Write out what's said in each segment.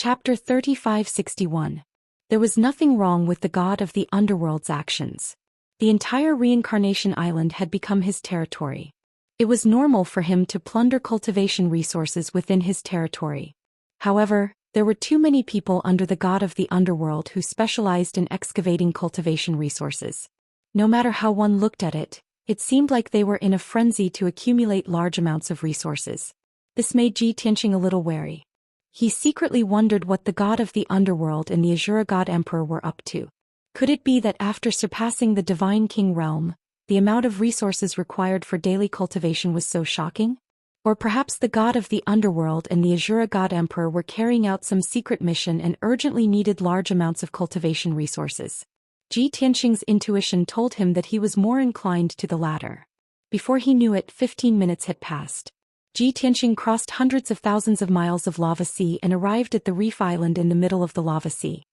Chapter 3561. There was nothing wrong with the god of the underworld's actions. The entire reincarnation island had become his territory. It was normal for him to plunder cultivation resources within his territory. However, there were too many people under the god of the underworld who specialized in excavating cultivation resources. No matter how one looked at it, it seemed like they were in a frenzy to accumulate large amounts of resources. This made Zhi Tianxing a little wary. He secretly wondered what the god of the underworld and the Azura god emperor were up to. Could it be that after surpassing the divine king realm, the amount of resources required for daily cultivation was so shocking? Or perhaps the god of the underworld and the Azura god emperor were carrying out some secret mission and urgently needed large amounts of cultivation resources. Zhi Tianxing's intuition told him that he was more inclined to the latter. Before he knew it, 15 minutes had passed. Zhi Tianxing crossed hundreds of thousands of miles of lava sea and arrived at the reef island in the middle of the lava sea.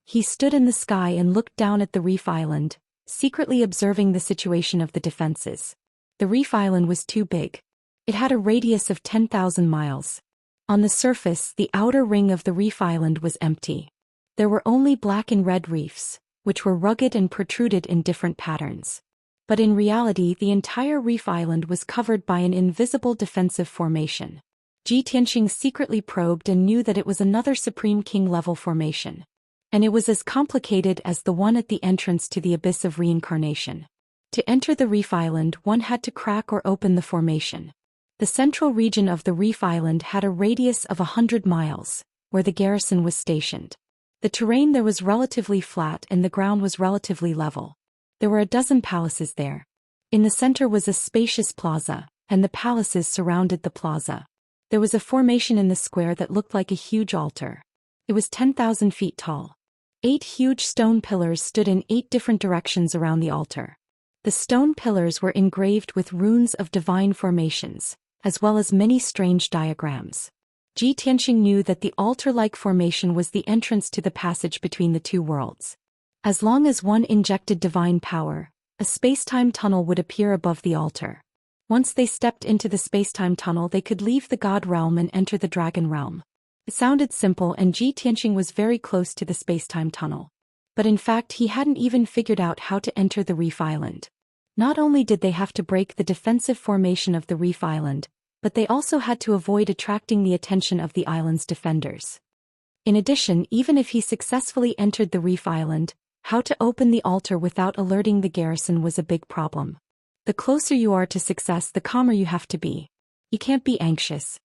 He stood in the sky and looked down at the reef island, secretly observing the situation of the defenses. The reef island was too big. It had a radius of 10,000 miles. On the surface, the outer ring of the reef island was empty. There were only black and red reefs, which were rugged and protruded in different patterns. But in reality, the entire reef island was covered by an invisible defensive formation. Zhi Tianxing secretly probed and knew that it was another Supreme King-level formation. And it was as complicated as the one at the entrance to the abyss of reincarnation. To enter the reef island, one had to crack or open the formation. The central region of the reef island had a radius of 100 miles, where the garrison was stationed. The terrain there was relatively flat and the ground was relatively level. There were a dozen palaces there. In the center was a spacious plaza, and the palaces surrounded the plaza. There was a formation in the square that looked like a huge altar. It was 10,000 feet tall. 8 huge stone pillars stood in 8 different directions around the altar. The stone pillars were engraved with runes of divine formations, as well as many strange diagrams. Zhi Tianxing knew that the altar-like formation was the entrance to the passage between the two worlds. As long as one injected divine power, a space-time tunnel would appear above the altar. Once they stepped into the space-time tunnel, they could leave the god realm and enter the dragon realm. It sounded simple, and Zhi Tianxing was very close to the space-time tunnel. But in fact, he hadn't even figured out how to enter the reef island. Not only did they have to break the defensive formation of the reef island, but they also had to avoid attracting the attention of the island's defenders. In addition, even if he successfully entered the reef island, how to open the altar without alerting the garrison was a big problem. The closer you are to success, the calmer you have to be. You can't be anxious.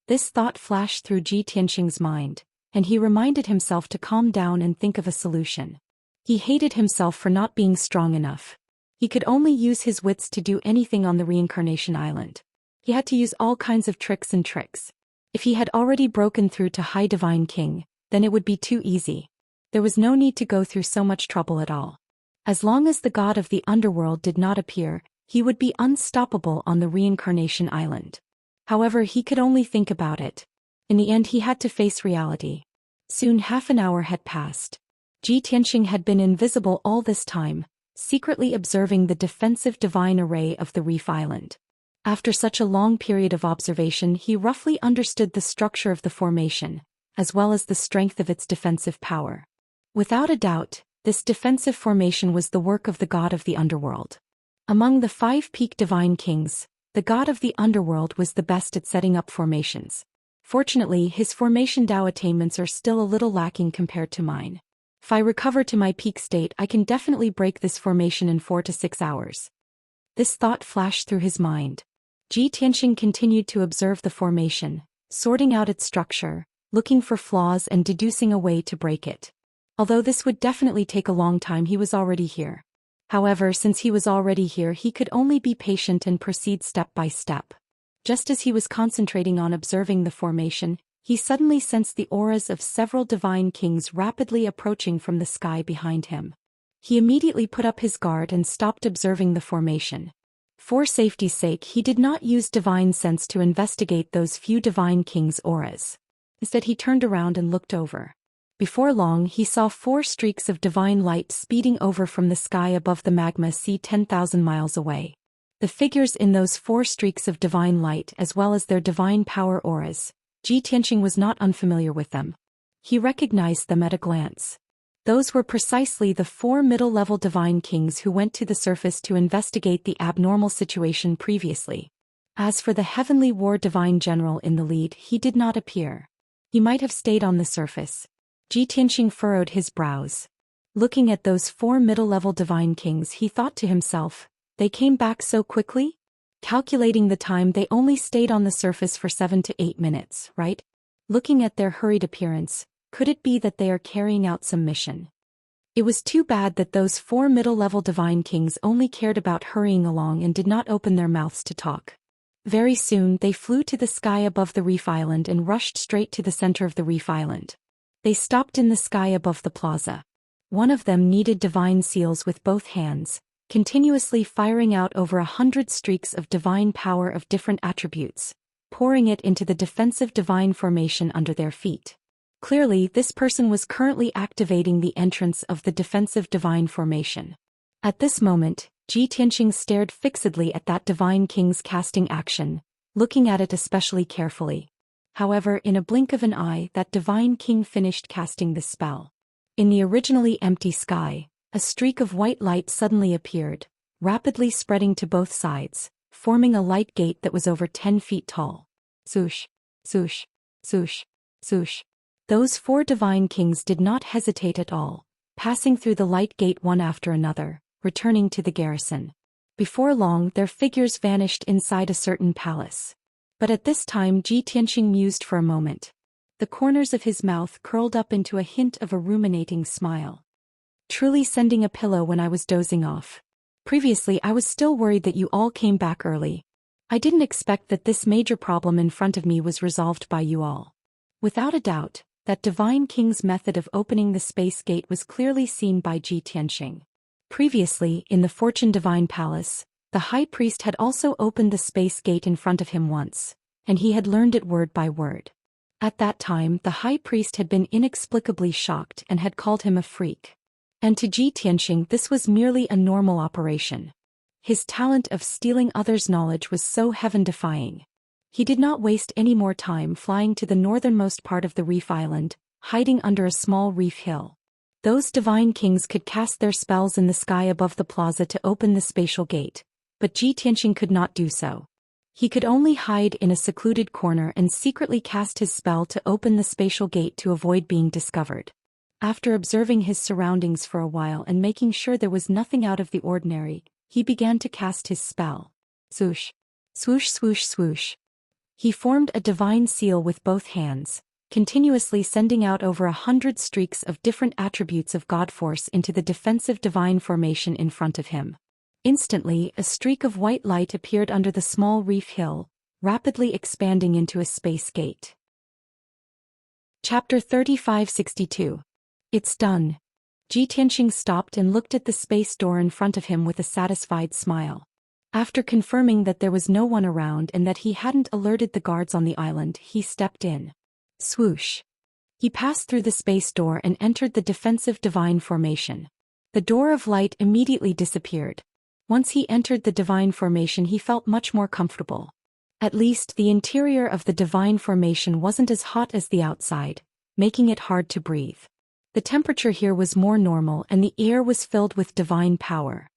This thought flashed through Zhi Tianxing's mind, and he reminded himself to calm down and think of a solution. He hated himself for not being strong enough. He could only use his wits to do anything on the reincarnation island. He had to use all kinds of tricks. If he had already broken through to High Divine King, then it would be too easy. There was no need to go through so much trouble at all. As long as the god of the underworld did not appear, he would be unstoppable on the reincarnation island. However, he could only think about it. In the end, he had to face reality. Soon half an hour had passed. Zhi Tianxing had been invisible all this time, secretly observing the defensive divine array of the reef island. After such a long period of observation, he roughly understood the structure of the formation, as well as the strength of its defensive power. Without a doubt, this defensive formation was the work of the god of the underworld. Among the 5 peak divine kings, the god of the underworld was the best at setting up formations. Fortunately, his formation Dao attainments are still a little lacking compared to mine. If I recover to my peak state, I can definitely break this formation in 4 to 6 hours. This thought flashed through his mind. Zhi Tianxing continued to observe the formation, sorting out its structure, looking for flaws and deducing a way to break it. Although this would definitely take a long time, he was already here. However, since he was already here, he could only be patient and proceed step by step. Just as he was concentrating on observing the formation, he suddenly sensed the auras of several divine kings rapidly approaching from the sky behind him. He immediately put up his guard and stopped observing the formation. For safety's sake, he did not use divine sense to investigate those few divine kings' auras. Instead, he turned around and looked over. Before long, he saw 4 streaks of divine light speeding over from the sky above the magma sea 10,000 miles away. The figures in those 4 streaks of divine light, as well as their divine power auras, Zhi Tianxing was not unfamiliar with them. He recognized them at a glance. Those were precisely the 4 middle-level divine kings who went to the surface to investigate the abnormal situation previously. As for the Heavenly War Divine General in the lead, he did not appear. He might have stayed on the surface. Ji Tianxing furrowed his brows. Looking at those 4 middle-level divine kings, he thought to himself, they came back so quickly? Calculating the time, they only stayed on the surface for 7 to 8 minutes, right? Looking at their hurried appearance, could it be that they are carrying out some mission? It was too bad that those 4 middle-level divine kings only cared about hurrying along and did not open their mouths to talk. Very soon they flew to the sky above the reef island and rushed straight to the center of the reef island. They stopped in the sky above the plaza. One of them kneaded divine seals with both hands, continuously firing out over 100 streaks of divine power of different attributes, pouring it into the defensive divine formation under their feet. Clearly, this person was currently activating the entrance of the defensive divine formation. At this moment, Ji Tianxing stared fixedly at that divine king's casting action, looking at it especially carefully. However, in a blink of an eye, that divine king finished casting the spell. In the originally empty sky, a streak of white light suddenly appeared, rapidly spreading to both sides, forming a light gate that was over 10 feet tall. Swoosh, swoosh, swoosh, swoosh. Those 4 divine kings did not hesitate at all, passing through the light gate one after another, returning to the garrison. Before long, their figures vanished inside a certain palace. But at this time Ji Tianxing mused for a moment. The corners of his mouth curled up into a hint of a ruminating smile. Truly sending a pillow when I was dozing off. Previously I was still worried that you all came back early. I didn't expect that this major problem in front of me was resolved by you all. Without a doubt, that divine king's method of opening the space gate was clearly seen by Ji Tianxing. Previously, in the Fortune Divine Palace, the high priest had also opened the space gate in front of him once, and he had learned it word by word. At that time, the high priest had been inexplicably shocked and had called him a freak. And to Ji Tianxing this was merely a normal operation. His talent of stealing others' knowledge was so heaven-defying. He did not waste any more time flying to the northernmost part of the reef island, hiding under a small reef hill. Those divine kings could cast their spells in the sky above the plaza to open the spatial gate, but Ji Tianxing could not do so. He could only hide in a secluded corner and secretly cast his spell to open the spatial gate to avoid being discovered. After observing his surroundings for a while and making sure there was nothing out of the ordinary, he began to cast his spell. Swoosh, swoosh, swoosh, swoosh. He formed a divine seal with both hands, continuously sending out over 100 streaks of different attributes of God force into the defensive divine formation in front of him. Instantly, a streak of white light appeared under the small reef hill, rapidly expanding into a space gate. Chapter 3562. It's done. Ji Tianxing stopped and looked at the space door in front of him with a satisfied smile. After confirming that there was no one around and that he hadn't alerted the guards on the island, he stepped in. Swoosh. He passed through the space door and entered the defensive divine formation. The door of light immediately disappeared. Once he entered the divine formation, he felt much more comfortable. At least the interior of the divine formation wasn't as hot as the outside, making it hard to breathe. The temperature here was more normal and the air was filled with divine power.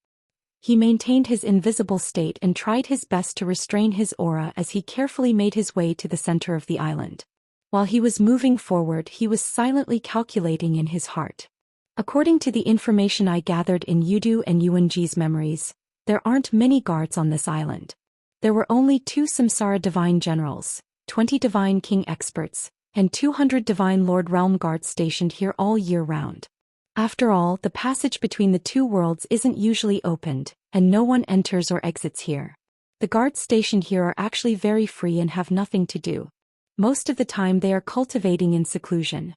He maintained his invisible state and tried his best to restrain his aura as he carefully made his way to the center of the island. While he was moving forward, he was silently calculating in his heart. According to the information I gathered in Yudu and Yuanji's memories, there aren't many guards on this island. There were only 2 Samsara divine generals, 20 divine king experts, and 200 divine lord realm guards stationed here all year round. After all, the passage between the 2 worlds isn't usually opened, and no one enters or exits here. The guards stationed here are actually very free and have nothing to do. Most of the time they are cultivating in seclusion.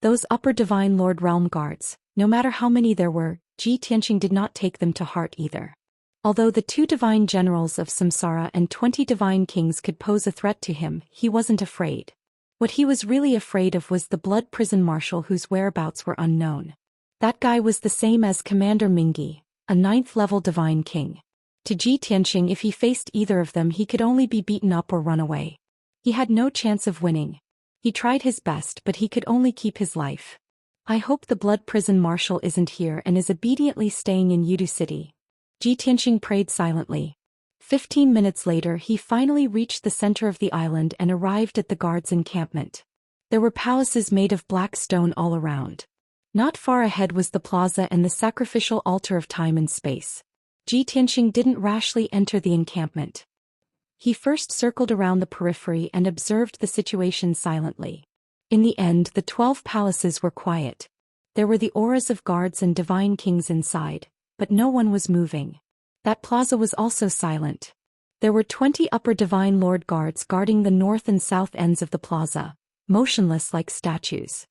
Those upper divine lord realm guards, no matter how many there were, Ji Tianxing did not take them to heart either. Although the 2 divine generals of Samsara and 20 divine kings could pose a threat to him, he wasn't afraid. What he was really afraid of was the blood prison marshal whose whereabouts were unknown. That guy was the same as Commander Mingi, a 9th-level divine king. To Ji Tianxing, if he faced either of them, he could only be beaten up or run away. He had no chance of winning. He tried his best but he could only keep his life. I hope the blood prison marshal isn't here and is obediently staying in Yudu City. Ji Tianxing prayed silently. 15 minutes later he finally reached the center of the island and arrived at the guards' encampment. There were palaces made of black stone all around. Not far ahead was the plaza and the sacrificial altar of time and space. Ji Tianxing didn't rashly enter the encampment. He first circled around the periphery and observed the situation silently. In the end, the 12 palaces were quiet. There were the auras of guards and divine kings inside, but no one was moving. That plaza was also silent. There were 20 upper divine lord guards guarding the north and south ends of the plaza, motionless like statues.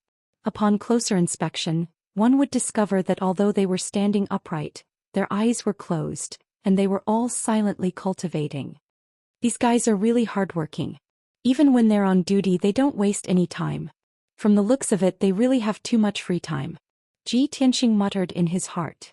Upon closer inspection, one would discover that although they were standing upright, their eyes were closed, and they were all silently cultivating. These guys are really hardworking. Even when they're on duty they don't waste any time. From the looks of it they really have too much free time. Ji Tianxing muttered in his heart.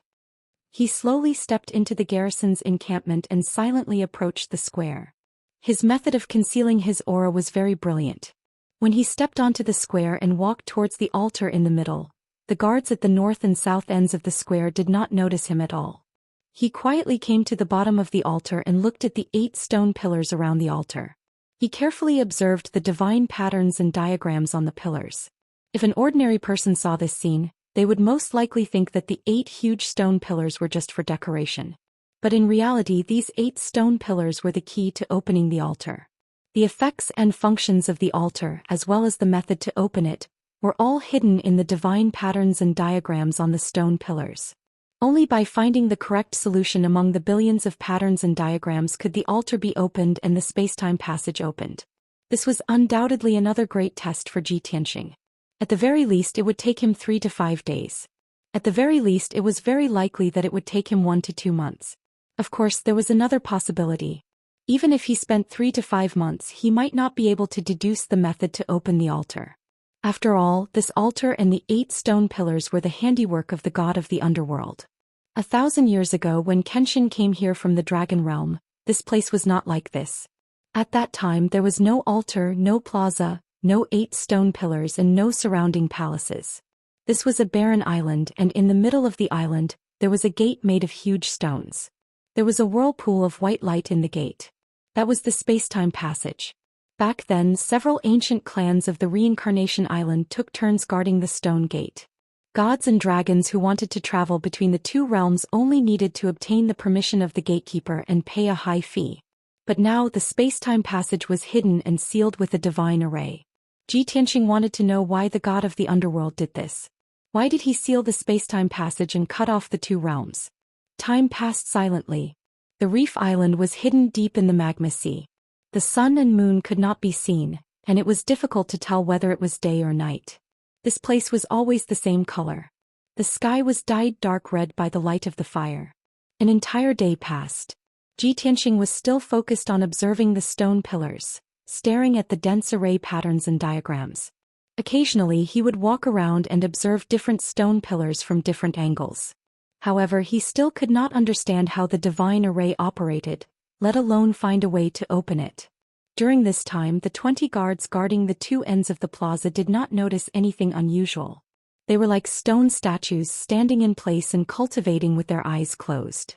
He slowly stepped into the garrison's encampment and silently approached the square. His method of concealing his aura was very brilliant. When he stepped onto the square and walked towards the altar in the middle, the guards at the north and south ends of the square did not notice him at all. He quietly came to the bottom of the altar and looked at the 8 stone pillars around the altar. He carefully observed the divine patterns and diagrams on the pillars. If an ordinary person saw this scene, they would most likely think that the 8 huge stone pillars were just for decoration. But in reality these 8 stone pillars were the key to opening the altar. The effects and functions of the altar, as well as the method to open it, were all hidden in the divine patterns and diagrams on the stone pillars. Only by finding the correct solution among the billions of patterns and diagrams could the altar be opened and the space-time passage opened. This was undoubtedly another great test for Ji Tianxing. At the very least it would take him 3 to 5 days. At the very least it was very likely that it would take him 1 to 2 months. Of course there was another possibility. Even if he spent 3 to 5 months he might not be able to deduce the method to open the altar. After all, this altar and the 8 stone pillars were the handiwork of the god of the underworld. 1,000 years ago when Kenshin came here from the Dragon Realm, this place was not like this. At that time there was no altar, no plaza, no 8 stone pillars and no surrounding palaces. This was a barren island and in the middle of the island, there was a gate made of huge stones. There was a whirlpool of white light in the gate. That was the space-time passage. Back then several ancient clans of the Reincarnation Island took turns guarding the stone gate. Gods and dragons who wanted to travel between the 2 realms only needed to obtain the permission of the gatekeeper and pay a high fee. But now the space-time passage was hidden and sealed with a divine array. Ji Tianxing wanted to know why the god of the underworld did this. Why did he seal the space-time passage and cut off the 2 realms? Time passed silently. The reef island was hidden deep in the magma sea. The sun and moon could not be seen, and it was difficult to tell whether it was day or night. This place was always the same color. The sky was dyed dark red by the light of the fire. An entire day passed. Ji Tianxing was still focused on observing the stone pillars, staring at the dense array patterns and diagrams. Occasionally he would walk around and observe different stone pillars from different angles. However, he still could not understand how the divine array operated, let alone find a way to open it. During this time the 20 guards guarding the 2 ends of the plaza did not notice anything unusual. They were like stone statues standing in place and cultivating with their eyes closed.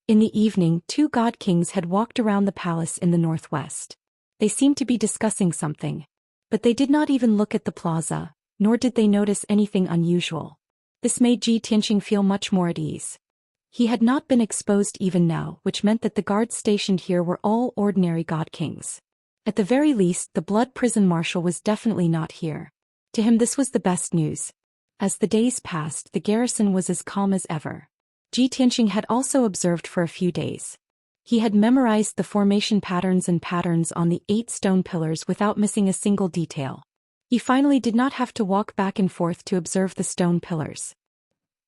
In the evening 2 god kings had walked around the palace in the northwest. They seemed to be discussing something. But they did not even look at the plaza, nor did they notice anything unusual. This made Ji Tianxing feel much more at ease. He had not been exposed even now, which meant that the guards stationed here were all ordinary god kings. At the very least, the blood prison marshal was definitely not here. To him this was the best news. As the days passed, the garrison was as calm as ever. Ji Tianxing had also observed for a few days. He had memorized the formation patterns on the 8 stone pillars without missing a single detail. He finally did not have to walk back and forth to observe the stone pillars.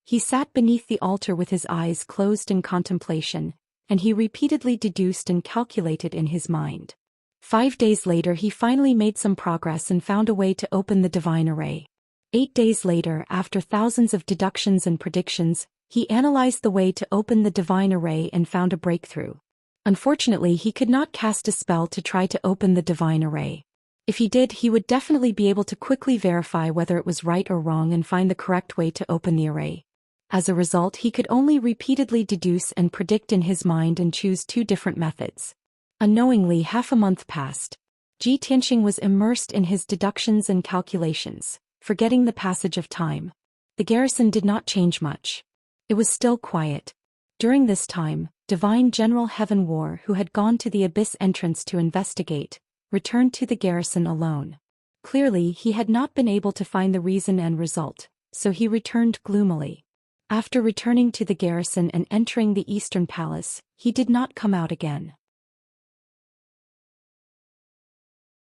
He sat beneath the altar with his eyes closed in contemplation, and he repeatedly deduced and calculated in his mind. 5 days later he finally made some progress and found a way to open the divine array. 8 days later, after thousands of deductions and predictions, he analyzed the way to open the divine array and found a breakthrough. Unfortunately, he could not cast a spell to try to open the divine array. If he did, he would definitely be able to quickly verify whether it was right or wrong and find the correct way to open the array. As a result, he could only repeatedly deduce and predict in his mind and choose two different methods. Unknowingly, half a month passed. Zhou Xian was immersed in his deductions and calculations, forgetting the passage of time. The garrison did not change much. It was still quiet. During this time, Divine General Heaven War, who had gone to the abyss entrance to investigate, returned to the garrison alone. Clearly, he had not been able to find the reason and result, so he returned gloomily. After returning to the garrison and entering the Eastern Palace, he did not come out again.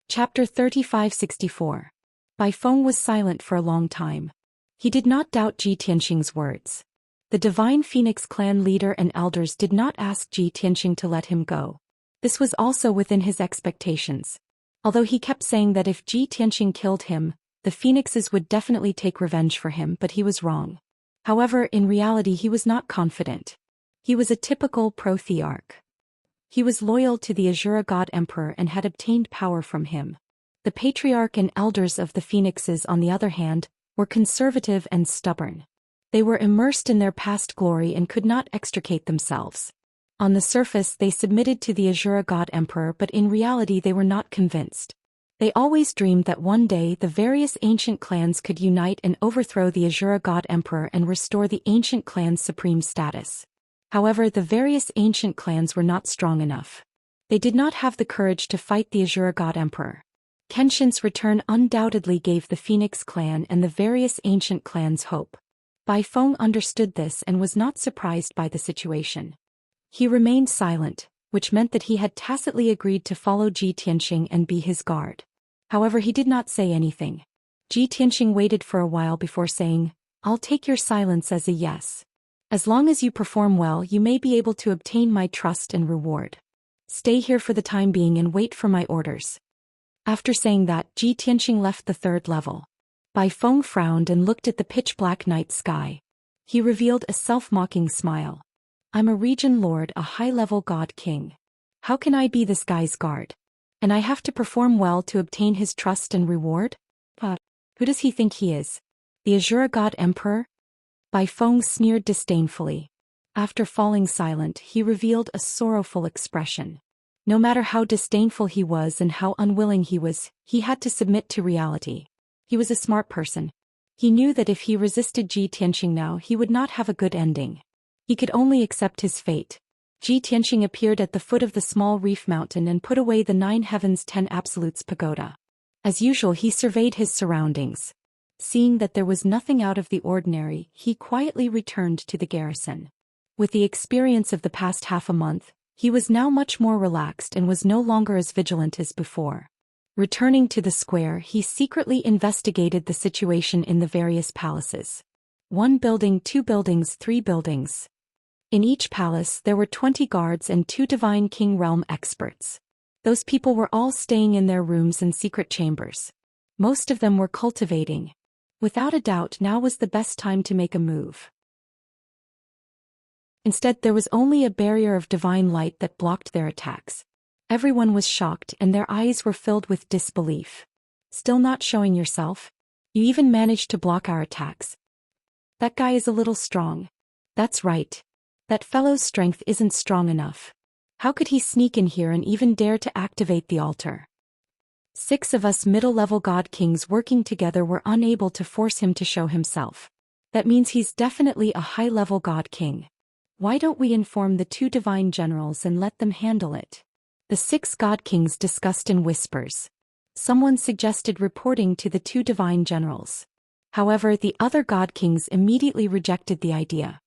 Chapter 3564. Bai Feng was silent for a long time. He did not doubt Zhou Xian's words. The Divine Phoenix clan leader and elders did not ask Zhou Xian to let him go. This was also within his expectations. Although he kept saying that if Zhou Xian killed him, the Phoenixes would definitely take revenge for him, but he was wrong. However, in reality he was not confident. He was a typical pro-thearch. He was loyal to the Azura God Emperor and had obtained power from him. The Patriarch and elders of the Phoenixes, on the other hand, were conservative and stubborn. They were immersed in their past glory and could not extricate themselves. On the surface they submitted to the Azura God Emperor, but in reality they were not convinced. They always dreamed that one day the various ancient clans could unite and overthrow the Azura God Emperor and restore the ancient clan's supreme status. However, the various ancient clans were not strong enough. They did not have the courage to fight the Azura God Emperor. Kenshin's return undoubtedly gave the Phoenix clan and the various ancient clans hope. Bai Feng understood this and was not surprised by the situation. He remained silent, which meant that he had tacitly agreed to follow Zhou Xian and be his guard. However, he did not say anything. Zhou Xian waited for a while before saying, "I'll take your silence as a yes. As long as you perform well, you may be able to obtain my trust and reward. Stay here for the time being and wait for my orders." After saying that, Zhou Xian left the third level. Bai Feng frowned and looked at the pitch-black night sky. He revealed a self-mocking smile. "I'm a region lord, a high-level god king. How can I be this guy's guard? And I have to perform well to obtain his trust and reward? Who does he think he is? The Azura God Emperor?" Bai Feng sneered disdainfully. After falling silent, he revealed a sorrowful expression. No matter how disdainful he was and how unwilling he was, he had to submit to reality. He was a smart person. He knew that if he resisted Zhou Xian now, he would not have a good ending. He could only accept his fate. Zhou Xian appeared at the foot of the small reef mountain and put away the 9 Heavens 10 Absolutes pagoda. As usual, he surveyed his surroundings. Seeing that there was nothing out of the ordinary, he quietly returned to the garrison. With the experience of the past half a month, he was now much more relaxed and was no longer as vigilant as before. Returning to the square, he secretly investigated the situation in the various palaces. 1 building, 2 buildings, 3 buildings. In each palace there were 20 guards and 2 Divine King Realm experts. Those people were all staying in their rooms and secret chambers. Most of them were cultivating. Without a doubt, now was the best time to make a move. Instead, there was only a barrier of divine light that blocked their attacks. Everyone was shocked and their eyes were filled with disbelief. "Still not showing yourself? You even managed to block our attacks. That guy is a little strong." "That's right. That fellow's strength isn't strong enough. How could he sneak in here and even dare to activate the altar?" 6 of us middle-level god kings working together were unable to force him to show himself. That means he's definitely a high-level god king. Why don't we inform the 2 divine generals and let them handle it? The 6 god kings discussed in whispers. Someone suggested reporting to the 2 divine generals. However, the other god kings immediately rejected the idea.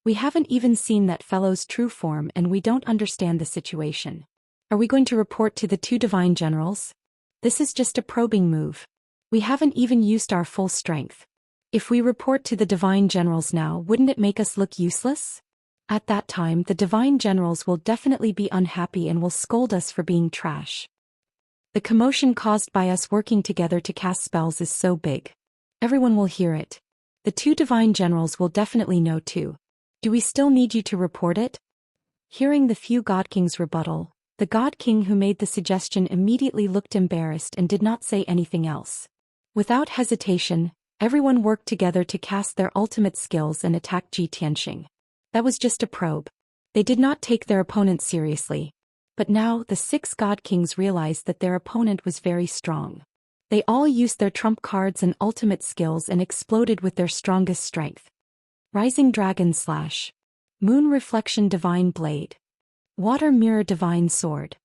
"We haven't even seen that fellow's true form and we don't understand the situation. Are we going to report to the 2 divine generals? This is just a probing move. We haven't even used our full strength. If we report to the divine generals now, wouldn't it make us look useless? At that time, the divine generals will definitely be unhappy and will scold us for being trash. The commotion caused by us working together to cast spells is so big. Everyone will hear it. The 2 divine generals will definitely know too. Do we still need you to report it?" Hearing the few god kings' rebuttal, The God King who made the suggestion immediately looked embarrassed and did not say anything else. Without hesitation, everyone worked together to cast their ultimate skills and attack Ji Tianxing. That was just a probe. They did not take their opponent seriously. But now the 6 God Kings realized that their opponent was very strong. They all used their trump cards and ultimate skills and exploded with their strongest strength. Rising Dragon Slash. Moon Reflection Divine Blade. Water Mirror Divine Sword.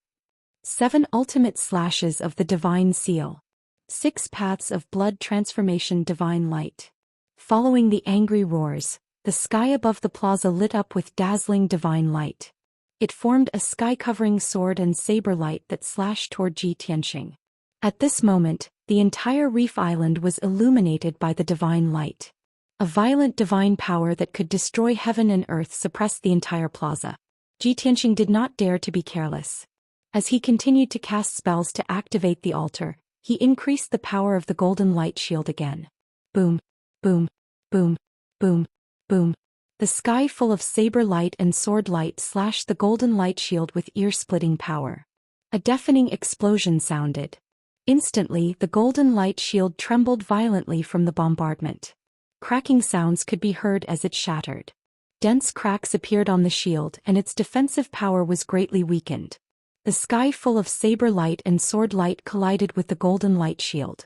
7 Ultimate Slashes of the Divine Seal. 6 Paths of Blood Transformation Divine Light. Following the angry roars, the sky above the plaza lit up with dazzling divine light. It formed a sky-covering sword and saber light that slashed toward Ji Tianxing. At this moment, the entire reef island was illuminated by the divine light. A violent divine power that could destroy heaven and earth suppressed the entire plaza. Ji Tianxing did not dare to be careless. As he continued to cast spells to activate the altar, he increased the power of the golden light shield again. Boom, boom, boom, boom, boom. The sky full of saber light and sword light slashed the golden light shield with ear-splitting power. A deafening explosion sounded. Instantly, the golden light shield trembled violently from the bombardment. Cracking sounds could be heard as it shattered. Dense cracks appeared on the shield and its defensive power was greatly weakened. The sky full of saber light and sword light collided with the golden light shield.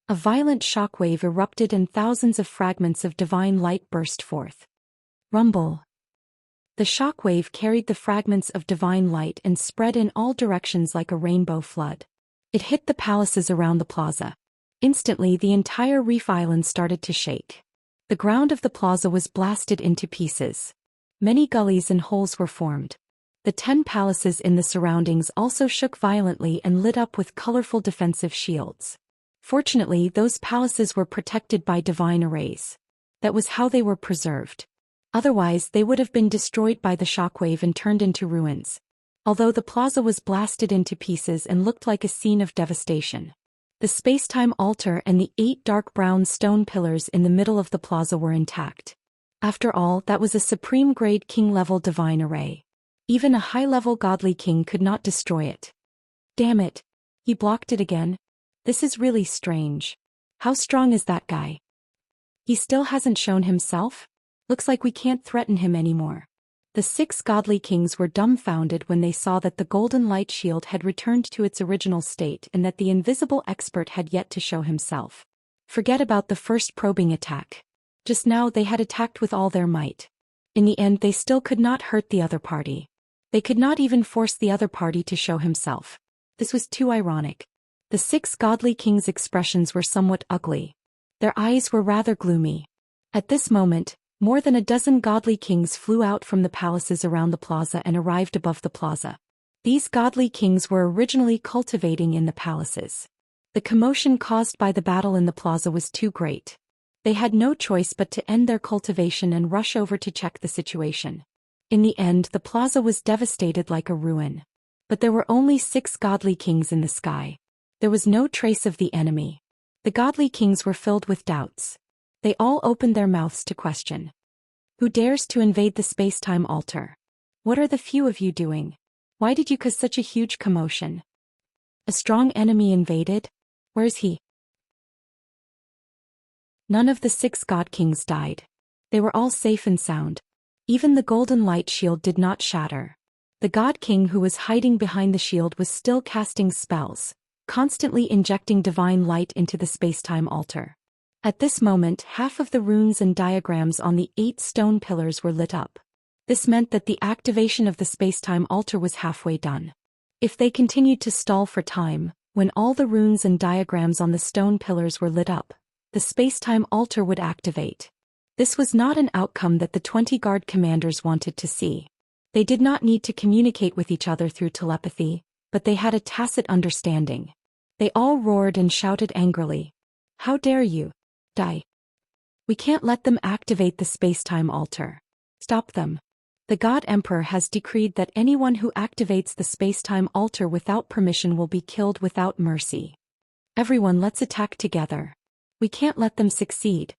A violent shockwave erupted and thousands of fragments of divine light burst forth. Rumble. The shockwave carried the fragments of divine light and spread in all directions like a rainbow flood. It hit the palaces around the plaza. Instantly, the entire reef island started to shake. The ground of the plaza was blasted into pieces. Many gullies and holes were formed. The 10 palaces in the surroundings also shook violently and lit up with colorful defensive shields. Fortunately, those palaces were protected by divine arrays. That was how they were preserved. Otherwise, they would have been destroyed by the shockwave and turned into ruins. Although the plaza was blasted into pieces and looked like a scene of devastation. The space-time altar and the 8 dark brown stone pillars in the middle of the plaza were intact. After all, that was a supreme-grade king-level divine array. Even a high-level godly king could not destroy it. Damn it! He blocked it again? This is really strange. How strong is that guy? He still hasn't shown himself? Looks like we can't threaten him anymore. The 6 godly kings were dumbfounded when they saw that the golden light shield had returned to its original state and that the invisible expert had yet to show himself. Forget about the first probing attack. Just now they had attacked with all their might. In the end they still could not hurt the other party. They could not even force the other party to show himself. This was too ironic. The 6 godly kings' expressions were somewhat ugly. Their eyes were rather gloomy. At this moment, more than a dozen godly kings flew out from the palaces around the plaza and arrived above the plaza. These godly kings were originally cultivating in the palaces. The commotion caused by the battle in the plaza was too great. They had no choice but to end their cultivation and rush over to check the situation. In the end, the plaza was devastated like a ruin. But there were only 6 godly kings in the sky. There was no trace of the enemy. The godly kings were filled with doubts. They all opened their mouths to question. Who dares to invade the space-time altar? What are the few of you doing? Why did you cause such a huge commotion? A strong enemy invaded? Where is he? None of the 6 god kings died. They were all safe and sound. Even the golden light shield did not shatter. The god king who was hiding behind the shield was still casting spells, constantly injecting divine light into the space-time altar. At this moment, half of the runes and diagrams on the 8 stone pillars were lit up. This meant that the activation of the space-time altar was halfway done. If they continued to stall for time, when all the runes and diagrams on the stone pillars were lit up, the space-time altar would activate. This was not an outcome that the 20 guard commanders wanted to see. They did not need to communicate with each other through telepathy, but they had a tacit understanding. They all roared and shouted angrily. How dare you? Die. We can't let them activate the space-time altar. Stop them. The God Emperor has decreed that anyone who activates the space-time altar without permission will be killed without mercy. Everyone, let's attack together. We can't let them succeed.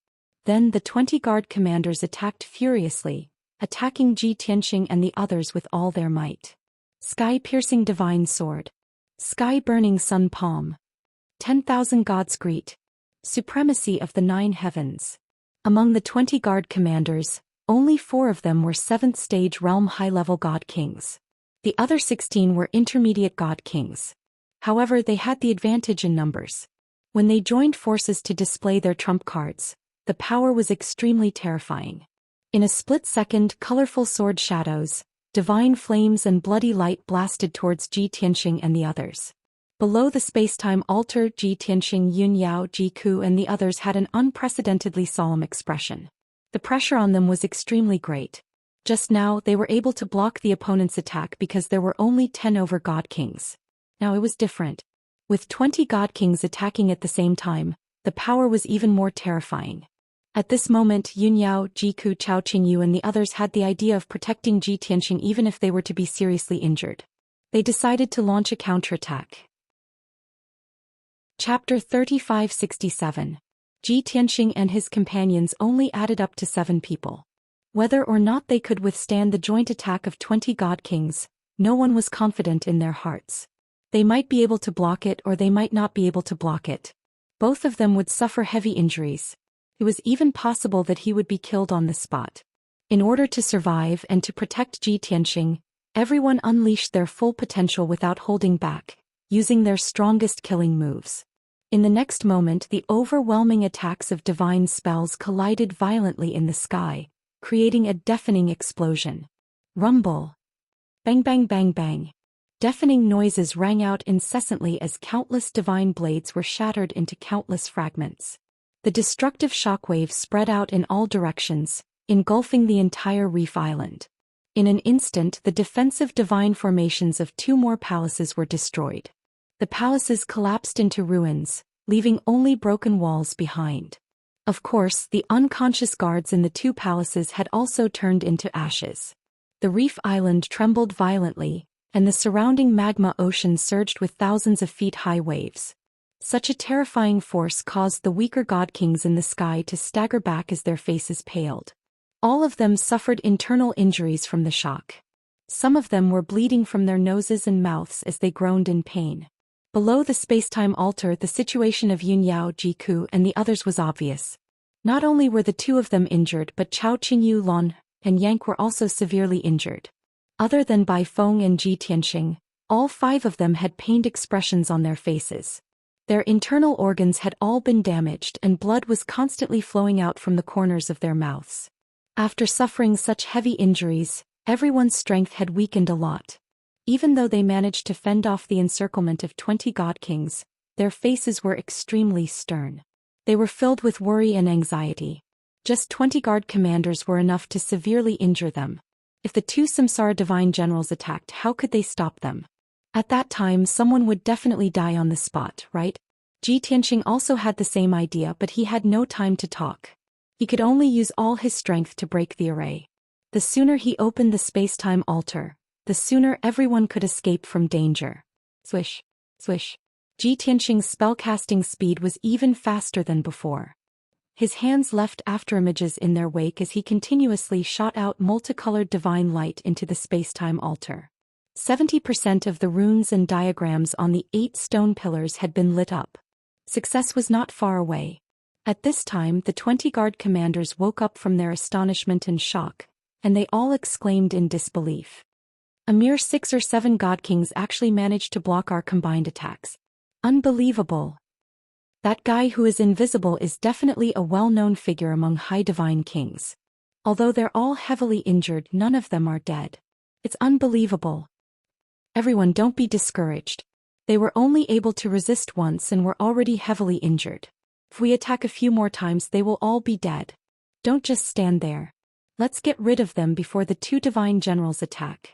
Then the 20 guard commanders attacked furiously, attacking Ji Tianxing and the others with all their might. Sky-piercing divine sword. Sky-burning sun palm. 10,000 gods greet. Supremacy of the 9 heavens. Among the 20 guard commanders, only 4 of them were 7th stage realm high-level god kings. The other 16 were intermediate god kings. However, they had the advantage in numbers. When they joined forces to display their trump cards, the power was extremely terrifying. In a split second, colorful sword shadows, divine flames and bloody light blasted towards Ji Tianxing and the others. Below the space-time altar, Ji Tianxing, Yun Yao, Ji Ku and the others had an unprecedentedly solemn expression. The pressure on them was extremely great. Just now, they were able to block the opponent's attack because there were only 10 over god kings. Now it was different. With 20 god kings attacking at the same time, the power was even more terrifying. At this moment, Yun Yao, Ji Ku, Chao Qingyu and the others had the idea of protecting Ji Tianxing even if they were to be seriously injured. They decided to launch a counterattack. Chapter 3567. Ji Tianxing and his companions only added up to 7 people. Whether or not they could withstand the joint attack of 20 god kings, no one was confident in their hearts. They might be able to block it or they might not be able to block it. Both of them would suffer heavy injuries. It was even possible that he would be killed on the spot. In order to survive and to protect Ji Tianxing, everyone unleashed their full potential without holding back, using their strongest killing moves. In the next moment, the overwhelming attacks of divine spells collided violently in the sky, creating a deafening explosion. Rumble. Bang bang bang bang. Deafening noises rang out incessantly as countless divine blades were shattered into countless fragments. The destructive shockwaves spread out in all directions, engulfing the entire reef island. In an instant, the defensive divine formations of 2 more palaces were destroyed. The palaces collapsed into ruins, leaving only broken walls behind. Of course, the unconscious guards in the 2 palaces had also turned into ashes. The reef island trembled violently, and the surrounding magma ocean surged with thousands of feet-high waves. Such a terrifying force caused the weaker god kings in the sky to stagger back as their faces paled. All of them suffered internal injuries from the shock. Some of them were bleeding from their noses and mouths as they groaned in pain. Below the space-time altar, the situation of Yun Yao, Ji Ku and the others was obvious. Not only were the 2 of them injured, but Chao Qingyu, Lon, and Yang were also severely injured. Other than Bai Feng and Ji Tianxing, all 5 of them had pained expressions on their faces. Their internal organs had all been damaged and blood was constantly flowing out from the corners of their mouths. After suffering such heavy injuries, everyone's strength had weakened a lot. Even though they managed to fend off the encirclement of 20 god kings, their faces were extremely stern. They were filled with worry and anxiety. Just 20 guard commanders were enough to severely injure them. If the 2 Samsara divine generals attacked, how could they stop them? At that time, someone would definitely die on the spot, right? Ji Tianxing also had the same idea, but he had no time to talk. He could only use all his strength to break the array. The sooner he opened the space-time altar, the sooner everyone could escape from danger. Swish, swish. Ji Tianxing's spellcasting speed was even faster than before. His hands left afterimages in their wake as he continuously shot out multicolored divine light into the space-time altar. 70% of the runes and diagrams on the 8 stone pillars had been lit up. Success was not far away. At this time, the 20 guard commanders woke up from their astonishment and shock, and they all exclaimed in disbelief. A mere 6 or 7 god kings actually managed to block our combined attacks. Unbelievable. That guy who is invisible is definitely a well-known figure among high divine kings. Although they're all heavily injured, none of them are dead. It's unbelievable. Everyone, don't be discouraged. They were only able to resist once and were already heavily injured. If we attack a few more times, they will all be dead. Don't just stand there. Let's get rid of them before the 2 divine generals attack.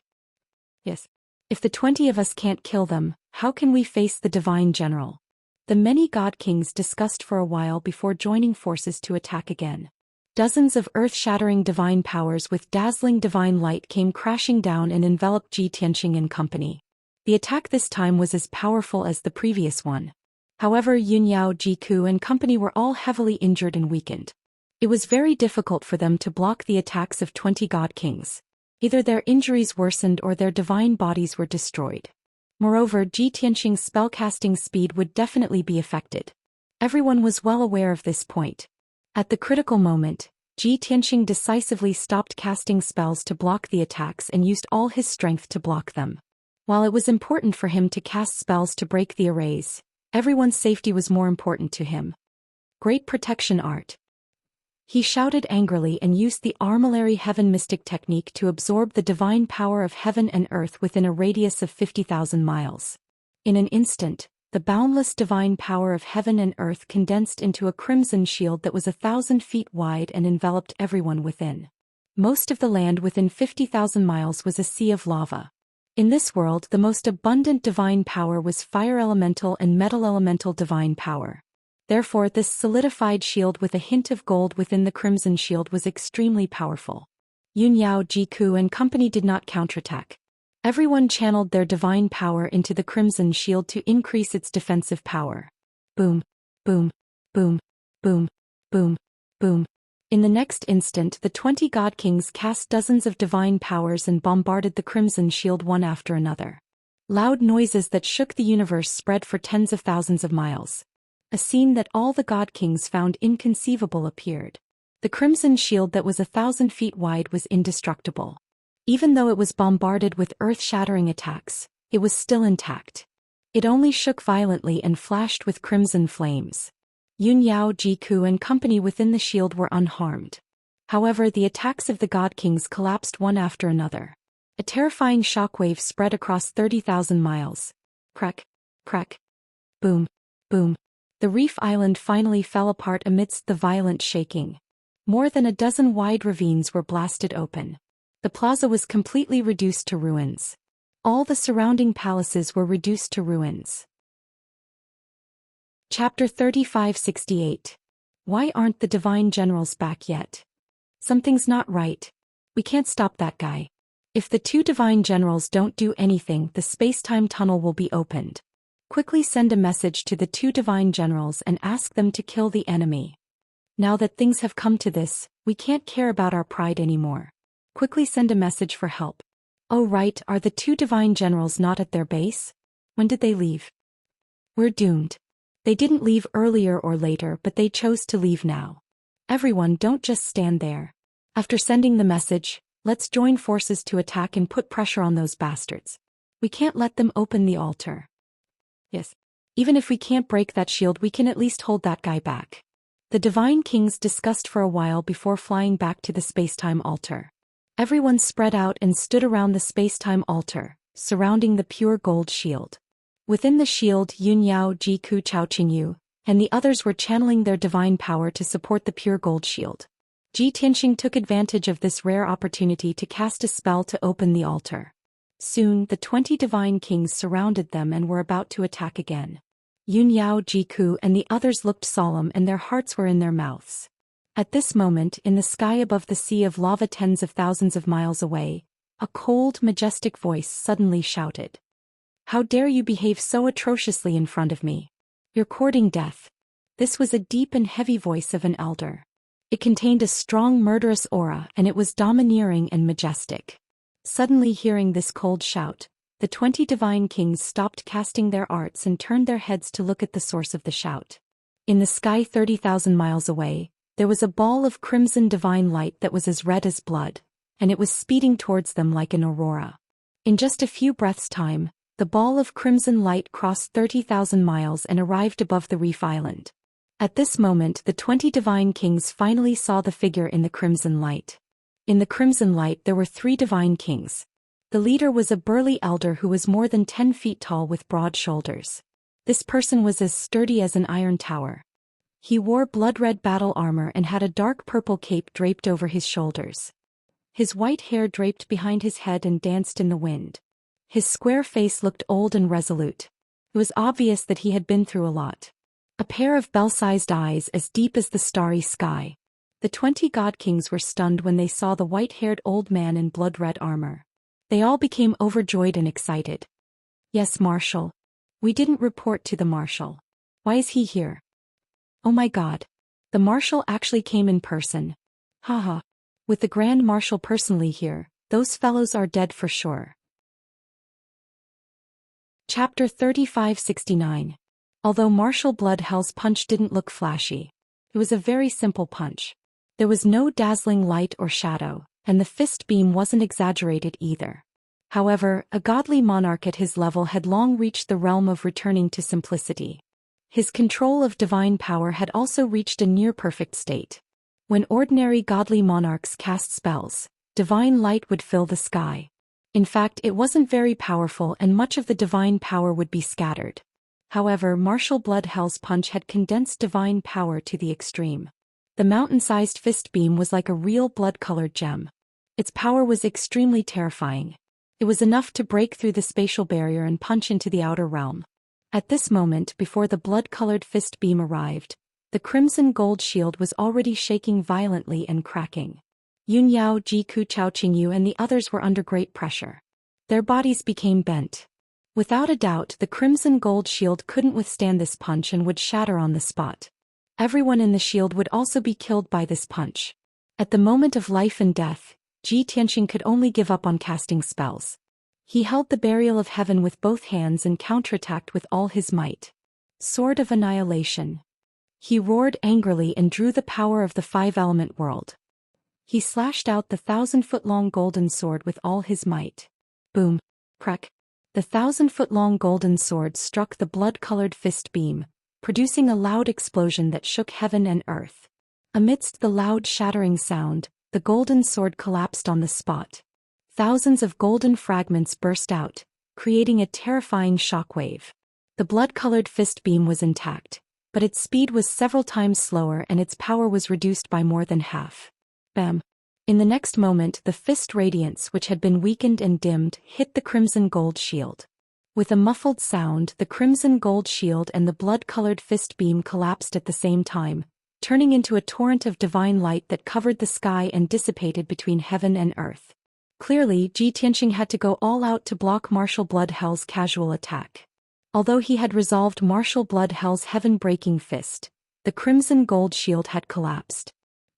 Yes. If the 20 of us can't kill them, how can we face the divine general? The many god kings discussed for a while before joining forces to attack again. Dozens of earth-shattering divine powers with dazzling divine light came crashing down and enveloped Ji Tianxing and company. The attack this time was as powerful as the previous one. However, Yun Yao, Ji Ku and company were all heavily injured and weakened. It was very difficult for them to block the attacks of 20 god kings. Either their injuries worsened or their divine bodies were destroyed. Moreover, Ji Tianxing's spellcasting speed would definitely be affected. Everyone was well aware of this point. At the critical moment, Ji Tianxing decisively stopped casting spells to block the attacks and used all his strength to block them. While it was important for him to cast spells to break the arrays, everyone's safety was more important to him. Great protection art. He shouted angrily and used the Armillary Heaven Mystic technique to absorb the divine power of heaven and earth within a radius of 50,000 miles. In an instant, the boundless divine power of heaven and earth condensed into a crimson shield that was 1,000 feet wide and enveloped everyone within. Most of the land within 50,000 miles was a sea of lava. In this world, the most abundant divine power was fire elemental and metal elemental divine power. Therefore, this solidified shield with a hint of gold within the crimson shield was extremely powerful. Yun Yao, Jiku and company did not counterattack. Everyone channeled their divine power into the crimson shield to increase its defensive power. Boom, boom, boom, boom, boom, boom. In the next instant, the 20 God Kings cast dozens of divine powers and bombarded the crimson shield one after another. Loud noises that shook the universe spread for tens of thousands of miles. A scene that all the God Kings found inconceivable appeared. The crimson shield that was 1,000 feet wide was indestructible. Even though it was bombarded with earth-shattering attacks, it was still intact. It only shook violently and flashed with crimson flames. Yun Yao, Jiku and company within the shield were unharmed. However, the attacks of the God Kings collapsed one after another. A terrifying shockwave spread across 30,000 miles. Crack, crack, boom, boom. The reef island finally fell apart amidst the violent shaking. More than a dozen wide ravines were blasted open. The plaza was completely reduced to ruins. All the surrounding palaces were reduced to ruins. Chapter 3568. Why aren't the divine generals back yet? Something's not right. We can't stop that guy. If the two divine generals don't do anything, the space-time tunnel will be opened. Quickly send a message to the two divine generals and ask them to kill the enemy. Now that things have come to this, we can't care about our pride anymore. Quickly send a message for help. Oh right, are the two divine generals not at their base? When did they leave? We're doomed. They didn't leave earlier or later, but they chose to leave now. Everyone, don't just stand there. After sending the message, let's join forces to attack and put pressure on those bastards. We can't let them open the altar. Yes. Even if we can't break that shield, we can at least hold that guy back. The divine kings discussed for a while before flying back to the space-time altar. Everyone spread out and stood around the space-time altar, surrounding the pure gold shield. Within the shield, Yun Yao, Jiku, Chao Qingyu, and the others were channeling their divine power to support the pure gold shield. Ji Tianxing took advantage of this rare opportunity to cast a spell to open the altar. Soon, the 20 divine kings surrounded them and were about to attack again. Yun Yao, Jiku and the others looked solemn and their hearts were in their mouths. At this moment, in the sky above the sea of lava tens of thousands of miles away, a cold, majestic voice suddenly shouted. How dare you behave so atrociously in front of me? You're courting death. This was a deep and heavy voice of an elder. It contained a strong murderous aura and it was domineering and majestic. Suddenly hearing this cold shout, the 20 divine kings stopped casting their arts and turned their heads to look at the source of the shout. In the sky 30,000 miles away, there was a ball of crimson divine light that was as red as blood, and it was speeding towards them like an aurora. In just a few breaths' time, the ball of crimson light crossed 30,000 miles and arrived above the reef island. At this moment, the 20 divine kings finally saw the figure in the crimson light. In the crimson light there were 3 divine kings. The leader was a burly elder who was more than 10 feet tall with broad shoulders. This person was as sturdy as an iron tower. He wore blood-red battle armor and had a dark purple cape draped over his shoulders. His white hair draped behind his head and danced in the wind. His square face looked old and resolute. It was obvious that he had been through a lot. A pair of bell-sized eyes as deep as the starry sky. The 20 god kings were stunned when they saw the white-haired old man in blood-red armor. They all became overjoyed and excited. Yes, Marshal. We didn't report to the Marshal. Why is he here? Oh my god. The Marshal actually came in person. Haha. With the Grand Marshal personally here, Those fellows are dead for sure. Chapter 3569. Although martial blood hell's punch didn't look flashy, it was a very simple punch. There was no dazzling light or shadow, and the fist beam wasn't exaggerated either. However, a godly monarch at his level had long reached the realm of returning to simplicity. His control of divine power had also reached a near-perfect state. When ordinary godly monarchs cast spells, divine light would fill the sky. In fact, it wasn't very powerful and much of the divine power would be scattered. However, martial blood hell's punch had condensed divine power to the extreme. The mountain-sized fist beam was like a real blood-colored gem. Its power was extremely terrifying. It was enough to break through the spatial barrier and punch into the outer realm. At this moment, before the blood-colored fist beam arrived, the crimson gold shield was already shaking violently and cracking. Yun Yao, Ji Ku, Chao Qingyu and the others were under great pressure. Their bodies became bent. Without a doubt, the crimson gold shield couldn't withstand this punch and would shatter on the spot. Everyone in the shield would also be killed by this punch. At the moment of life and death, Ji Tianxing could only give up on casting spells. He held the barrier of heaven with both hands and counterattacked with all his might. Sword of Annihilation. He roared angrily and drew the power of the five-element world. He slashed out the 1,000-foot-long golden sword with all his might. Boom! Crack! The 1,000-foot-long golden sword struck the blood-colored fist beam, producing a loud explosion that shook heaven and earth. Amidst the loud shattering sound, the golden sword collapsed on the spot. Thousands of golden fragments burst out, creating a terrifying shockwave. The blood-colored fist beam was intact, but its speed was several times slower and its power was reduced by more than half. Bam! In the next moment, the fist radiance, which had been weakened and dimmed, hit the crimson gold shield. With a muffled sound, the crimson gold shield and the blood-colored fist beam collapsed at the same time, turning into a torrent of divine light that covered the sky and dissipated between heaven and earth. Clearly, Ji Tianxing had to go all out to block martial blood hell's casual attack. Although he had resolved martial blood hell's heaven-breaking fist, the crimson gold shield had collapsed.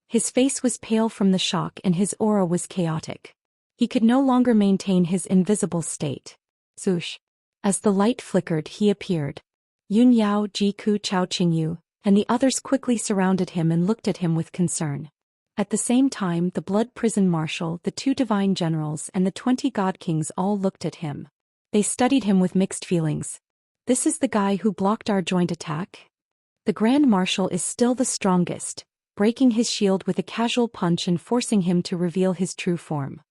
His face was pale from the shock and his aura was chaotic. He could no longer maintain his invisible state. Swoosh! As the light flickered, he appeared. Yun Yao, Ji Ku, Chao Qingyu, and the others quickly surrounded him and looked at him with concern. At the same time, the Blood Prison Marshal, the 2 divine generals and the 20 god kings all looked at him. They studied him with mixed feelings. This is the guy who blocked our joint attack? The Grand Marshal is still the strongest, breaking his shield with a casual punch and forcing him to reveal his true form.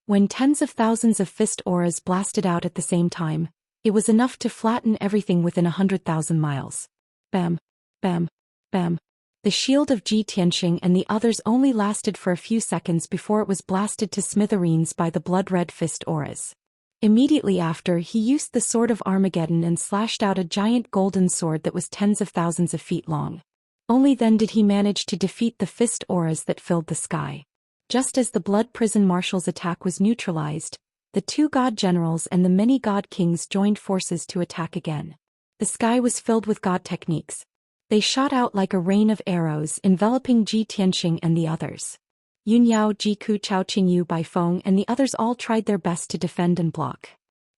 When tens of thousands of fist auras blasted out at the same time, it was enough to flatten everything within 100,000 miles. Bam! Bam! Bam! The shield of Ji Tianxing and the others only lasted for a few seconds before it was blasted to smithereens by the blood-red fist auras. Immediately after, he used the Sword of Armageddon and slashed out a giant golden sword that was tens of thousands of feet long. Only then did he manage to defeat the fist auras that filled the sky. Just as the Blood Prison Marshal's attack was neutralized, the 2 god generals and the many god kings joined forces to attack again. The sky was filled with god techniques. They shot out like a rain of arrows, enveloping Ji Tianxing and the others. Yun Yao, Ji Ku, Chao Qingyu, Bai Feng and the others all tried their best to defend and block.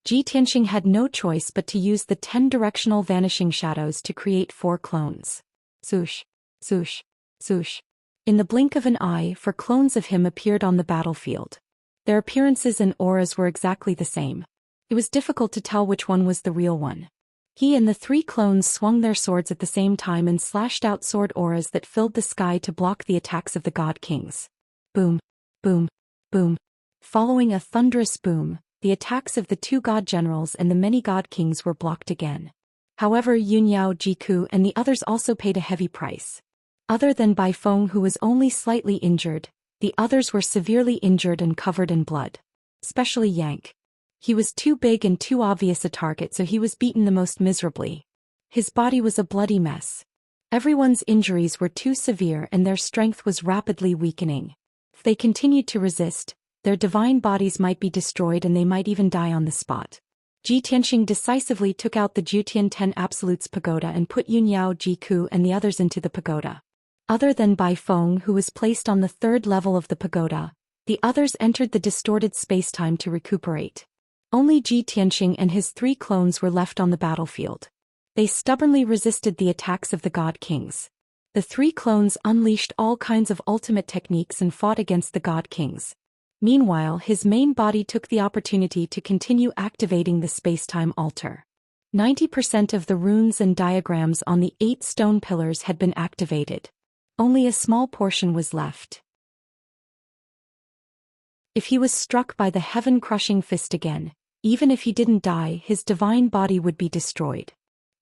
Ji Tianxing had no choice but to use the 10 directional vanishing shadows to create 4 clones. Swoosh! Swoosh! Swoosh! In the blink of an eye, 4 clones of him appeared on the battlefield. Their appearances and auras were exactly the same. It was difficult to tell which one was the real one. He and the 3 clones swung their swords at the same time and slashed out sword auras that filled the sky to block the attacks of the god kings. Boom! Boom! Boom! Following a thunderous boom, the attacks of the 2 god generals and the many god kings were blocked again. However, Yun Yao, Ji Ku and the others also paid a heavy price. Other than Bai Feng, who was only slightly injured, the others were severely injured and covered in blood. Especially Yank. He was too big and too obvious a target, so he was beaten the most miserably. His body was a bloody mess. Everyone's injuries were too severe and their strength was rapidly weakening. If they continued to resist, their divine bodies might be destroyed and they might even die on the spot. Ji Tianxing decisively took out the Jutian 10 Absolutes pagoda and put Yun Yao, Ji Ku and the others into the pagoda. Other than Bai Feng, who was placed on the third level of the pagoda, the others entered the distorted spacetime to recuperate. Only Ji Tianqing and his 3 clones were left on the battlefield. They stubbornly resisted the attacks of the God Kings. The 3 clones unleashed all kinds of ultimate techniques and fought against the God Kings. Meanwhile, his main body took the opportunity to continue activating the spacetime altar. 90% of the runes and diagrams on the 8 stone pillars had been activated. Only a small portion was left. If he was struck by the heaven-crushing fist again, even if he didn't die, his divine body would be destroyed.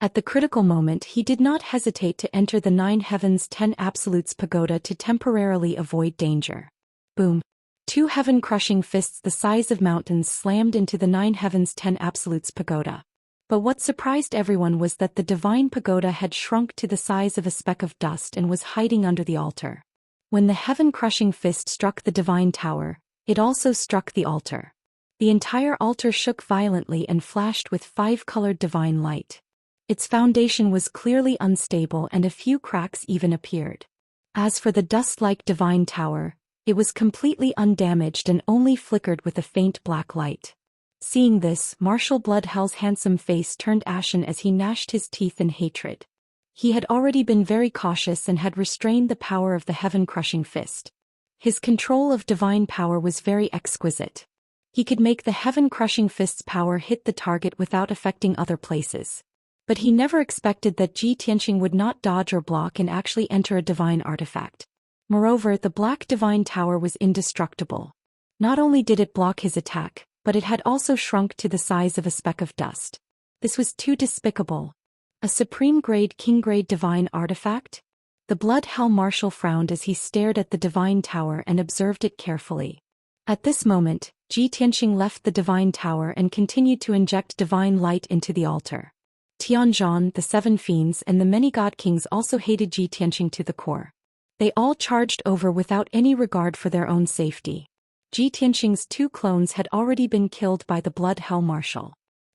At the critical moment, he did not hesitate to enter the 9 Heavens 10 Absolutes pagoda to temporarily avoid danger. Boom! 2 heaven-crushing fists the size of mountains slammed into the 9 Heavens 10 Absolutes pagoda. But what surprised everyone was that the divine pagoda had shrunk to the size of a speck of dust and was hiding under the altar. When the heaven-crushing fist struck the divine tower, it also struck the altar. The entire altar shook violently and flashed with 5-colored divine light. Its foundation was clearly unstable and a few cracks even appeared. As for the dust-like divine tower, it was completely undamaged and only flickered with a faint black light. Seeing this, Marshal Bloodhell's handsome face turned ashen as he gnashed his teeth in hatred. He had already been very cautious and had restrained the power of the heaven-crushing fist. His control of divine power was very exquisite. He could make the heaven-crushing fist's power hit the target without affecting other places. But he never expected that Ji Tianqing would not dodge or block and actually enter a divine artifact. Moreover, the black divine tower was indestructible. Not only did it block his attack, but it had also shrunk to the size of a speck of dust. This was too despicable. A supreme-grade king-grade divine artifact? The Blood Hell Marshal frowned as he stared at the divine tower and observed it carefully. At this moment, Ji Tianqing left the divine tower and continued to inject divine light into the altar. Tianzhan, the 7 fiends and the many god kings also hated Ji Tianqing to the core. They all charged over without any regard for their own safety. Ji Tianqing's 2 clones had already been killed by the Blood Hell Marshal.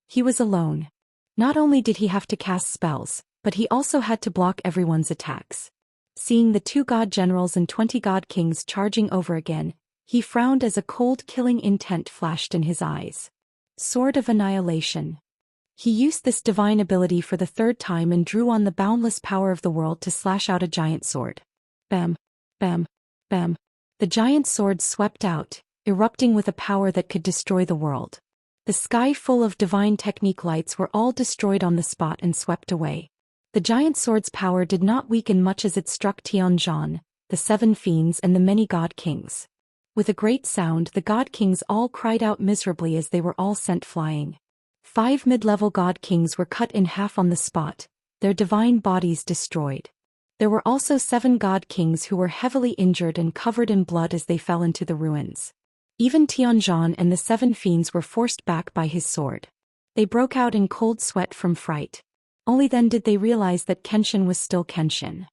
He was alone. Not only did he have to cast spells, but he also had to block everyone's attacks. Seeing the 2 god generals and 20 god kings charging over again, he frowned as a cold killing intent flashed in his eyes. Sword of Annihilation. He used this divine ability for the 3rd time and drew on the boundless power of the world to slash out a giant sword. Bam! Bam! Bam! The giant sword swept out, erupting with a power that could destroy the world. The sky full of divine technique lights were all destroyed on the spot and swept away. The giant sword's power did not weaken much as it struck Tianzhan, the 7 fiends and the many god kings. With a great sound, the god kings all cried out miserably as they were all sent flying. 5 mid-level god kings were cut in half on the spot, their divine bodies destroyed. There were also 7 god kings who were heavily injured and covered in blood as they fell into the ruins. Even Tianzhan and the 7 fiends were forced back by his sword. They broke out in cold sweat from fright. Only then did they realize that Kenshin was still Kenshin.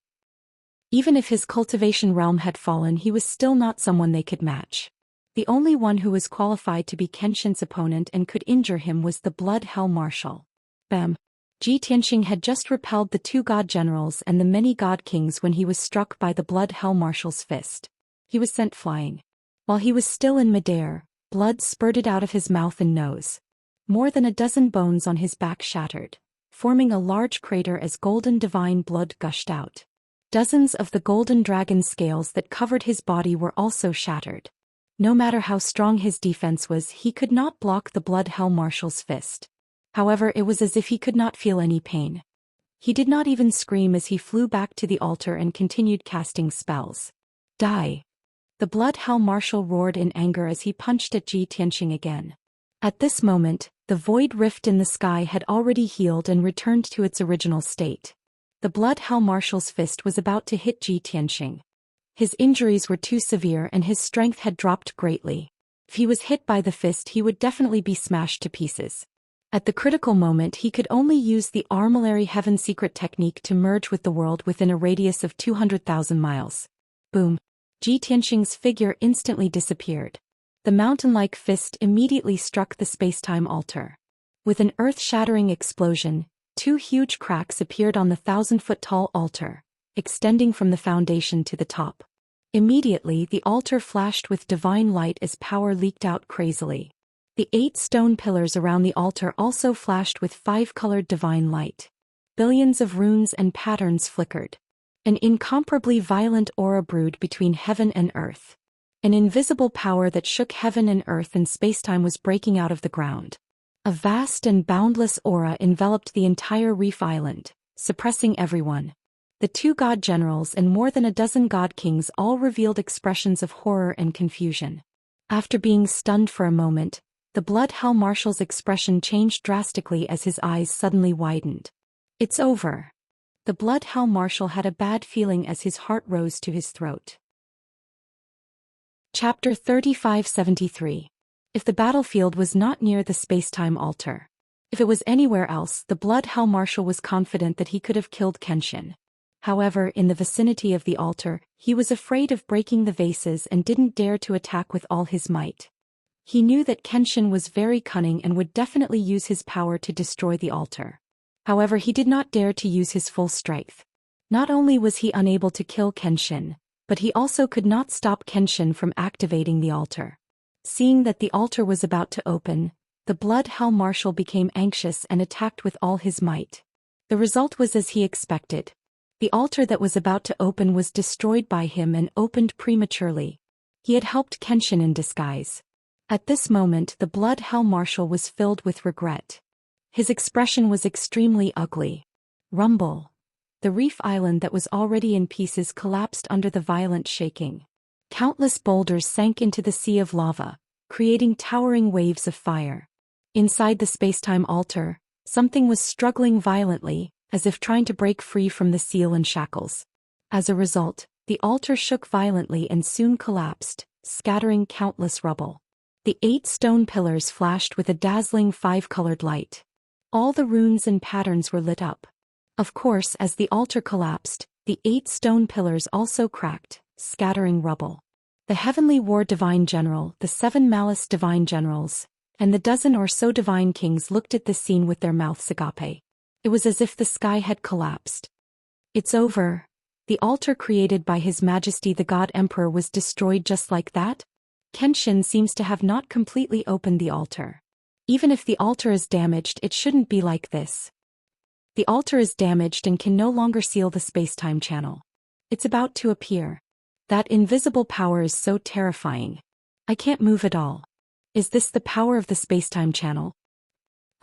Even if his cultivation realm had fallen, he was still not someone they could match. The only one who was qualified to be Kenshin's opponent and could injure him was the Blood Hell Marshal. Bam! Ji Tianqing had just repelled the 2 god generals and the many god kings when he was struck by the Blood Hell Marshal's fist. He was sent flying. While he was still in midair, blood spurted out of his mouth and nose. More than a dozen bones on his back shattered, forming a large crater as golden divine blood gushed out. Dozens of the golden dragon scales that covered his body were also shattered. No matter how strong his defense was, he could not block the Blood Hell Marshal's fist. However, it was as if he could not feel any pain. He did not even scream as he flew back to the altar and continued casting spells. Die! The Blood Hell Marshal roared in anger as he punched at Ji Tianqing again. At this moment, the void rift in the sky had already healed and returned to its original state. The Blood Hell Marshal's fist was about to hit Ji Tianqing. His injuries were too severe and his strength had dropped greatly. If he was hit by the fist, he would definitely be smashed to pieces. At the critical moment, he could only use the Armillary Heaven secret technique to merge with the world within a radius of 200,000 miles. Boom! Ji Tianqing's figure instantly disappeared. The mountain-like fist immediately struck the spacetime altar. With an earth-shattering explosion, 2 huge cracks appeared on the 1,000-foot-tall altar, extending from the foundation to the top. Immediately the altar flashed with divine light as power leaked out crazily. The 8 stone pillars around the altar also flashed with 5-colored divine light. Billions of runes and patterns flickered. An incomparably violent aura brewed between heaven and earth. An invisible power that shook heaven and earth and spacetime was breaking out of the ground. A vast and boundless aura enveloped the entire reef island, suppressing everyone. The 2 god generals and more than a dozen god kings all revealed expressions of horror and confusion. After being stunned for a moment, the Blood Hell Marshal's expression changed drastically as his eyes suddenly widened. It's over. The Blood Hell Marshal had a bad feeling as his heart rose to his throat. Chapter 3573. If the battlefield was not near the spacetime altar. If it was anywhere else, the Blood Hell Marshal was confident that he could have killed Kenshin. However, in the vicinity of the altar, he was afraid of breaking the vases and didn't dare to attack with all his might. He knew that Kenshin was very cunning and would definitely use his power to destroy the altar. However, he did not dare to use his full strength. Not only was he unable to kill Kenshin, but he also could not stop Kenshin from activating the altar. Seeing that the altar was about to open, the Blood Hell Marshal became anxious and attacked with all his might. The result was as he expected. The altar that was about to open was destroyed by him and opened prematurely. He had helped Kenshin in disguise. At this moment the Blood Hell Marshal was filled with regret. His expression was extremely ugly. Rumble. The reef island that was already in pieces collapsed under the violent shaking. Countless boulders sank into the sea of lava, creating towering waves of fire. Inside the spacetime altar, something was struggling violently, as if trying to break free from the seal and shackles. As a result, the altar shook violently and soon collapsed, scattering countless rubble. The 8 stone pillars flashed with a dazzling 5-colored light. All the runes and patterns were lit up. Of course, as the altar collapsed, the 8 stone pillars also cracked, scattering rubble. The Heavenly War Divine General, the 7 Malice Divine Generals, and the dozen or so Divine Kings looked at this scene with their mouths agape. It was as if the sky had collapsed. It's over. The altar created by His Majesty the God Emperor was destroyed just like that? Kenshin seems to have not completely opened the altar. Even if the altar is damaged, it shouldn't be like this. The altar is damaged and can no longer seal the spacetime channel. It's about to appear. That invisible power is so terrifying. I can't move at all. Is this the power of the spacetime channel?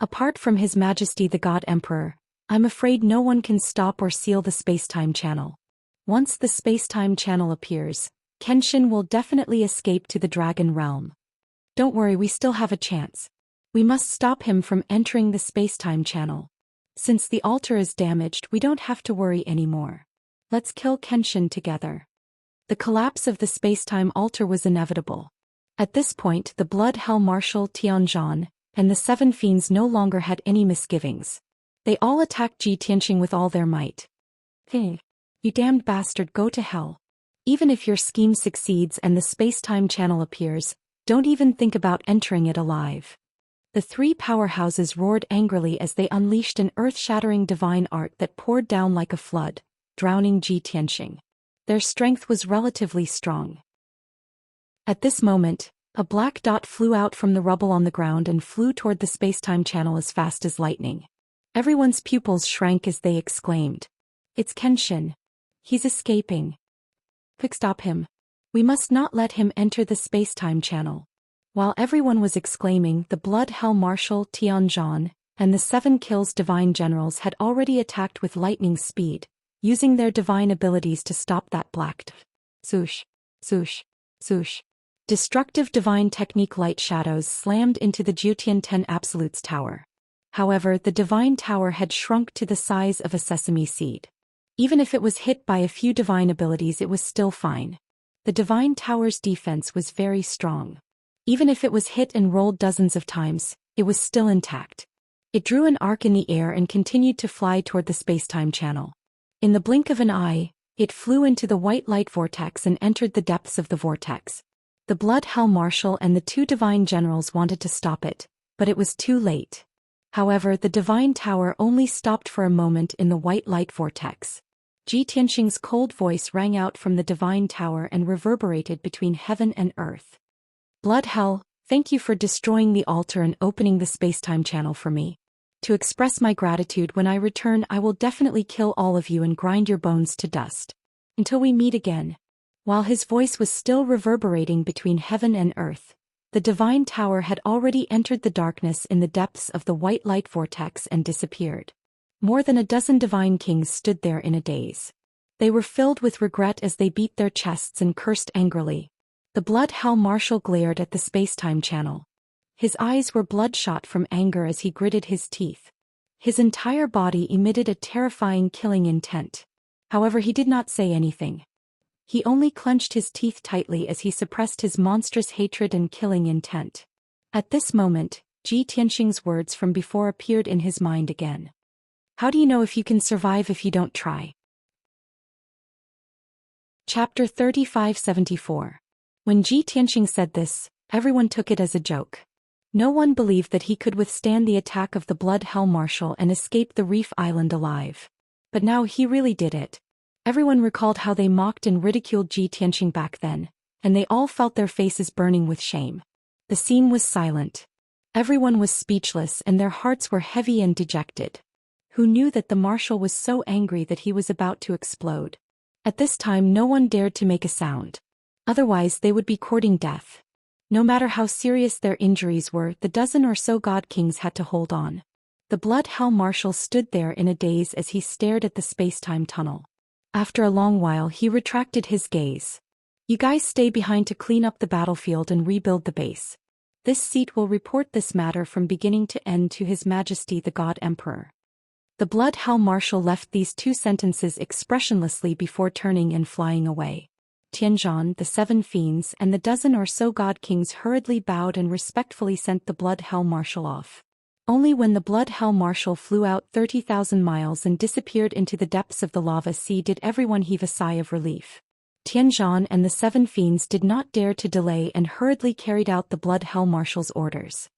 Apart from His Majesty the God Emperor, I'm afraid no one can stop or seal the spacetime channel. Once the spacetime channel appears, Kenshin will definitely escape to the Dragon Realm. Don't worry, we still have a chance. We must stop him from entering the spacetime channel. Since the altar is damaged, we don't have to worry anymore. Let's kill Kenshin together. The collapse of the spacetime altar was inevitable. At this point, the Blood Hell Marshal Tianzhan and the 7 fiends no longer had any misgivings. They all attacked Ji Tianxing with all their might. Hey, you damned bastard, go to hell. Even if your scheme succeeds and the spacetime channel appears, don't even think about entering it alive. The 3 powerhouses roared angrily as they unleashed an earth-shattering divine art that poured down like a flood, drowning Ji Tianxing. Their strength was relatively strong. At this moment, a black dot flew out from the rubble on the ground and flew toward the spacetime channel as fast as lightning. Everyone's pupils shrank as they exclaimed, "It's Kenshin. He's escaping. Quick, stop him. We must not let him enter the spacetime channel." While everyone was exclaiming, the Blood Hell Marshal Tianzhan and the 7 Kills Divine Generals had already attacked with lightning speed, using their divine abilities to stop that black dot. Swoosh, swoosh, swoosh. Destructive divine technique light shadows slammed into the Jiutian 10 Absolutes Tower. However, the divine tower had shrunk to the size of a sesame seed. Even if it was hit by a few divine abilities, it was still fine. The divine tower's defense was very strong. Even if it was hit and rolled dozens of times, it was still intact. It drew an arc in the air and continued to fly toward the spacetime channel. In the blink of an eye, it flew into the white light vortex and entered the depths of the vortex. The Blood Hell Marshal and the 2 Divine Generals wanted to stop it, but it was too late. However, the Divine Tower only stopped for a moment in the white light vortex. Ji Tianxing's cold voice rang out from the divine tower and reverberated between heaven and earth. Blood hell, thank you for destroying the altar and opening the spacetime channel for me. To express my gratitude, when I return I will definitely kill all of you and grind your bones to dust. Until we meet again. While his voice was still reverberating between heaven and earth, the divine tower had already entered the darkness in the depths of the white light vortex and disappeared. More than a dozen divine kings stood there in a daze. They were filled with regret as they beat their chests and cursed angrily. The blood hell marshal glared at the spacetime channel. His eyes were bloodshot from anger as he gritted his teeth. His entire body emitted a terrifying killing intent. However, he did not say anything. He only clenched his teeth tightly as he suppressed his monstrous hatred and killing intent. At this moment, Ji Tianxing's words from before appeared in his mind again. How do you know if you can survive if you don't try? Chapter 3574. When Ji Tianxing said this, everyone took it as a joke. No one believed that he could withstand the attack of the Blood Hell Marshal and escape the Reef Island alive. But now he really did it. Everyone recalled how they mocked and ridiculed Ji Tianxing back then, and they all felt their faces burning with shame. The scene was silent. Everyone was speechless and their hearts were heavy and dejected. Who knew that the marshal was so angry that he was about to explode? At this time no one dared to make a sound. Otherwise they would be courting death. No matter how serious their injuries were, the dozen or so god kings had to hold on. The Blood Hell Marshal stood there in a daze as he stared at the spacetime tunnel. After a long while he retracted his gaze. You guys stay behind to clean up the battlefield and rebuild the base. This seat will report this matter from beginning to end to His Majesty the God Emperor. The Blood Hell Marshal left these two sentences expressionlessly before turning and flying away. Tianzhan, the 7 fiends, and the dozen or so god kings hurriedly bowed and respectfully sent the Blood Hell Marshal off. Only when the Blood Hell Marshal flew out 30,000 miles and disappeared into the depths of the lava sea did everyone heave a sigh of relief. Tianzhan and the 7 fiends did not dare to delay and hurriedly carried out the Blood Hell Marshal's orders.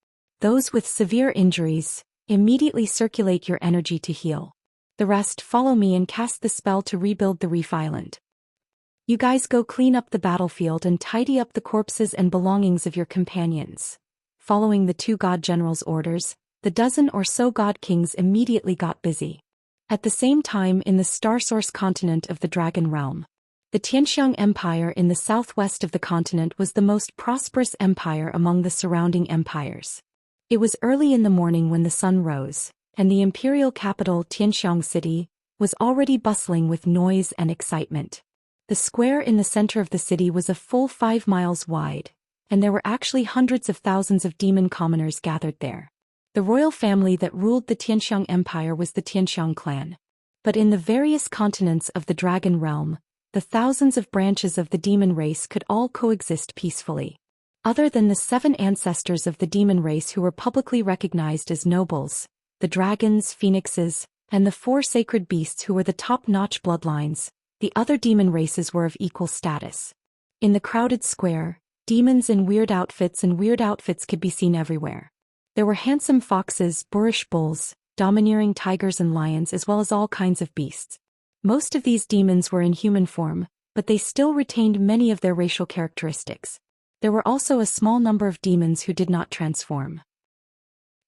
Those with severe injuries, immediately circulate your energy to heal. The rest follow me and cast the spell to rebuild the Reef Island. You guys go clean up the battlefield and tidy up the corpses and belongings of your companions. Following the 2 god generals' orders, the dozen or so god kings immediately got busy. At the same time, in the Star Source continent of the Dragon Realm, the Tianxiang Empire in the southwest of the continent was the most prosperous empire among the surrounding empires. It was early in the morning when the sun rose, and the imperial capital Tianxiang City was already bustling with noise and excitement. The square in the center of the city was a full 5 miles wide, and there were actually hundreds of thousands of demon commoners gathered there. The royal family that ruled the Tianxiang Empire was the Tianxiang clan. But in the various continents of the Dragon Realm, the thousands of branches of the demon race could all coexist peacefully. Other than the 7 ancestors of the demon race who were publicly recognized as nobles, the dragons, phoenixes, and the 4 sacred beasts who were the top-notch bloodlines, the other demon races were of equal status. In the crowded square, demons in weird outfits could be seen everywhere. There were handsome foxes, boorish bulls, domineering tigers and lions, as well as all kinds of beasts. Most of these demons were in human form, but they still retained many of their racial characteristics. There were also a small number of demons who did not transform.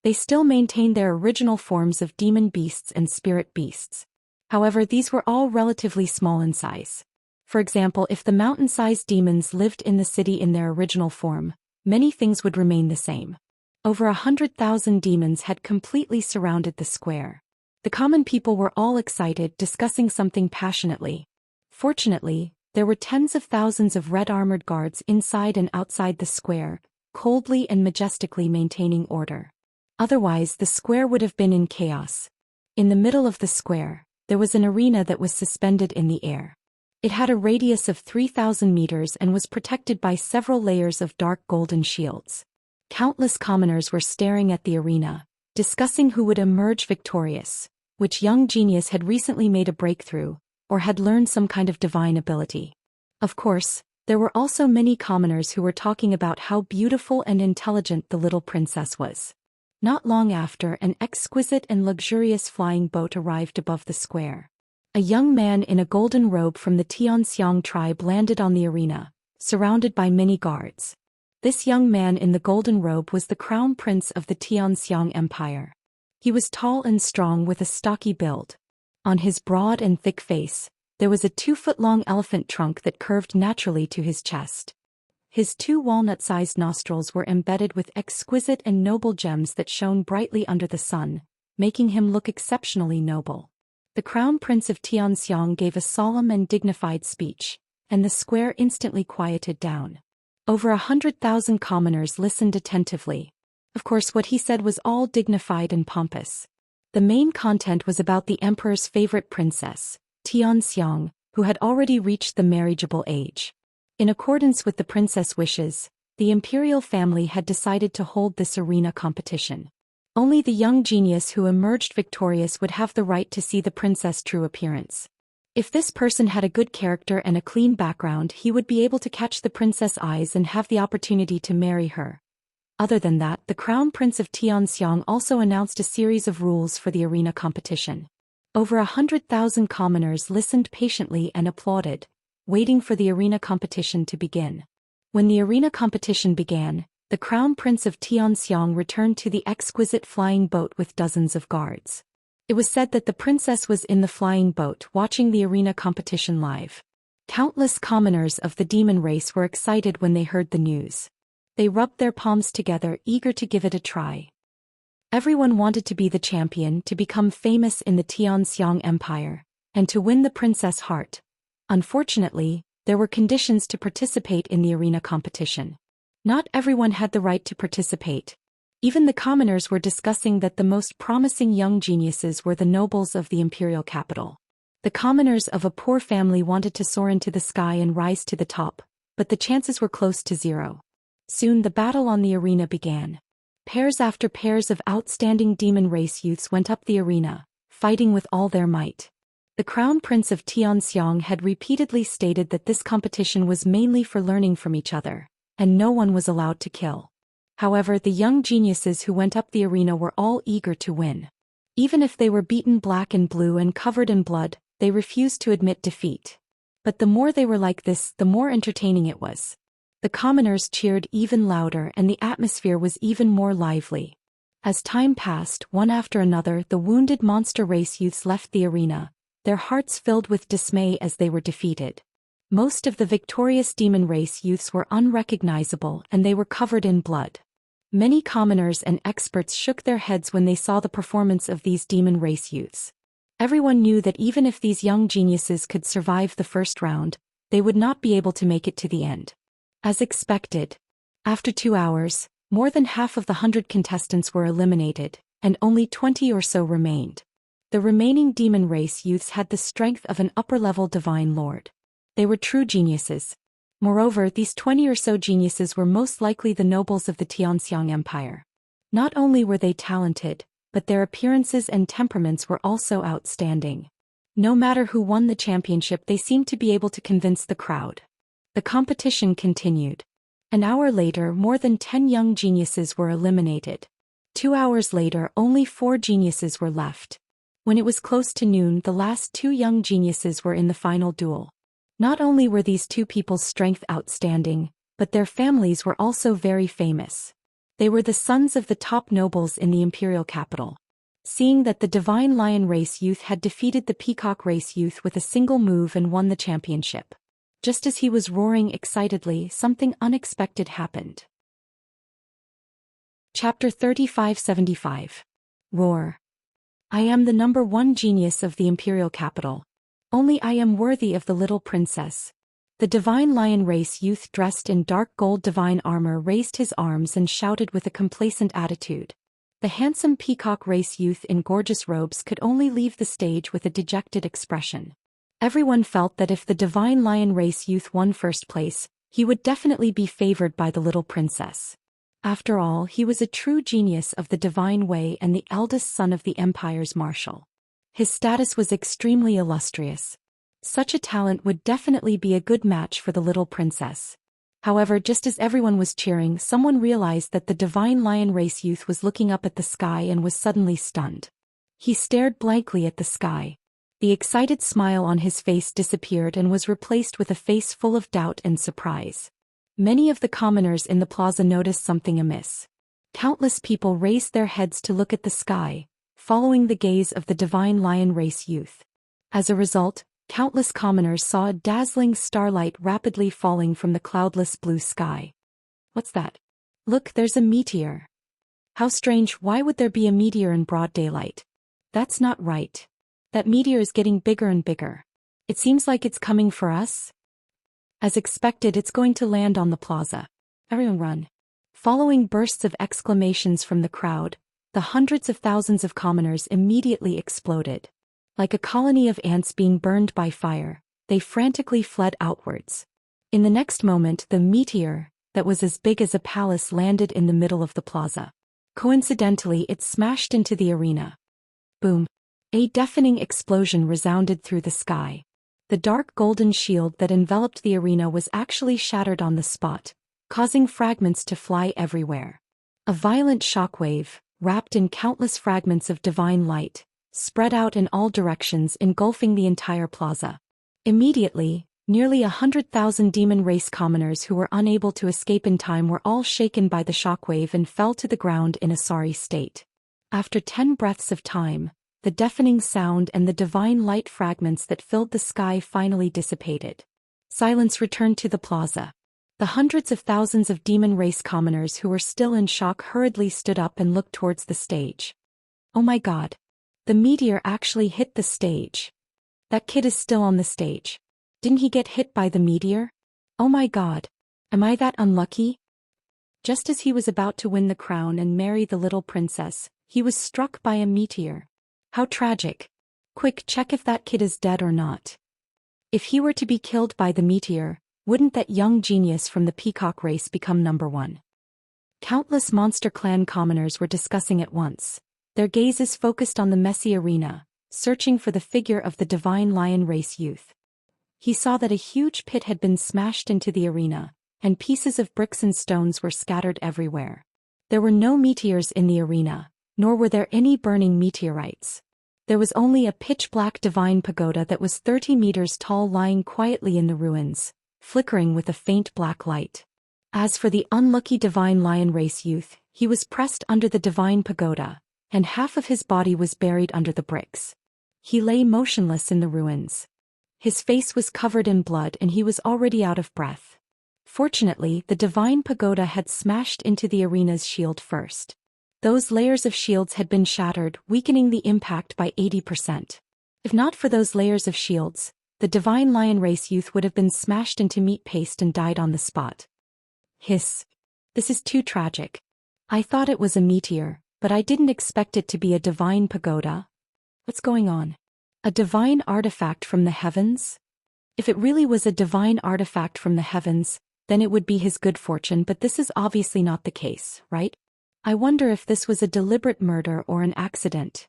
They still maintained their original forms of demon beasts and spirit beasts. However, these were all relatively small in size. For example, if the mountain-sized demons lived in the city in their original form, many things would remain the same. Over 100,000 demons had completely surrounded the square. The common people were all excited, discussing something passionately. Fortunately, there were tens of thousands of red-armored guards inside and outside the square, coldly and majestically maintaining order. Otherwise, the square would have been in chaos. In the middle of the square, there was an arena that was suspended in the air. It had a radius of 3,000 meters and was protected by several layers of dark golden shields. Countless commoners were staring at the arena, discussing who would emerge victorious, which young genius had recently made a breakthrough, or had learned some kind of divine ability. Of course, there were also many commoners who were talking about how beautiful and intelligent the little princess was. Not long after, an exquisite and luxurious flying boat arrived above the square. A young man in a golden robe from the Xianxia tribe landed on the arena, surrounded by many guards. This young man in the golden robe was the crown prince of the Xianxia Empire. He was tall and strong with a stocky build. On his broad and thick face, there was a 2-foot-long elephant trunk that curved naturally to his chest. His 2 walnut-sized nostrils were embedded with exquisite and noble gems that shone brightly under the sun, making him look exceptionally noble. The crown prince of Xianxia gave a solemn and dignified speech, and the square instantly quieted down. Over 100,000 commoners listened attentively. Of course, what he said was all dignified and pompous. The main content was about the emperor's favorite princess, Xianxia, who had already reached the marriageable age. In accordance with the princess' wishes, the imperial family had decided to hold this arena competition. Only the young genius who emerged victorious would have the right to see the princess' true appearance. If this person had a good character and a clean background, he would be able to catch the princess' eyes and have the opportunity to marry her. Other than that, the crown prince of Xianxia also announced a series of rules for the arena competition. Over 100,000 commoners listened patiently and applauded, waiting for the arena competition to begin. When the arena competition began, the crown prince of Xianxia returned to the exquisite flying boat with dozens of guards. It was said that the princess was in the flying boat watching the arena competition live. Countless commoners of the demon race were excited when they heard the news. They rubbed their palms together, eager to give it a try. Everyone wanted to be the champion, to become famous in the Xianxia Empire, and to win the princess' heart. Unfortunately, there were conditions to participate in the arena competition. Not everyone had the right to participate. Even the commoners were discussing that the most promising young geniuses were the nobles of the imperial capital. The commoners of a poor family wanted to soar into the sky and rise to the top, but the chances were close to zero. Soon the battle on the arena began. Pairs after pairs of outstanding demon race youths went up the arena, fighting with all their might. The crown prince of Xianxia had repeatedly stated that this competition was mainly for learning from each other, and no one was allowed to kill. However, the young geniuses who went up the arena were all eager to win. Even if they were beaten black and blue and covered in blood, they refused to admit defeat. But the more they were like this, the more entertaining it was. The commoners cheered even louder and the atmosphere was even more lively. As time passed, one after another, the wounded monster race youths left the arena, their hearts filled with dismay as they were defeated. Most of the victorious demon race youths were unrecognizable and they were covered in blood. Many commoners and experts shook their heads when they saw the performance of these demon race youths. Everyone knew that even if these young geniuses could survive the first round, they would not be able to make it to the end. As expected, after 2 hours, more than half of the 100 contestants were eliminated, and only 20 or so remained. The remaining demon race youths had the strength of an upper-level divine lord. They were true geniuses. Moreover, these 20 or so geniuses were most likely the nobles of the Xianxia Empire. Not only were they talented, but their appearances and temperaments were also outstanding. No matter who won the championship, they seemed to be able to convince the crowd. The competition continued. An hour later, more than 10 young geniuses were eliminated. 2 hours later, only 4 geniuses were left. When it was close to noon, the last 2 young geniuses were in the final duel. Not only were these 2 people's strength outstanding, but their families were also very famous. They were the sons of the top nobles in the imperial capital. Seeing that the divine lion race youth had defeated the peacock race youth with a single move and won the championship. Just as he was roaring excitedly, something unexpected happened. Chapter 3575. Roar. I am the #1 genius of the imperial capital. Only I am worthy of the little princess. The divine lion race youth dressed in dark gold divine armor raised his arms and shouted with a complacent attitude. The handsome peacock race youth in gorgeous robes could only leave the stage with a dejected expression. Everyone felt that if the divine lion race youth won first place, he would definitely be favored by the little princess. After all, he was a true genius of the divine way and the eldest son of the empire's marshal. His status was extremely illustrious. Such a talent would definitely be a good match for the little princess. However, just as everyone was cheering, someone realized that the divine lion race youth was looking up at the sky and was suddenly stunned. He stared blankly at the sky. The excited smile on his face disappeared and was replaced with a face full of doubt and surprise. Many of the commoners in the plaza noticed something amiss. Countless people raised their heads to look at the sky, following the gaze of the divine lion race youth. As a result, countless commoners saw a dazzling starlight rapidly falling from the cloudless blue sky. What's that? Look, there's a meteor. How strange, why would there be a meteor in broad daylight? That's not right. That meteor is getting bigger and bigger. It seems like it's coming for us. As expected, it's going to land on the plaza. Everyone run. Following bursts of exclamations from the crowd, the hundreds of thousands of commoners immediately exploded. Like a colony of ants being burned by fire, they frantically fled outwards. In the next moment, the meteor, that was as big as a palace, landed in the middle of the plaza. Coincidentally, it smashed into the arena. Boom! A deafening explosion resounded through the sky. The dark golden shield that enveloped the arena was actually shattered on the spot, causing fragments to fly everywhere. A violent shockwave, wrapped in countless fragments of divine light, spread out in all directions, engulfing the entire plaza. Immediately, nearly 100,000 demon race commoners who were unable to escape in time were all shaken by the shockwave and fell to the ground in a sorry state. After 10 breaths of time, the deafening sound and the divine light fragments that filled the sky finally dissipated. Silence returned to the plaza. The hundreds of thousands of demon race commoners who were still in shock hurriedly stood up and looked towards the stage. Oh my god! The meteor actually hit the stage. That kid is still on the stage. Didn't he get hit by the meteor? Oh my god! Am I that unlucky? Just as he was about to win the crown and marry the little princess, he was struck by a meteor. How tragic. Quick, check if that kid is dead or not. If he were to be killed by the meteor, wouldn't that young genius from the peacock race become #1? Countless Monster Clan commoners were discussing at once. Their gazes focused on the messy arena, searching for the figure of the divine lion race youth. He saw that a huge pit had been smashed into the arena, and pieces of bricks and stones were scattered everywhere. There were no meteors in the arena, nor were there any burning meteorites. There was only a pitch-black divine pagoda that was 30 meters tall lying quietly in the ruins, flickering with a faint black light. As for the unlucky divine lion race youth, he was pressed under the divine pagoda, and half of his body was buried under the bricks. He lay motionless in the ruins. His face was covered in blood and he was already out of breath. Fortunately, the divine pagoda had smashed into the arena's shield first. Those layers of shields had been shattered, weakening the impact by 80%. If not for those layers of shields, the divine lion race youth would have been smashed into meat paste and died on the spot. Hiss. This is too tragic. I thought it was a meteor, but I didn't expect it to be a divine pagoda. What's going on? A divine artifact from the heavens? If it really was a divine artifact from the heavens, then it would be his good fortune, but this is obviously not the case, right? I wonder if this was a deliberate murder or an accident.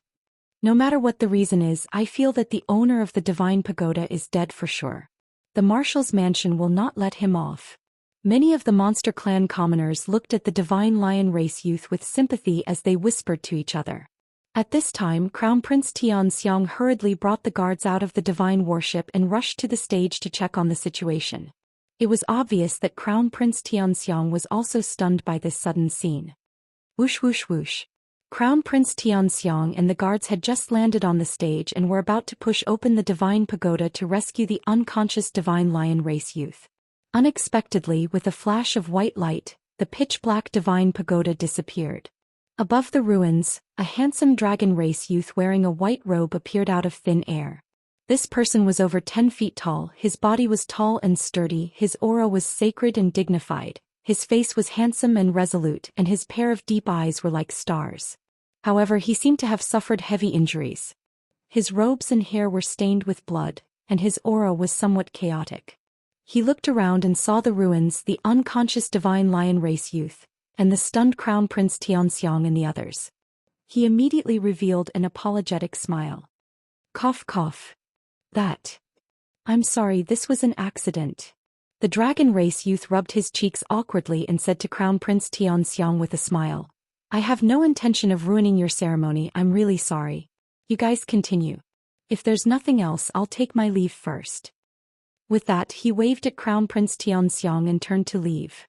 No matter what the reason is, I feel that the owner of the divine pagoda is dead for sure. The marshal's mansion will not let him off. Many of the Monster Clan commoners looked at the divine lion race youth with sympathy as they whispered to each other. At this time, Crown Prince Xianxia hurriedly brought the guards out of the divine warship and rushed to the stage to check on the situation. It was obvious that Crown Prince Xianxia was also stunned by this sudden scene. Whoosh whoosh whoosh. Crown Prince Xianxia and the guards had just landed on the stage and were about to push open the divine pagoda to rescue the unconscious divine lion race youth. Unexpectedly, with a flash of white light, the pitch-black divine pagoda disappeared. Above the ruins, a handsome dragon race youth wearing a white robe appeared out of thin air. This person was over 10 feet tall, his body was tall and sturdy, his aura was sacred and dignified, his face was handsome and resolute, and his pair of deep eyes were like stars. However, he seemed to have suffered heavy injuries. His robes and hair were stained with blood, and his aura was somewhat chaotic. He looked around and saw the ruins, the unconscious divine lion race youth, and the stunned Crown Prince Xianxia and the others. He immediately revealed an apologetic smile. Cough cough. I'm sorry, this was an accident. The dragon race youth rubbed his cheeks awkwardly and said to Crown Prince Xianxia with a smile, I have no intention of ruining your ceremony, I'm really sorry. You guys continue. If there's nothing else, I'll take my leave first. With that, he waved at Crown Prince Xianxia and turned to leave.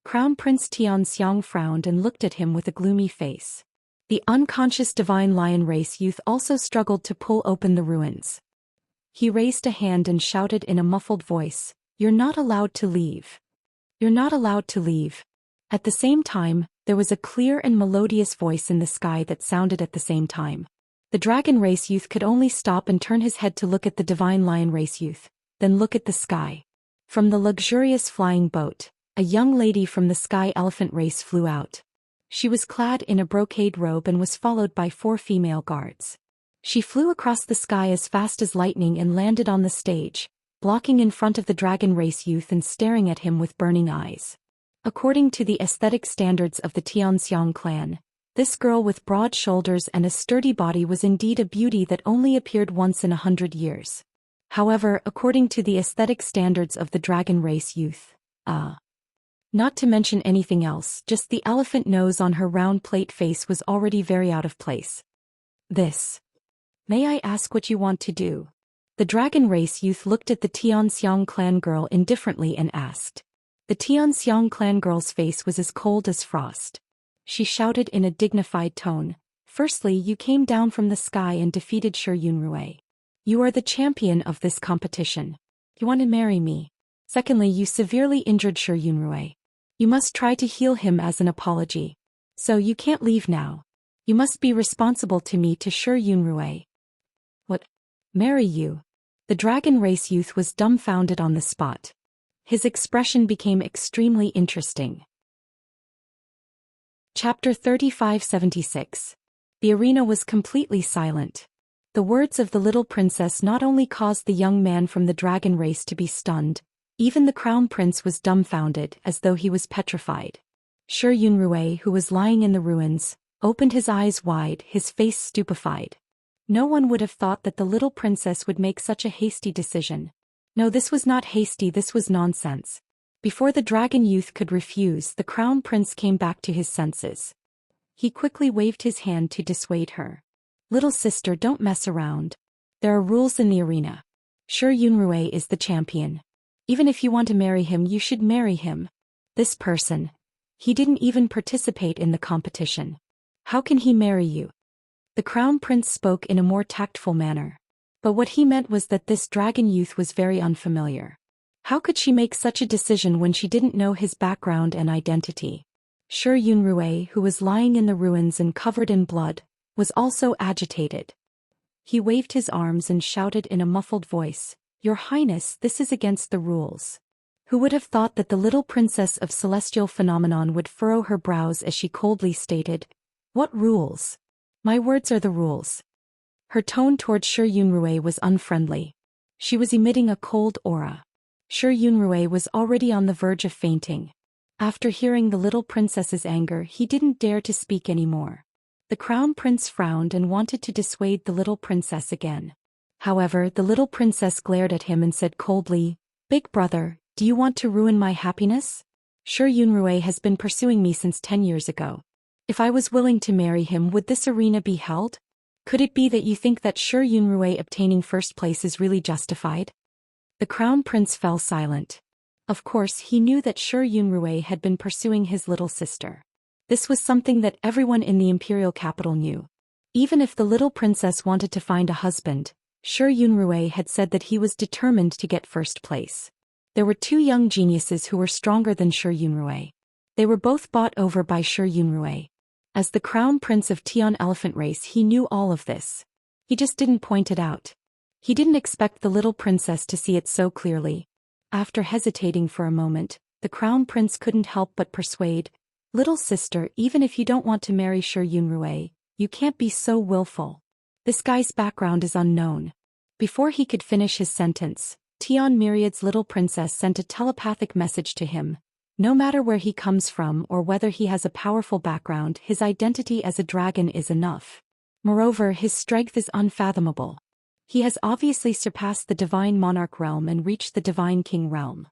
Crown Prince Xianxia frowned and looked at him with a gloomy face. The unconscious divine lion race youth also struggled to pull open the ruins. He raised a hand and shouted in a muffled voice, "You're not allowed to leave. You're not allowed to leave." At the same time, there was a clear and melodious voice in the sky that sounded at the same time. The dragon race youth could only stop and turn his head to look at the divine lion race youth, then look at the sky. From the luxurious flying boat, a young lady from the sky elephant race flew out. She was clad in a brocade robe and was followed by 4 female guards. She flew across the sky as fast as lightning and landed on the stage, blocking in front of the dragon race youth and staring at him with burning eyes. According to the aesthetic standards of the Xianxia clan, this girl with broad shoulders and a sturdy body was indeed a beauty that only appeared once in 100 years. However, according to the aesthetic standards of the dragon race youth, not to mention anything else, just the elephant nose on her round plate face was already very out of place. May I ask what you want to do? The dragon race youth looked at the Xianxia clan girl indifferently and asked. The Xianxia clan girl's face was as cold as frost. She shouted in a dignified tone, "Firstly, you came down from the sky and defeated Shi Yunrui. You are the champion of this competition. You want to marry me. Secondly, you severely injured Shi Yunrui. You must try to heal him as an apology. So you can't leave now. You must be responsible to me to Shi Yunrui." "What? Marry you?" The dragon race youth was dumbfounded on the spot. His expression became extremely interesting. Chapter 3576. The arena was completely silent. The words of the little princess not only caused the young man from the dragon race to be stunned, even the crown prince was dumbfounded as though he was petrified. Shi Yunrui, who was lying in the ruins, opened his eyes wide, his face stupefied. No one would have thought that the little princess would make such a hasty decision. No, this was not hasty, this was nonsense. Before the dragon youth could refuse, the crown prince came back to his senses. He quickly waved his hand to dissuade her. "Little sister, don't mess around. There are rules in the arena. Shi Yunrui is the champion. Even if you want to marry him, you should marry him. This person, he didn't even participate in the competition. How can he marry you?" The crown prince spoke in a more tactful manner. But what he meant was that this dragon youth was very unfamiliar. How could she make such a decision when she didn't know his background and identity? Shi Yunrui, who was lying in the ruins and covered in blood, was also agitated. He waved his arms and shouted in a muffled voice, "Your Highness, this is against the rules." Who would have thought that the little princess of celestial phenomenon would furrow her brows as she coldly stated, "What rules? My words are the rules." Her tone toward Shi Yunrui was unfriendly. She was emitting a cold aura. Shi Yunrui was already on the verge of fainting. After hearing the little princess's anger, he didn't dare to speak anymore. The crown prince frowned and wanted to dissuade the little princess again. However, the little princess glared at him and said coldly, "Big brother, do you want to ruin my happiness? Shi Yunrui has been pursuing me since 10 years ago. If I was willing to marry him, would this arena be held? Could it be that you think that Shi Yunrui obtaining first place is really justified?" The crown prince fell silent. Of course, he knew that Shi Yunrui had been pursuing his little sister. This was something that everyone in the imperial capital knew. Even if the little princess wanted to find a husband, Shi Yunrui had said that he was determined to get first place. There were 2 young geniuses who were stronger than Shi Yunrui. They were both bought over by Shi Yunrui. As the crown prince of Tian elephant race, he knew all of this. He just didn't point it out. He didn't expect the little princess to see it so clearly. After hesitating for a moment, the crown prince couldn't help but persuade, "Little sister, even if you don't want to marry Shi Yunrui, you can't be so willful. This guy's background is unknown." Before he could finish his sentence, Tian Myriad's little princess sent a telepathic message to him. No matter where he comes from or whether he has a powerful background, his identity as a dragon is enough. Moreover, his strength is unfathomable. He has obviously surpassed the divine monarch realm and reached the divine king realm.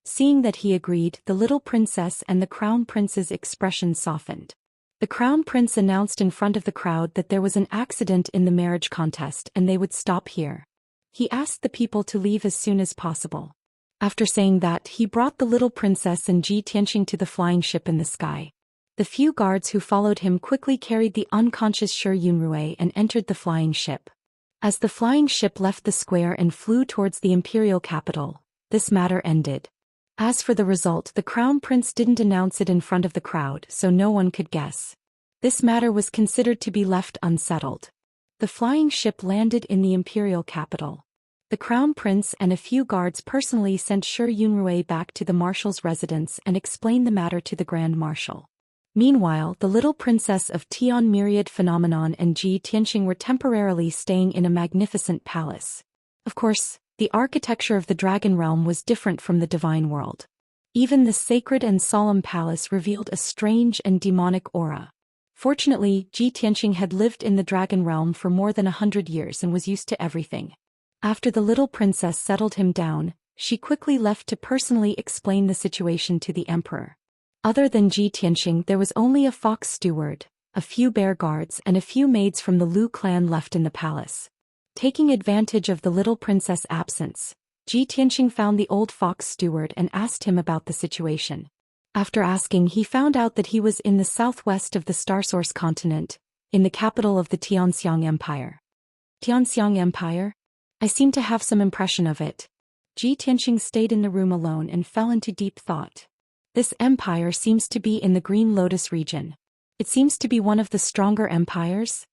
Seeing that he agreed, the little princess and the crown prince's expression softened. The crown prince announced in front of the crowd that there was an accident in the marriage contest and they would stop here. He asked the people to leave as soon as possible. After saying that, he brought the little princess and Ji Tianxing to the flying ship in the sky. The few guards who followed him quickly carried the unconscious Shi Yunrui and entered the flying ship. As the flying ship left the square and flew towards the imperial capital, this matter ended. As for the result, the crown prince didn't announce it in front of the crowd, so no one could guess. This matter was considered to be left unsettled. The flying ship landed in the imperial capital. The crown prince and a few guards personally sent Shi Yunrui back to the marshal's residence and explained the matter to the grand marshal. Meanwhile, the little princess of Tian Myriad Phenomenon and Ji Tianxing were temporarily staying in a magnificent palace. Of course, the architecture of the dragon realm was different from the divine world. Even the sacred and solemn palace revealed a strange and demonic aura. Fortunately, Ji Tianxing had lived in the dragon realm for more than 100 years and was used to everything. After the little princess settled him down, she quickly left to personally explain the situation to the emperor. Other than Ji Tianxing, there was only a fox steward, a few bear guards and a few maids from the Lu clan left in the palace. Taking advantage of the little princess' absence, Ji Tianxing found the old fox steward and asked him about the situation. After asking, he found out that he was in the southwest of the Star Source continent, in the capital of the Xianxia Empire. Xianxia Empire? I seem to have some impression of it. Ji Tianxing stayed in the room alone and fell into deep thought. This empire seems to be in the Green Lotus region. It seems to be one of the stronger empires.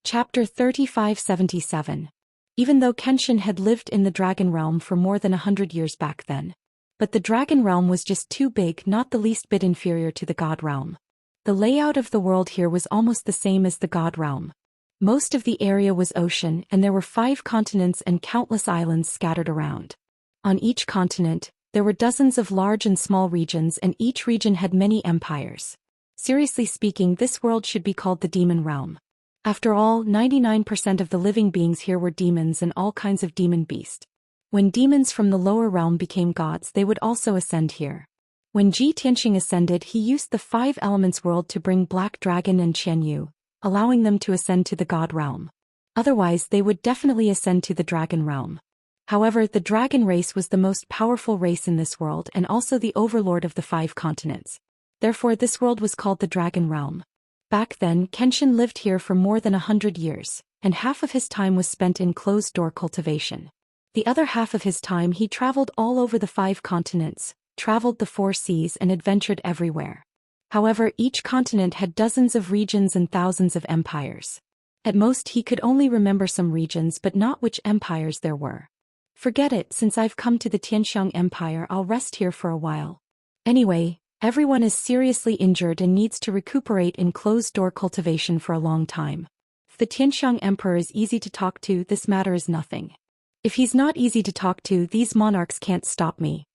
Chapter 3577. Even though Kenshin had lived in the Dragon Realm for more than 100 years back then. But the Dragon Realm was just too big, not the least bit inferior to the God Realm. The layout of the world here was almost the same as the God Realm. Most of the area was ocean and there were 5 continents and countless islands scattered around. On each continent, there were dozens of large and small regions and each region had many empires. Seriously speaking, this world should be called the Demon Realm. After all, 99% of the living beings here were demons and all kinds of demon beasts. When demons from the lower realm became gods, they would also ascend here. When Ji Tianxing ascended, he used the 5 elements world to bring Black Dragon and Qianyu, allowing them to ascend to the God Realm. Otherwise, they would definitely ascend to the Dragon Realm. However, the dragon race was the most powerful race in this world and also the overlord of the 5 continents. Therefore, this world was called the Dragon Realm. Back then, Kenshin lived here for more than 100 years, and half of his time was spent in closed-door cultivation. The other half of his time he traveled all over the 5 continents, traveled the 4 seas and adventured everywhere. However, each continent had dozens of regions and thousands of empires. At most he could only remember some regions but not which empires there were. Forget it, since I've come to the Tianxiang Empire, I'll rest here for a while. Anyway, everyone is seriously injured and needs to recuperate in closed-door cultivation for a long time. If the Tianxiang Emperor is easy to talk to, this matter is nothing. If he's not easy to talk to, these monarchs can't stop me.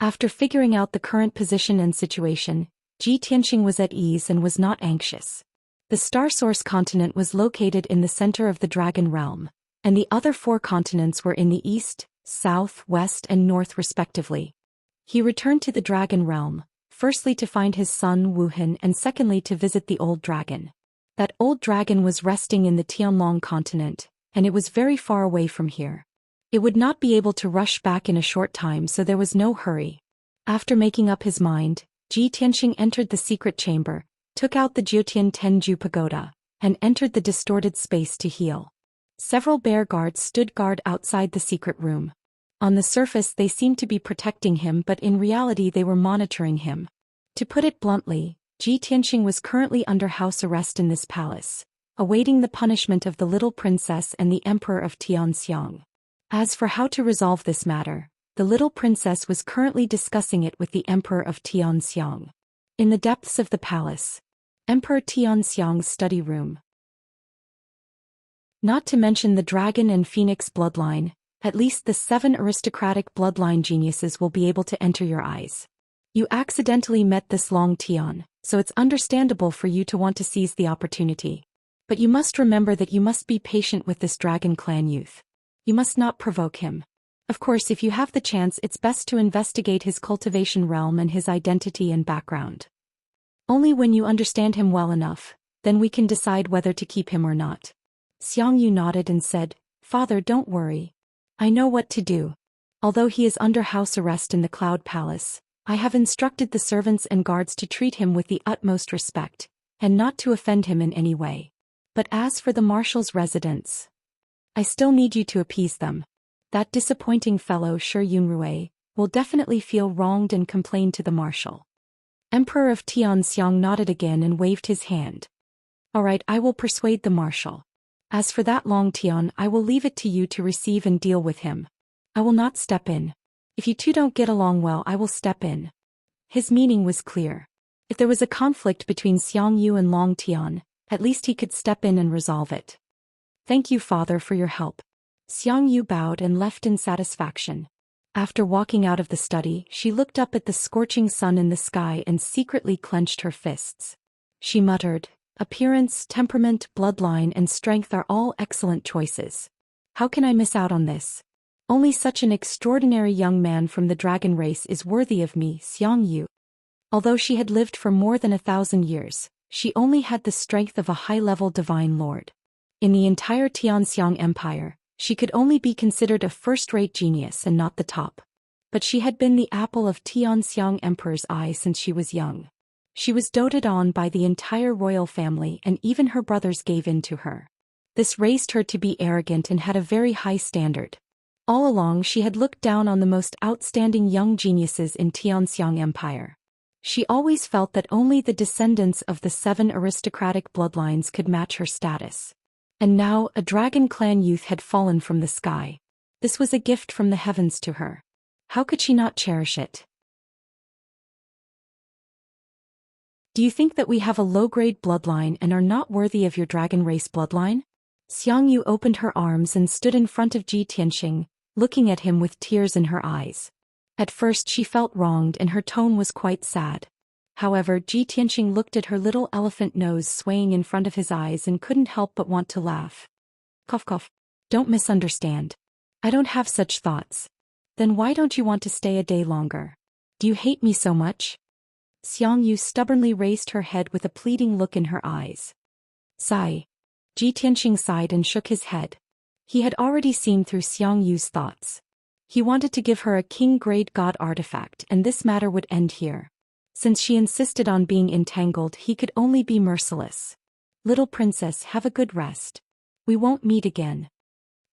After figuring out the current position and situation, Ji Tianxing was at ease and was not anxious. The Star Source continent was located in the center of the Dragon Realm, and the other 4 continents were in the east, south, west and north respectively. He returned to the Dragon Realm, firstly to find his son Wuhan and secondly to visit the old dragon. That old dragon was resting in the Tianlong continent, and it was very far away from here. It would not be able to rush back in a short time, so there was no hurry. After making up his mind, Ji Tianxing entered the secret chamber, took out the Jiutian Tenju pagoda, and entered the distorted space to heal. Several bear guards stood guard outside the secret room. On the surface they seemed to be protecting him, but in reality they were monitoring him. To put it bluntly, Ji Tianxing was currently under house arrest in this palace, awaiting the punishment of the little princess and the emperor of Tianxiang. As for how to resolve this matter, the little princess was currently discussing it with the emperor of Tianxiang. In the depths of the palace, Emperor Tianxiang's study room. Not to mention the dragon and phoenix bloodline, at least the 7 aristocratic bloodline geniuses will be able to enter your eyes. You accidentally met this Long Tian, so it's understandable for you to want to seize the opportunity. But you must remember that you must be patient with this dragon clan youth. You must not provoke him. Of course, if you have the chance, it's best to investigate his cultivation realm and his identity and background. Only when you understand him well enough, then we can decide whether to keep him or not. Xianxia nodded and said, Father, don't worry. I know what to do. Although he is under house arrest in the Cloud Palace, I have instructed the servants and guards to treat him with the utmost respect, and not to offend him in any way. But as for the marshal's residence, I still need you to appease them. That disappointing fellow Shi Yunrui will definitely feel wronged and complain to the marshal. Emperor of Tianxiang nodded again and waved his hand. All right, I will persuade the marshal. As for that Long Tian, I will leave it to you to receive and deal with him. I will not step in. If you two don't get along well, I will step in. His meaning was clear. If there was a conflict between Xiangyu and Long Tian, at least he could step in and resolve it. Thank you, Father, for your help. Xiangyu bowed and left in satisfaction. After walking out of the study, she looked up at the scorching sun in the sky and secretly clenched her fists. She muttered, appearance, temperament, bloodline, and strength are all excellent choices. How can I miss out on this? Only such an extraordinary young man from the dragon race is worthy of me, Xiangyu. Although she had lived for more than 1,000 years, she only had the strength of a high-level divine lord. In the entire Tianxiang Empire, she could only be considered a first-rate genius and not the top. But she had been the apple of Tianxiang Emperor's eye since she was young. She was doted on by the entire royal family, and even her brothers gave in to her. This raised her to be arrogant and had a very high standard. All along she had looked down on the most outstanding young geniuses in Tianxiang Empire. She always felt that only the descendants of the 7 aristocratic bloodlines could match her status. And now a dragon clan youth had fallen from the sky. This was a gift from the heavens to her. How could she not cherish it? Do you think that we have a low-grade bloodline and are not worthy of your dragon race bloodline? Xiangyu opened her arms and stood in front of Ji Tianxing, looking at him with tears in her eyes. At first she felt wronged and her tone was quite sad. However, Ji Tianxing looked at her little elephant nose swaying in front of his eyes and couldn't help but want to laugh. Cough cough. Don't misunderstand. I don't have such thoughts. Then why don't you want to stay a day longer? Do you hate me so much? Xiangyu stubbornly raised her head with a pleading look in her eyes. Sigh. Ji Tianxing sighed and shook his head. He had already seen through Xiangyu's thoughts. He wanted to give her a king-grade god artifact, and this matter would end here. Since she insisted on being entangled, he could only be merciless. Little princess, have a good rest. We won't meet again.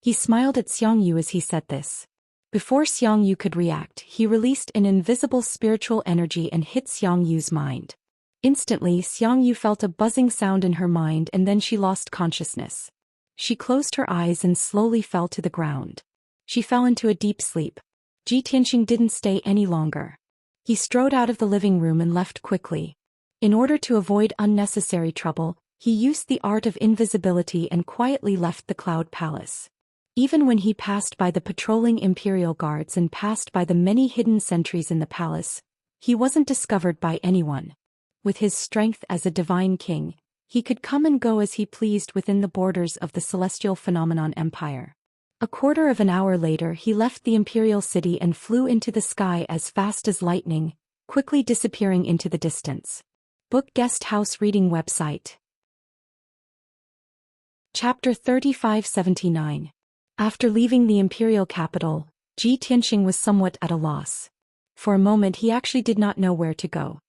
He smiled at Xiangyu as he said this. Before Xiangyu could react, he released an invisible spiritual energy and hit Xiangyu's mind. Instantly, Xiangyu felt a buzzing sound in her mind and then she lost consciousness. She closed her eyes and slowly fell to the ground. She fell into a deep sleep. Ji Tianxing didn't stay any longer. He strode out of the living room and left quickly. In order to avoid unnecessary trouble, he used the art of invisibility and quietly left the Cloud Palace. Even when he passed by the patrolling imperial guards and passed by the many hidden sentries in the palace, he wasn't discovered by anyone. With his strength as a divine king, he could come and go as he pleased within the borders of the celestial phenomenon empire. A quarter of an hour later he left the imperial city and flew into the sky as fast as lightning, quickly disappearing into the distance. Book Guest House Reading Website. Chapter 3579. After leaving the imperial capital, Ji Tianxing was somewhat at a loss. For a moment he actually did not know where to go.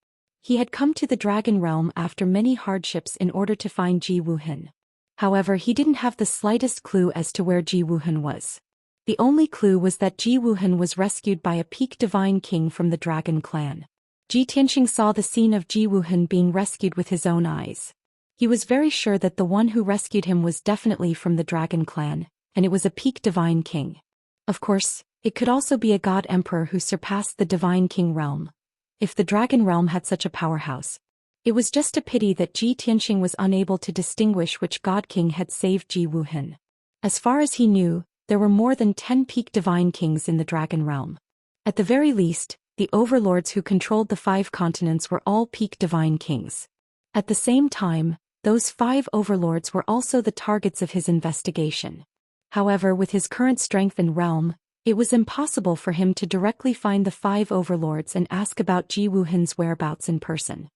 He had come to the Dragon Realm after many hardships in order to find Ji Wuhan. However, he didn't have the slightest clue as to where Ji Wuhan was. The only clue was that Ji Wuhan was rescued by a peak divine king from the Dragon clan. Ji Tianxing saw the scene of Ji Wuhan being rescued with his own eyes. He was very sure that the one who rescued him was definitely from the Dragon clan, and it was a peak divine king. Of course, it could also be a god emperor who surpassed the divine king realm. If the Dragon realm had such a powerhouse, it was just a pity that Ji Tianxing was unable to distinguish which god king had saved Ji Wuhan. As far as he knew, there were more than 10 peak divine kings in the Dragon realm. At the very least, the overlords who controlled the 5 continents were all peak divine kings. At the same time, those 5 overlords were also the targets of his investigation. However, with his current strength and realm, it was impossible for him to directly find the 5 overlords and ask about Ji Wuhan's whereabouts in person.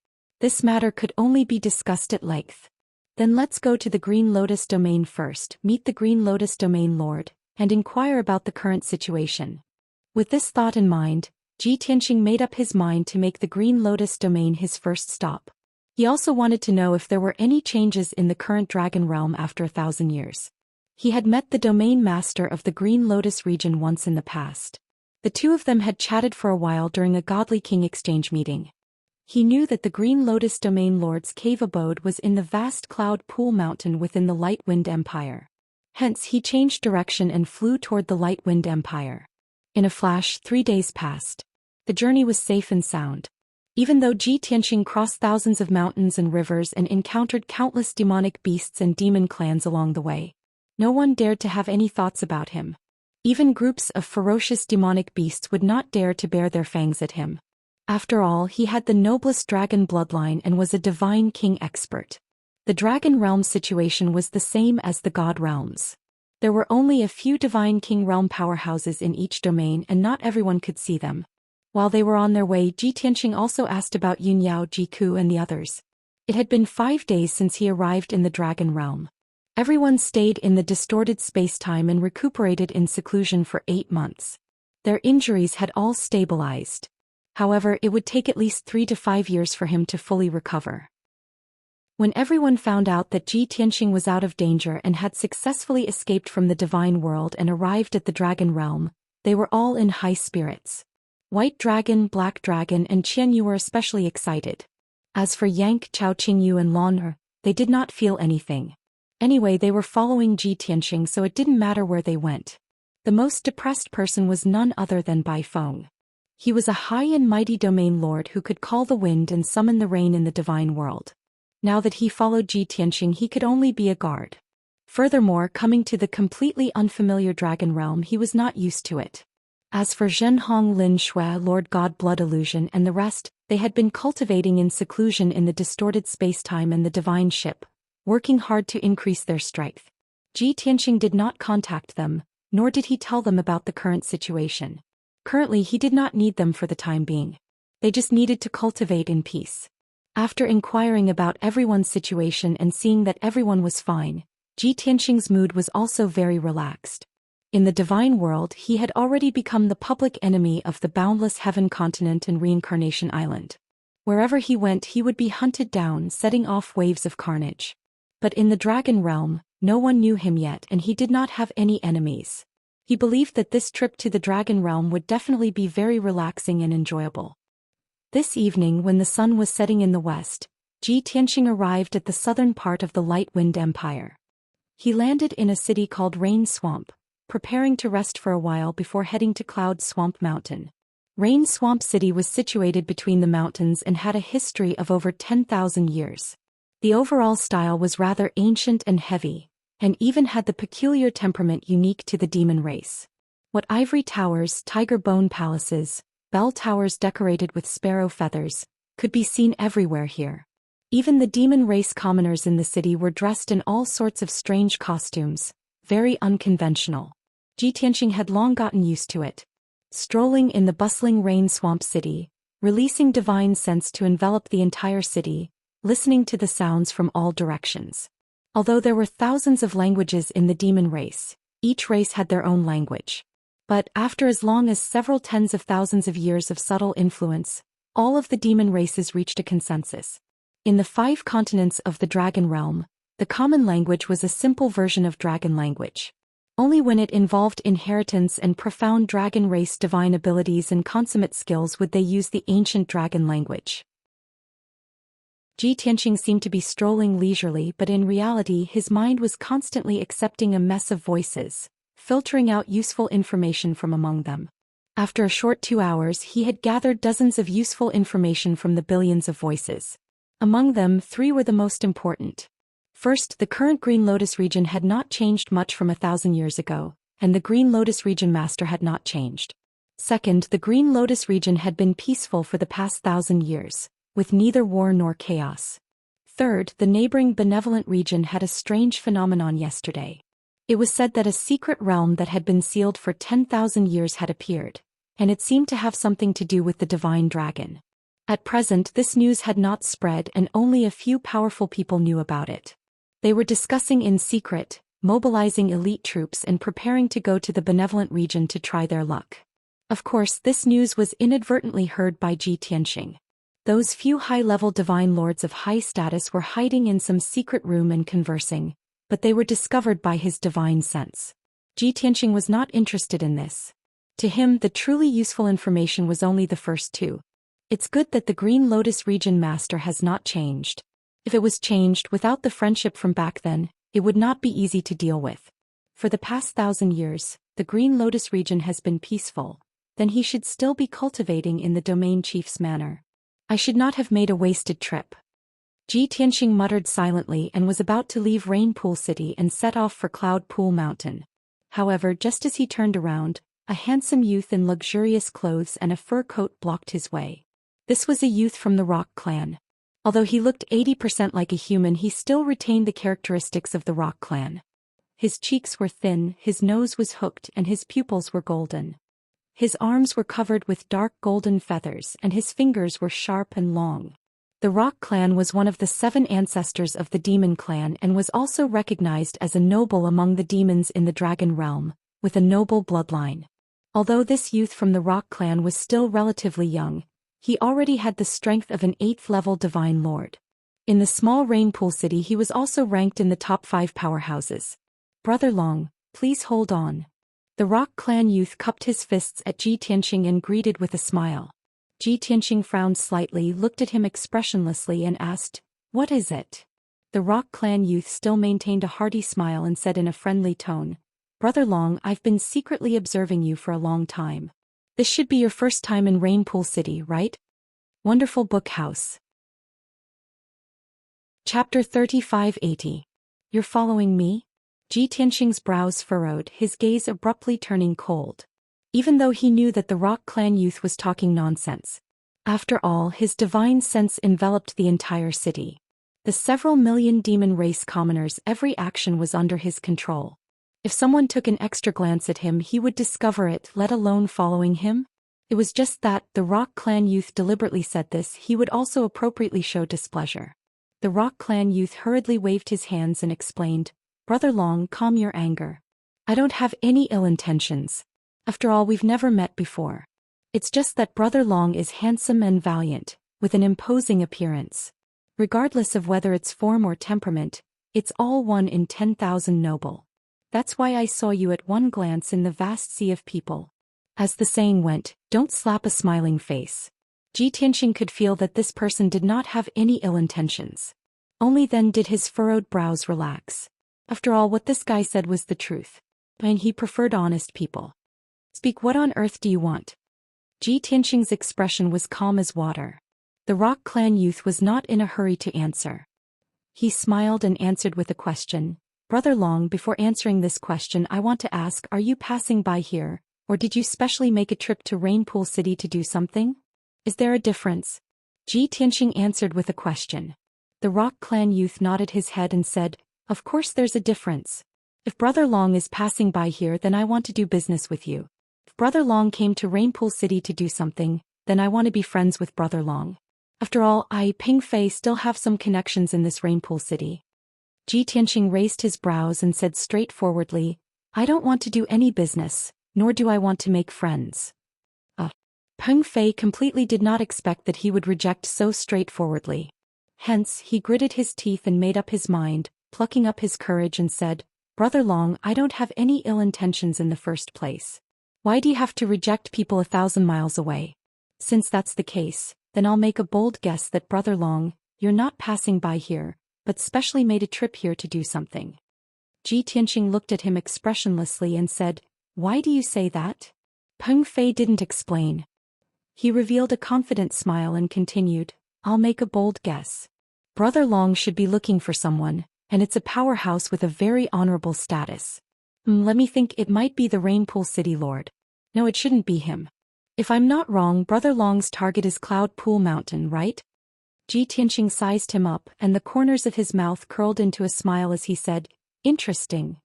This matter could only be discussed at length. Then let's go to the Green Lotus domain first, meet the Green Lotus domain lord, and inquire about the current situation. With this thought in mind, Ji Tianqing made up his mind to make the Green Lotus domain his first stop. He also wanted to know if there were any changes in the current dragon realm after 1,000 years. He had met the domain master of the Green Lotus region once in the past. The two of them had chatted for a while during a Godly King exchange meeting. He knew that the Green Lotus domain lord's cave abode was in the vast Cloud Pool Mountain within the Light Wind Empire. Hence he changed direction and flew toward the Light Wind Empire. In a flash, 3 days passed. The journey was safe and sound. Even though Ji Tianqing crossed thousands of mountains and rivers and encountered countless demonic beasts and demon clans along the way, no one dared to have any thoughts about him. Even groups of ferocious demonic beasts would not dare to bare their fangs at him. After all, he had the noblest dragon bloodline and was a divine king expert. The dragon realm situation was the same as the god realms. There were only a few divine king realm powerhouses in each domain and not everyone could see them. While they were on their way, Ji Tianqing also asked about Yunyao, Jiku and the others. It had been 5 days since he arrived in the dragon realm. Everyone stayed in the distorted space-time and recuperated in seclusion for 8 months. Their injuries had all stabilized. However, it would take at least 3 to 5 years for him to fully recover. When everyone found out that Ji Tianqing was out of danger and had successfully escaped from the divine world and arrived at the dragon realm, they were all in high spirits. White Dragon, Black Dragon and Qianyu were especially excited. As for Yang, Chao Qingyu and Lan, they did not feel anything. Anyway, they were following Ji Tianqing, so it didn't matter where they went. The most depressed person was none other than Bai Feng. He was a high and mighty domain lord who could call the wind and summon the rain in the divine world. Now that he followed Ji Tianqing, he could only be a guard. Furthermore, coming to the completely unfamiliar dragon realm, he was not used to it. As for Zhenhong Lin Shui, Lord God Blood Illusion and the rest, they had been cultivating in seclusion in the distorted space-time and the divine ship, working hard to increase their strength. Ji Tianqing did not contact them, nor did he tell them about the current situation. Currently he did not need them for the time being. They just needed to cultivate in peace. After inquiring about everyone's situation and seeing that everyone was fine, Ji Tianqing's mood was also very relaxed. In the divine world, he had already become the public enemy of the Boundless Heaven continent and Reincarnation Island. Wherever he went, he would be hunted down, setting off waves of carnage. But in the dragon realm, no one knew him yet and he did not have any enemies. He believed that this trip to the dragon realm would definitely be very relaxing and enjoyable. This evening, when the sun was setting in the west, Ji Tianqing arrived at the southern part of the Light Wind Empire. He landed in a city called Rain Swamp, preparing to rest for a while before heading to Cloud Swamp Mountain. Rain Swamp City was situated between the mountains and had a history of over 10,000 years. The overall style was rather ancient and heavy, and even had the peculiar temperament unique to the demon race. What ivory towers, tiger bone palaces, bell towers decorated with sparrow feathers, could be seen everywhere here. Even the demon race commoners in the city were dressed in all sorts of strange costumes, very unconventional. Ji Tianqing had long gotten used to it. Strolling in the bustling Rain Swamp City, releasing divine scents to envelop the entire city, listening to the sounds from all directions. Although there were thousands of languages in the demon race, each race had their own language. But after as long as several tens of thousands of years of subtle influence, all of the demon races reached a consensus. In the 5 continents of the dragon realm, the common language was a simple version of dragon language. Only when it involved inheritance and profound dragon race divine abilities and consummate skills would they use the ancient dragon language. Ji Tianqing seemed to be strolling leisurely, but in reality his mind was constantly accepting a mess of voices, filtering out useful information from among them. After a short 2 hours, he had gathered dozens of useful information from the billions of voices. Among them, 3 were the most important. First, the current Green Lotus region had not changed much from 1,000 years ago, and the Green Lotus region master had not changed. Second, the Green Lotus region had been peaceful for the past 1,000 years, with neither war nor chaos. Third, the neighboring benevolent region had a strange phenomenon yesterday. It was said that a secret realm that had been sealed for 10,000 years had appeared, and it seemed to have something to do with the divine dragon. At present this news had not spread and only a few powerful people knew about it. They were discussing in secret, mobilizing elite troops and preparing to go to the benevolent region to try their luck. Of course, this news was inadvertently heard by Zhi Tianxing. Those few high-level divine lords of high status were hiding in some secret room and conversing, but they were discovered by his divine sense. Zhi Tianxing was not interested in this. To him, the truly useful information was only the first two. It's good that the Green Lotus region master has not changed. If it was changed without the friendship from back then, it would not be easy to deal with. For the past 1,000 years, the Green Lotus region has been peaceful. Then he should still be cultivating in the domain chief's manner. I should not have made a wasted trip. Zhi Tianxing muttered silently and was about to leave Rain Pool City and set off for Cloud Pool Mountain. However, just as he turned around, a handsome youth in luxurious clothes and a fur coat blocked his way. This was a youth from the Rock clan. Although he looked 80% like a human, he still retained the characteristics of the Rock clan. His cheeks were thin, his nose was hooked, and his pupils were golden. His arms were covered with dark golden feathers, and his fingers were sharp and long. The Rock clan was one of the 7 ancestors of the Demon clan and was also recognized as a noble among the demons in the Dragon realm, with a noble bloodline. Although this youth from the Rock clan was still relatively young, he already had the strength of an 8th-level divine lord. In the small Rainpool city he was also ranked in the top 5 powerhouses. Brother Long, please hold on. The Rock clan youth cupped his fists at Zhi Tianxing and greeted with a smile. Zhi Tianxing frowned slightly, looked at him expressionlessly and asked, "What is it?" The Rock clan youth still maintained a hearty smile and said in a friendly tone, "Brother Long, I've been secretly observing you for a long time. This should be your first time in Rainpool City, right? Wonderful book house." Chapter 3580. You're following me? Zhi Tianxing's brows furrowed, his gaze abruptly turning cold. Even though he knew that the Rock clan youth was talking nonsense. After all, his divine sense enveloped the entire city. The several million demon race commoners, every action was under his control. If someone took an extra glance at him, he would discover it, let alone following him. It was just that, the Rock clan youth deliberately said this, he would also appropriately show displeasure. The Rock clan youth hurriedly waved his hands and explained, "Brother Long, calm your anger. I don't have any ill intentions. After all, we've never met before. It's just that Brother Long is handsome and valiant, with an imposing appearance. Regardless of whether it's form or temperament, it's all one in 10,000 noble. That's why I saw you at one glance in the vast sea of people." As the saying went, don't slap a smiling face. Zhi Tianxing could feel that this person did not have any ill intentions. Only then did his furrowed brows relax. After all, what this guy said was the truth. And he preferred honest people. "Speak, what on earth do you want?" Zhi Tianxing's expression was calm as water. The Rock clan youth was not in a hurry to answer. He smiled and answered with a question. "Brother Long, before answering this question I want to ask, are you passing by here, or did you specially make a trip to Rainpool City to do something? Is there a difference?" Zhi Tianxing answered with a question. The Rock clan youth nodded his head and said, "Of course there's a difference. If Brother Long is passing by here, then I want to do business with you. If Brother Long came to Rainpool City to do something, then I want to be friends with Brother Long. After all, I, Ping Fei, still have some connections in this Rainpool City." Zhi Tianxing raised his brows and said straightforwardly, "I don't want to do any business, nor do I want to make friends." Peng Fei completely did not expect that he would reject so straightforwardly. Hence, he gritted his teeth and made up his mind, plucking up his courage and said, "Brother Long, I don't have any ill intentions in the first place. Why do you have to reject people 1,000 miles away? Since that's the case, then I'll make a bold guess that Brother Long, you're not passing by here, but specially made a trip here to do something." Zhi Tianxing looked at him expressionlessly and said, "Why do you say that?" Peng Fei didn't explain. He revealed a confident smile and continued, "I'll make a bold guess. Brother Long should be looking for someone, and it's a powerhouse with a very honorable status. Let me think, it might be the Rainpool City Lord. No, it shouldn't be him. If I'm not wrong, Brother Long's target is Cloud Pool Mountain, right?" Zhi Tianxing sized him up, and the corners of his mouth curled into a smile as he said, "Interesting.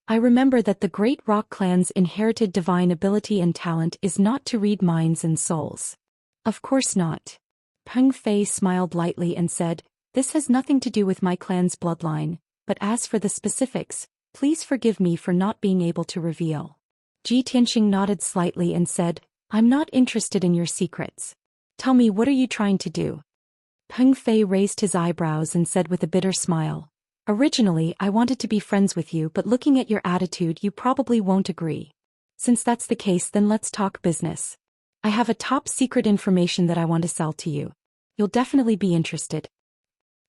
I remember that the great Rock clan's inherited divine ability and talent is not to read minds and souls. Of course not. Peng Fei smiled lightly and said, "This has nothing to do with my clan's bloodline, but as for the specifics, please forgive me for not being able to reveal." Ji Tianxing nodded slightly and said, "I'm not interested in your secrets. Tell me, what are you trying to do?" Peng Fei raised his eyebrows and said with a bitter smile, "Originally, I wanted to be friends with you, but looking at your attitude, you probably won't agree. Since that's the case, then let's talk business. I have a top secret information that I want to sell to you. You'll definitely be interested."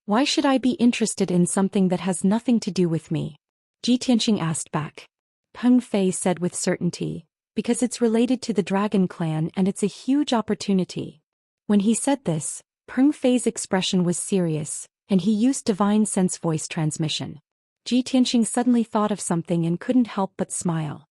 "Why should I be interested in something that has nothing to do with me?" Ji Tianxing asked back. Peng Fei said with certainty, "Because it's related to the Dragon Clan and it's a huge opportunity." When he said this, Peng Fei's expression was serious, and he used divine sense voice transmission. Ji Tianxing suddenly thought of something and couldn't help but smile.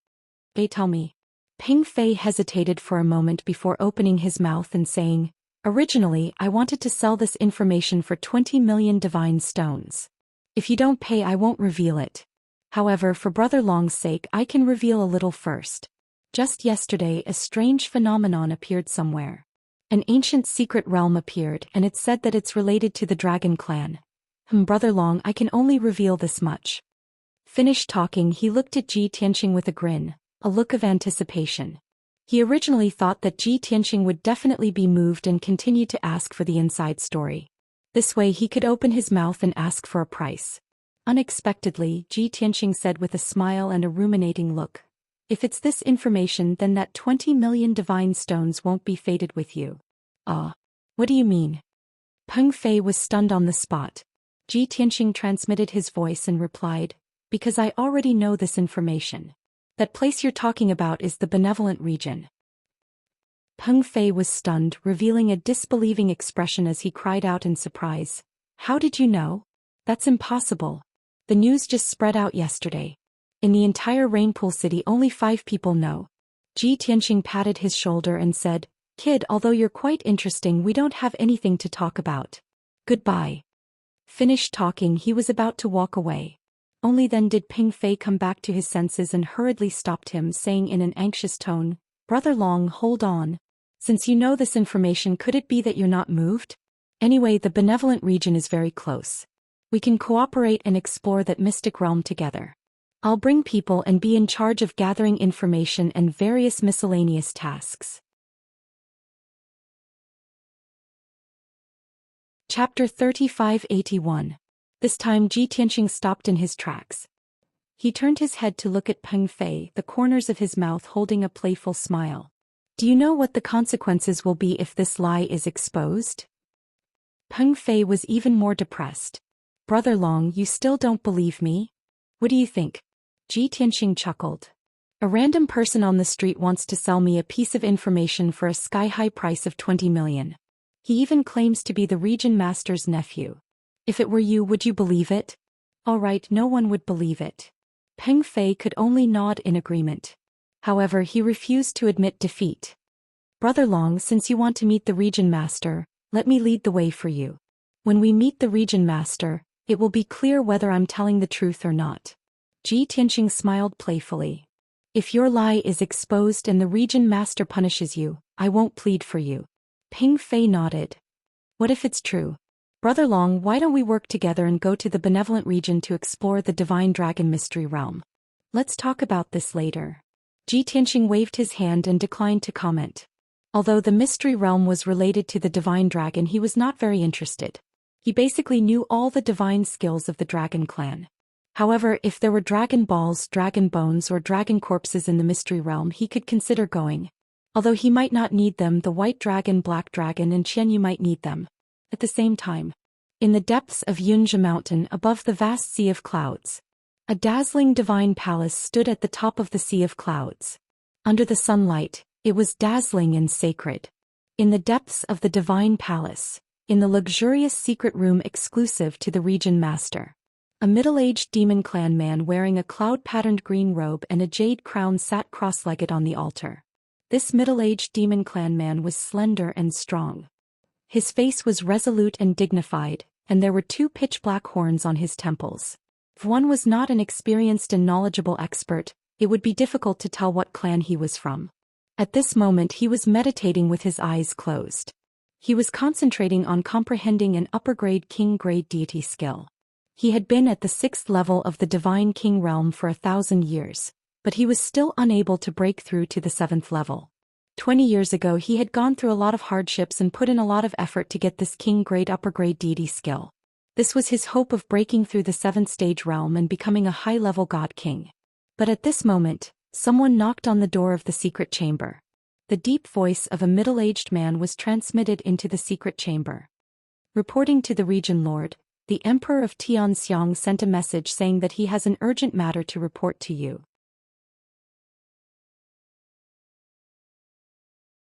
Tell me." Peng Fei hesitated for a moment before opening his mouth and saying, "Originally, I wanted to sell this information for 20 million divine stones. If you don't pay, I won't reveal it. However, for Brother Long's sake, I can reveal a little first. Just yesterday, a strange phenomenon appeared somewhere. An ancient secret realm appeared, and it's said that it's related to the Dragon Clan. Brother Long, I can only reveal this much." Finished talking, he looked at Ji Tianxing with a grin, a look of anticipation. He originally thought that Ji Tianxing would definitely be moved and continue to ask for the inside story. This way he could open his mouth and ask for a price. Unexpectedly, Ji Tianxing said with a smile and a ruminating look, "If it's this information, then that 20 million divine stones won't be fated with you." What do you mean?" Peng Fei was stunned on the spot. Ji Tianxing transmitted his voice and replied, "Because I already know this information. That place you're talking about is the benevolent region." Peng Fei was stunned, revealing a disbelieving expression as he cried out in surprise, "How did you know? That's impossible. The news just spread out yesterday. In the entire Rainpool City, only 5 people know." Ji Tianxing patted his shoulder and said, "Kid, although you're quite interesting, we don't have anything to talk about. Goodbye." Finished talking, he was about to walk away. Only then did Peng Fei come back to his senses and hurriedly stopped him, saying in an anxious tone, "Brother Long, hold on. Since you know this information, could it be that you're not moved? Anyway, the benevolent region is very close. We can cooperate and explore that mystic realm together. I'll bring people and be in charge of gathering information and various miscellaneous tasks." Chapter 3581. This time Ji Tianxing stopped in his tracks. He turned his head to look at Peng Fei, the corners of his mouth holding a playful smile. "Do you know what the consequences will be if this lie is exposed?" Peng Fei was even more depressed. "Brother Long, you still don't believe me? What do you think?" Ji Tianxing chuckled. "A random person on the street wants to sell me a piece of information for a sky-high price of 20 million. He even claims to be the region master's nephew. If it were you, would you believe it?" "All right, no one would believe it." Peng Fei could only nod in agreement. However, he refused to admit defeat. "Brother Long, since you want to meet the region master, let me lead the way for you. When we meet the region master, it will be clear whether I'm telling the truth or not." Ji Tianxing smiled playfully. "If your lie is exposed and the region master punishes you, I won't plead for you." Peng Fei nodded. "What if it's true? Brother Long, why don't we work together and go to the benevolent region to explore the divine dragon mystery realm? Let's talk about this later." Ji Tianxing waved his hand and declined to comment. Although the mystery realm was related to the divine dragon, he was not very interested. He basically knew all the divine skills of the Dragon Clan. However, if there were dragon balls, dragon bones, or dragon corpses in the mystery realm, he could consider going. Although he might not need them, the white dragon, black dragon, and Xianyu might need them. At the same time, in the depths of Yunzhi Mountain, above the vast sea of clouds, a dazzling divine palace stood at the top of the sea of clouds. Under the sunlight, it was dazzling and sacred. In the depths of the divine palace, in the luxurious secret room exclusive to the region master, a middle-aged demon clan man wearing a cloud-patterned green robe and a jade crown sat cross-legged on the altar. This middle-aged demon clan man was slender and strong. His face was resolute and dignified, and there were 2 pitch-black horns on his temples. If one was not an experienced and knowledgeable expert, it would be difficult to tell what clan he was from. At this moment he was meditating with his eyes closed. He was concentrating on comprehending an upper-grade king-grade deity skill. He had been at the 6th level of the Divine King realm for 1,000 years, but he was still unable to break through to the 7th level. 20 years ago he had gone through a lot of hardships and put in a lot of effort to get this king-grade upper-grade deity skill. This was his hope of breaking through the 7th stage realm and becoming a high-level god king. But at this moment, someone knocked on the door of the secret chamber. The deep voice of a middle-aged man was transmitted into the secret chamber. Reporting to the region lord, the Emperor of Xianxia sent a message saying that he has an urgent matter to report to you.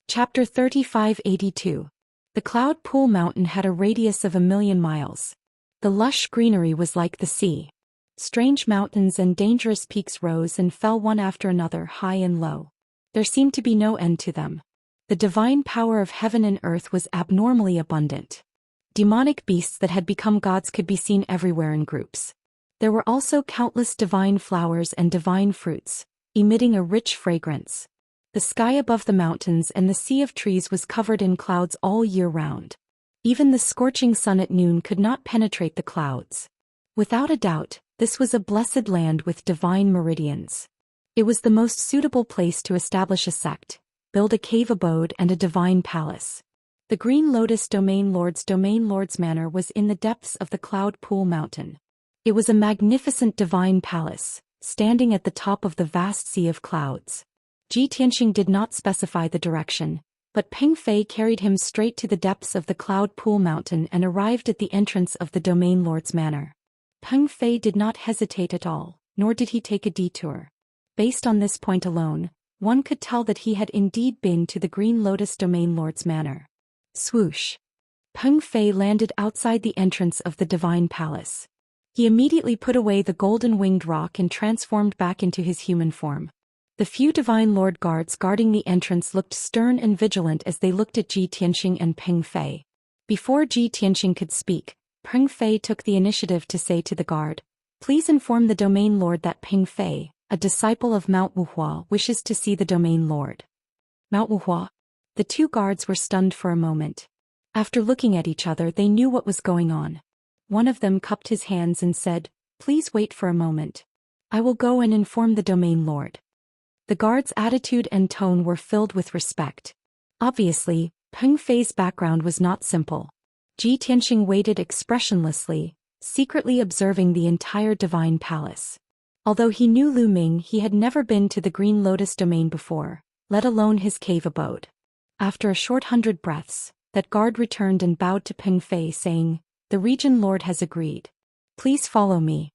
Chapter 3582. The Cloud Pool Mountain had a radius of 1,000,000 miles. The lush greenery was like the sea. Strange mountains and dangerous peaks rose and fell one after another, high and low. There seemed to be no end to them. The divine power of heaven and earth was abnormally abundant. Demonic beasts that had become gods could be seen everywhere in groups. There were also countless divine flowers and divine fruits, emitting a rich fragrance. The sky above the mountains and the sea of trees was covered in clouds all year round. Even the scorching sun at noon could not penetrate the clouds. Without a doubt, this was a blessed land with divine meridians. It was the most suitable place to establish a sect, build a cave abode and a divine palace. The Green Lotus Domain Lord's manor was in the depths of the Cloud Pool Mountain. It was a magnificent divine palace, standing at the top of the vast sea of clouds. Ji Tianxing did not specify the direction, but Peng Fei carried him straight to the depths of the Cloud Pool Mountain and arrived at the entrance of the Domain Lord's manor. Peng Fei did not hesitate at all, nor did he take a detour. Based on this point alone, one could tell that he had indeed been to the Green Lotus Domain Lord's manor. Swoosh! Peng Fei landed outside the entrance of the divine palace. He immediately put away the golden-winged rock and transformed back into his human form. The few divine lord guards guarding the entrance looked stern and vigilant as they looked at Ji Tianxing and Peng Fei. Before Ji Tianxing could speak, Peng Fei took the initiative to say to the guard, "Please inform the domain lord that Peng Fei, a disciple of Mount Wuhua, wishes to see the domain lord." Mount Wuhua? The two guards were stunned for a moment. After looking at each other they knew what was going on. One of them cupped his hands and said, "Please wait for a moment. I will go and inform the domain lord." The guard's attitude and tone were filled with respect. Obviously, Peng Fei's background was not simple. Ji Tianxing waited expressionlessly, secretly observing the entire divine palace. Although he knew Lu Ming, he had never been to the Green Lotus domain before, let alone his cave abode. After a short 100 breaths, that guard returned and bowed to Peng Fei saying, "The region lord has agreed. Please follow me."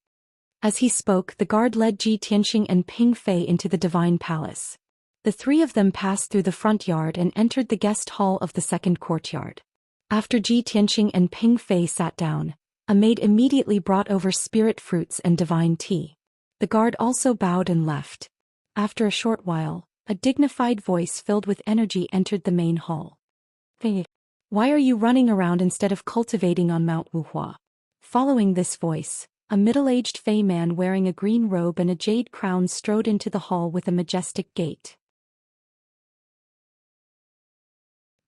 As he spoke, the guard led Ji Tianxing and Peng Fei into the divine palace. The three of them passed through the front yard and entered the guest hall of the second courtyard. After Ji Tianxing and Peng Fei sat down, a maid immediately brought over spirit fruits and divine tea. The guard also bowed and left. After a short while, a dignified voice filled with energy entered the main hall. "Hey, why are you running around instead of cultivating on Mount Wuhua?" Following this voice, a middle-aged Fey man wearing a green robe and a jade crown strode into the hall with a majestic gait.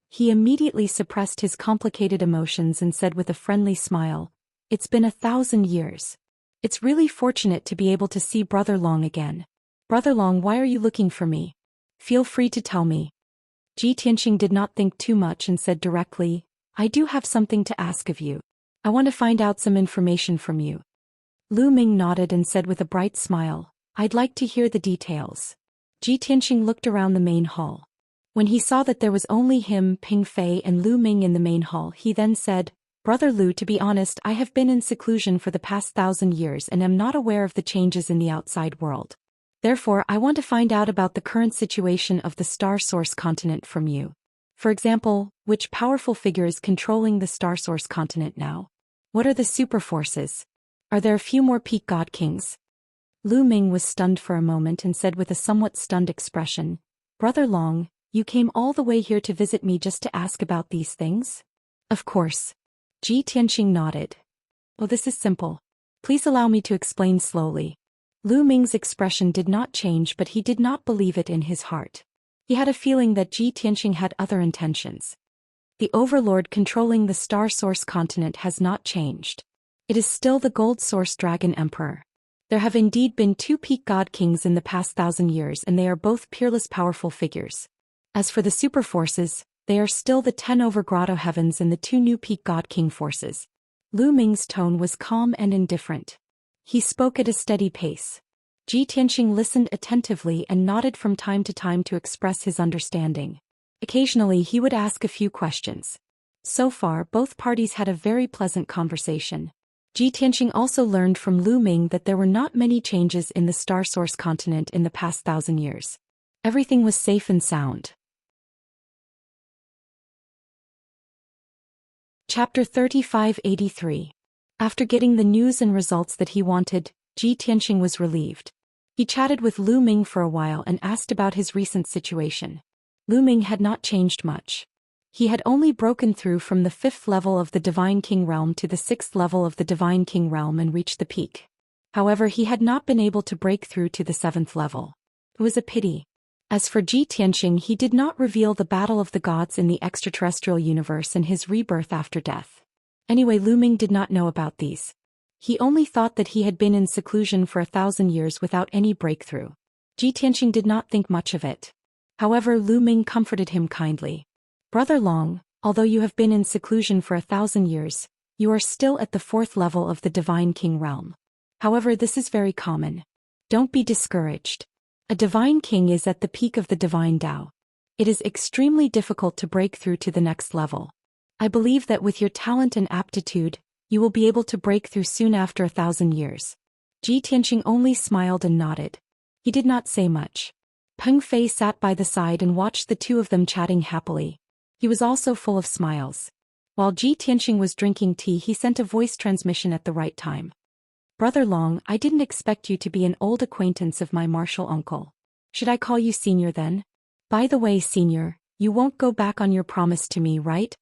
He immediately suppressed his complicated emotions and said with a friendly smile, "It's been 1,000 years. It's really fortunate to be able to see Brother Long again. Brother Long, why are you looking for me? Feel free to tell me." Ji Tianxing did not think too much and said directly, "I do have something to ask of you. I want to find out some information from you." Lu Ming nodded and said with a bright smile, "I'd like to hear the details." Ji Tianxing looked around the main hall. When he saw that there was only him, Peng Fei and Lu Ming in the main hall, he then said, "Brother Lu, to be honest, I have been in seclusion for the past 1,000 years and am not aware of the changes in the outside world. Therefore, I want to find out about the current situation of the Star Source continent from you. For example, which powerful figure is controlling the Star Source continent now? What are the super forces? Are there a few more peak god kings?" Lu Ming was stunned for a moment and said with a somewhat stunned expression, "Brother Long, you came all the way here to visit me just to ask about these things?" "Of course." Ji Tianxing nodded. "Oh, this is simple. Please allow me to explain slowly." Lu Ming's expression did not change, but he did not believe it in his heart. He had a feeling that Ji Tianxing had other intentions. The overlord controlling the Star Source continent has not changed. It is still the Gold Source Dragon Emperor. There have indeed been two peak god kings in the past 1,000 years, and they are both peerless powerful figures. As for the super forces, they are still the 10 over Grotto Heavens and the two new peak god king forces. Lu Ming's tone was calm and indifferent. He spoke at a steady pace. Ji Tianxing listened attentively and nodded from time to time to express his understanding. Occasionally he would ask a few questions. So far both parties had a very pleasant conversation. Ji Tianxing also learned from Lu Ming that there were not many changes in the Star Source continent in the past 1,000 years. Everything was safe and sound. Chapter 3583. After getting the news and results that he wanted, Ji Tianxing was relieved. He chatted with Lu Ming for a while and asked about his recent situation. Lu Ming had not changed much. He had only broken through from the 5th level of the Divine King Realm to the 6th level of the Divine King Realm and reached the peak. However, he had not been able to break through to the 7th level. It was a pity. As for Ji Tianxing, he did not reveal the battle of the gods in the extraterrestrial universe and his rebirth after death. Anyway, Lu Ming did not know about these. He only thought that he had been in seclusion for 1,000 years without any breakthrough. Ji Tianxing did not think much of it. However, Lu Ming comforted him kindly. Brother Long, although you have been in seclusion for 1,000 years, you are still at the 4th level of the Divine King Realm. However, this is very common. Don't be discouraged. A Divine King is at the peak of the Divine Tao. It is extremely difficult to break through to the next level. I believe that with your talent and aptitude, you will be able to break through soon after 1,000 years. Ji Tianxing only smiled and nodded. He did not say much. Peng Fei sat by the side and watched the two of them chatting happily. He was also full of smiles. While Ji Tianxing was drinking tea, he sent a voice transmission at the right time. Brother Long, I didn't expect you to be an old acquaintance of my martial uncle. Should I call you Senior then? By the way, Senior, you won't go back on your promise to me, right?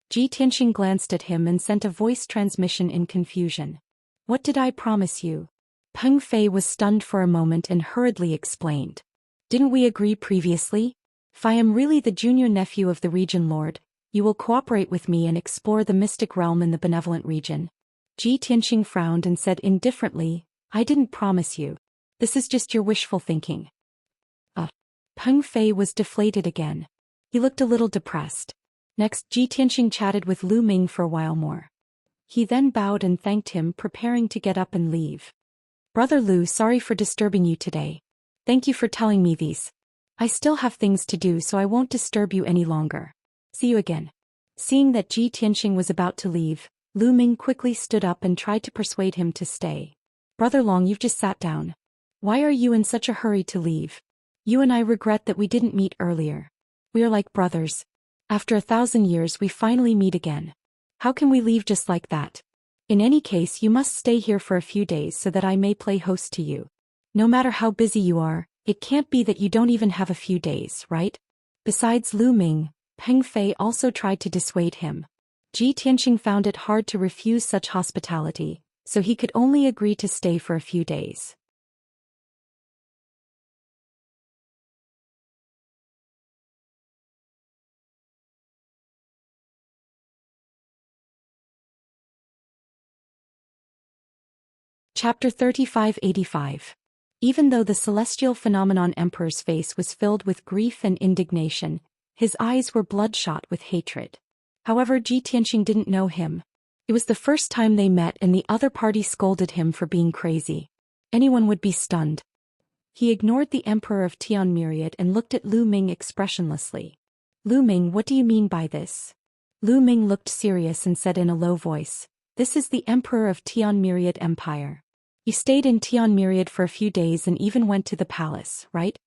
Ji Tianxing glanced at him and sent a voice transmission in confusion. What did I promise you? Peng Fei was stunned for a moment and hurriedly explained. Didn't we agree previously? If I am really the junior nephew of the region lord, you will cooperate with me and explore the mystic realm in the benevolent region. Ji Tianxing frowned and said indifferently, I didn't promise you. This is just your wishful thinking. Peng Fei was deflated again. He looked a little depressed. Next, Ji Tianxing chatted with Lu Ming for a while more. He then bowed and thanked him, preparing to get up and leave. Brother Lu, sorry for disturbing you today. Thank you for telling me these. I still have things to do, so I won't disturb you any longer. See you again. Seeing that Ji Tianxing was about to leave, Lu Ming quickly stood up and tried to persuade him to stay. Brother Long, you've just sat down. Why are you in such a hurry to leave? You and I regret that we didn't meet earlier. We are like brothers. After 1,000 years we finally meet again. How can we leave just like that? In any case, you must stay here for a few days so that I may play host to you. No matter how busy you are, it can't be that you don't even have a few days, right? Besides Lu Ming, Peng Fei also tried to dissuade him. Ji Tianxing found it hard to refuse such hospitality, so he could only agree to stay for a few days. Chapter 3585. Even though the celestial phenomenon Emperor's face was filled with grief and indignation, his eyes were bloodshot with hatred. However, Ji Tianxing didn't know him. It was the first time they met and the other party scolded him for being crazy. Anyone would be stunned. He ignored the Emperor of Tian Myriad and looked at Lu Ming expressionlessly. Lu Ming, what do you mean by this? Lu Ming looked serious and said in a low voice, This is the Emperor of Tian Myriad Empire. You stayed in Tian Myriad for a few days and even went to the palace, right?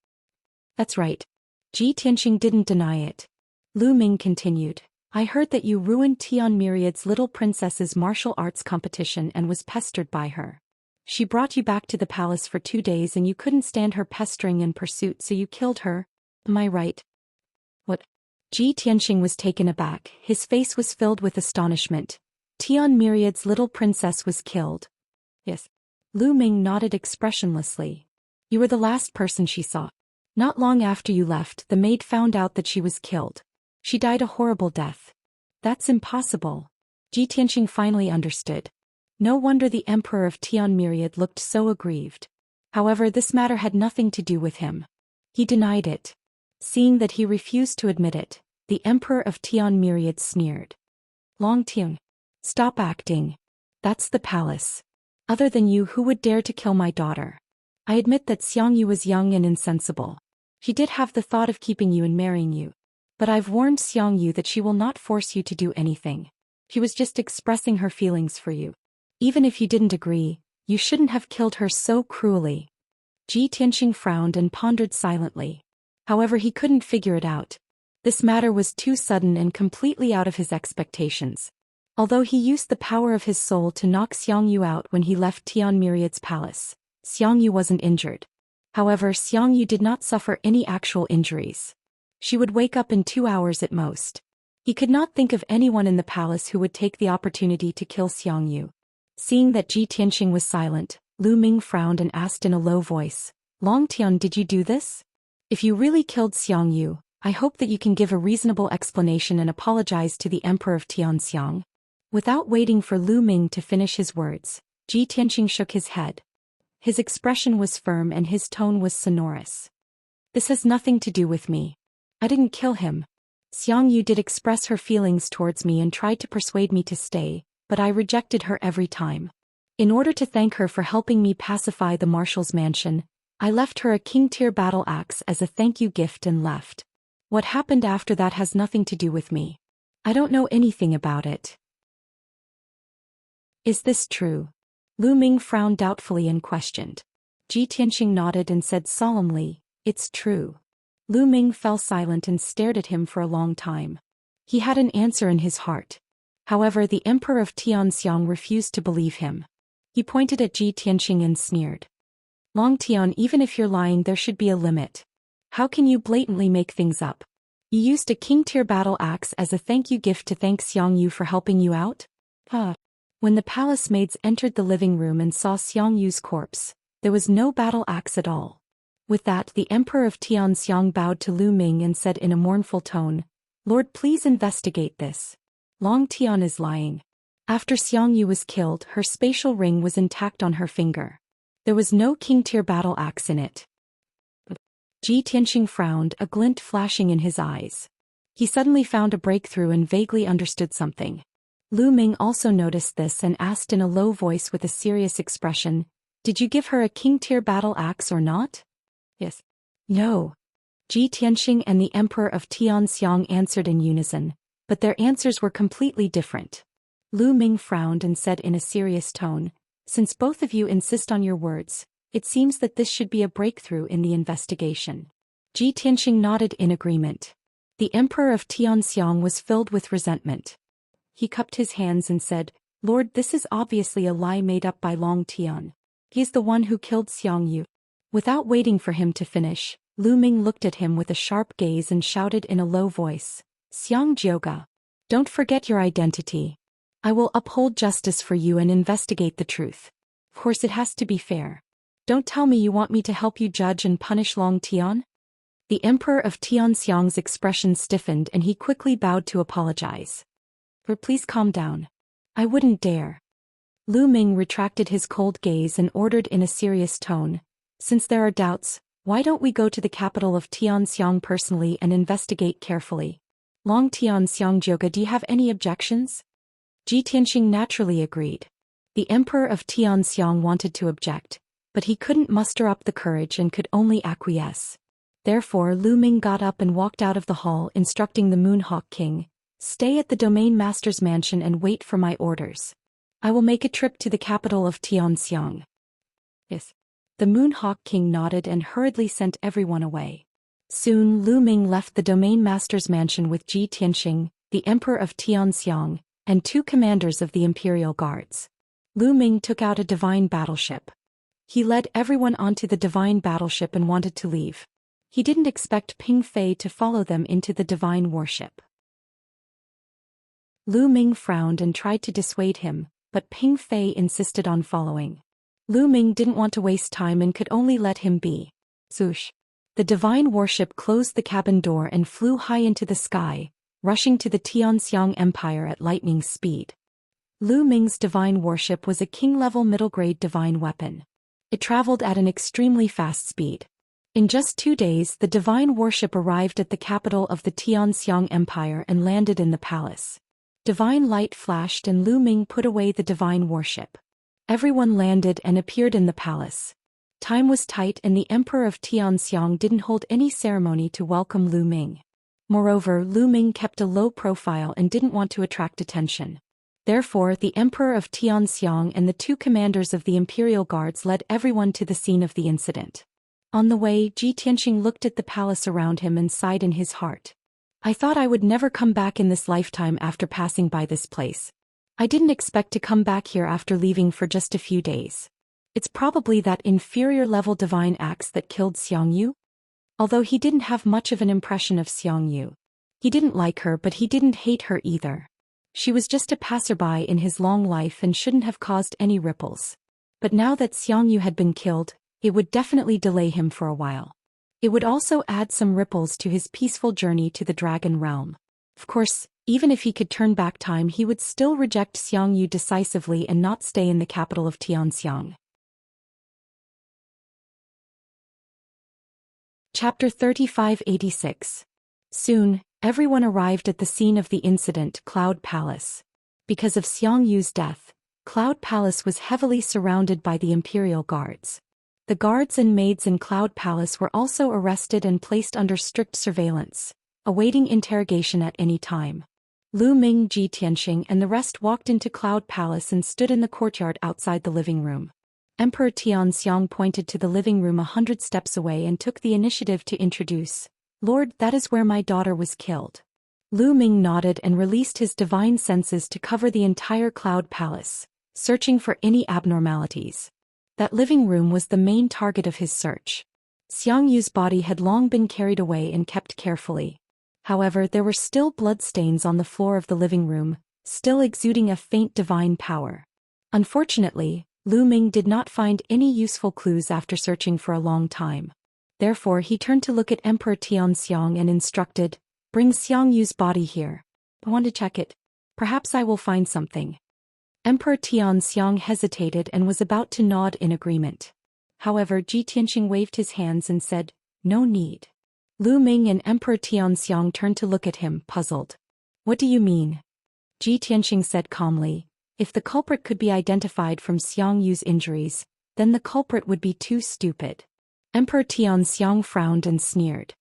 That's right. Ji Tianxing didn't deny it. Lu Ming continued, I heard that you ruined Tian Myriad's little princess's martial arts competition and was pestered by her. She brought you back to the palace for 2 days and you couldn't stand her pestering and pursuit, so you killed her. Am I right? What? Ji Tianxing was taken aback. His face was filled with astonishment. Tian Myriad's little princess was killed. Yes. Lu Ming nodded expressionlessly. You were the last person she saw. Not long after you left, the maid found out that she was killed. She died a horrible death. That's impossible. Ji Tianxing finally understood. No wonder the Emperor of Tian Myriad looked so aggrieved. However, this matter had nothing to do with him. He denied it. Seeing that he refused to admit it, the Emperor of Tian Myriad sneered. Long Tian, stop acting. That's the palace. Other than you, who would dare to kill my daughter? I admit that Xianxia was young and insensible. She did have the thought of keeping you and marrying you. But I've warned Xianxia that she will not force you to do anything. She was just expressing her feelings for you. Even if you didn't agree, you shouldn't have killed her so cruelly. Ji Tianxing frowned and pondered silently. However, he couldn't figure it out. This matter was too sudden and completely out of his expectations. Although he used the power of his soul to knock Xianxia out when he left Tian Myriad's palace, Xianxia wasn't injured. However, Xianxia did not suffer any actual injuries. She would wake up in 2 hours at most. He could not think of anyone in the palace who would take the opportunity to kill Xianxia. Seeing that Ji Tianxing was silent, Lu Ming frowned and asked in a low voice, Long Tian, did you do this? If you really killed Xianxia, I hope that you can give a reasonable explanation and apologize to the Emperor of Tianxiang. Without waiting for Lu Ming to finish his words, Ji Tianxing shook his head. His expression was firm and his tone was sonorous. This has nothing to do with me. I didn't kill him. Xianxia did express her feelings towards me and tried to persuade me to stay, but I rejected her every time. In order to thank her for helping me pacify the marshal's mansion, I left her a king-tier battle axe as a thank you gift and left. What happened after that has nothing to do with me. I don't know anything about it. Is this true? Lu Ming frowned doubtfully and questioned. Ji Tianxing nodded and said solemnly, it's true. Lu Ming fell silent and stared at him for a long time. He had an answer in his heart. However, the Emperor of Tianxiang refused to believe him. He pointed at Ji Tianxing and sneered. Long Tian, even if you're lying, there should be a limit. How can you blatantly make things up? You used a king-tier battle axe as a thank you gift to thank Xianxia for helping you out? When the palace maids entered the living room and saw Xiangxia's corpse, there was no battle axe at all. With that, the Emperor of Tianxiang bowed to Lu Ming and said in a mournful tone, Lord, please investigate this. Long Tian is lying. After Xianxia was killed, her spatial ring was intact on her finger. There was no king-tier battle axe in it. Ji Tianxing frowned, a glint flashing in his eyes. He suddenly found a breakthrough and vaguely understood something. Lu Ming also noticed this and asked in a low voice with a serious expression, Did you give her a king-tier battle axe or not? Yes. No. Ji Tianxing and the Emperor of Tianxiang answered in unison, but their answers were completely different. Lu Ming frowned and said in a serious tone, Since both of you insist on your words, it seems that this should be a breakthrough in the investigation. Ji Tianxing nodded in agreement. The Emperor of Tianxiang was filled with resentment. He cupped his hands and said, Lord, this is obviously a lie made up by Long Tian. He's the one who killed Xianxia. Without waiting for him to finish, Lu Ming looked at him with a sharp gaze and shouted in a low voice, Xianxia, don't forget your identity. I will uphold justice for you and investigate the truth. Of course it has to be fair. Don't tell me you want me to help you judge and punish Long Tian? The Emperor of Tianxiang's expression stiffened and he quickly bowed to apologize. Please calm down. I wouldn't dare. Lu Ming retracted his cold gaze and ordered in a serious tone, Since there are doubts, why don't we go to the capital of Tianxiang personally and investigate carefully? Long Tian Xianxia, do you have any objections? Ji Tianxing naturally agreed. The Emperor of Tianxiang wanted to object, but he couldn't muster up the courage and could only acquiesce. Therefore Lu Ming got up and walked out of the hall, instructing the Moonhawk King, Stay at the Domain Master's mansion and wait for my orders. I will make a trip to the capital of Tianxiang. Yes. The Moonhawk King nodded and hurriedly sent everyone away. Soon Lu Ming left the Domain Master's mansion with Ji Tianxing, the Emperor of Tianxiang, and 2 commanders of the Imperial Guards. Lu Ming took out a divine battleship. He led everyone onto the divine battleship and wanted to leave. He didn't expect Ping Fei to follow them into the divine warship. Lu Ming frowned and tried to dissuade him, but Ping Fei insisted on following. Lu Ming didn't want to waste time and could only let him be. Zhou The divine warship closed the cabin door and flew high into the sky, rushing to the Xianxia Empire at lightning speed. Lu Ming's divine warship was a king-level middle-grade divine weapon. It traveled at an extremely fast speed. In just 2 days, the divine warship arrived at the capital of the Xianxia Empire and landed in the palace. Divine light flashed and Lu Ming put away the divine warship. Everyone landed and appeared in the palace. Time was tight and the Emperor of Xianxia didn't hold any ceremony to welcome Lu Ming. Moreover, Lu Ming kept a low profile and didn't want to attract attention. Therefore, the Emperor of Xianxia and the 2 commanders of the Imperial Guards led everyone to the scene of the incident. On the way, Ji Tianxing looked at the palace around him and sighed in his heart. I thought I would never come back in this lifetime after passing by this place. I didn't expect to come back here after leaving for just a few days. It's probably that inferior-level divine axe that killed Xiangyu? Although he didn't have much of an impression of Xiangyu. He didn't like her but he didn't hate her either. She was just a passerby in his long life and shouldn't have caused any ripples. But now that Xiangyu had been killed, it would definitely delay him for a while. It would also add some ripples to his peaceful journey to the Dragon Realm. Of course, even if he could turn back time he would still reject Xiangyu decisively and not stay in the capital of Tianxiang. Chapter 3586. Soon, everyone arrived at the scene of the incident, Cloud Palace. Because of Xiangyu's death, Cloud Palace was heavily surrounded by the Imperial Guards. The guards and maids in Cloud Palace were also arrested and placed under strict surveillance, awaiting interrogation at any time. Lu Ming, Ji Tianxing and the rest walked into Cloud Palace and stood in the courtyard outside the living room. Emperor Tianxiang pointed to the living room 100 steps away and took the initiative to introduce, Lord, that is where my daughter was killed. Lu Ming nodded and released his divine senses to cover the entire Cloud Palace, searching for any abnormalities. That living room was the main target of his search. Xiangyu's body had long been carried away and kept carefully. However, there were still bloodstains on the floor of the living room, still exuding a faint divine power. Unfortunately, Lu Ming did not find any useful clues after searching for a long time. Therefore he turned to look at Emperor Tianxiang and instructed, Bring Xiangyu's body here. I want to check it. Perhaps I will find something. Emperor Tianxiang hesitated and was about to nod in agreement. However, Ji Tianxing waved his hands and said, No need. Lu Ming and Emperor Tianxiang turned to look at him, puzzled. What do you mean? Ji Tianxing said calmly, If the culprit could be identified from Xiangyu's injuries, then the culprit would be too stupid. Emperor Tianxiang frowned and sneered.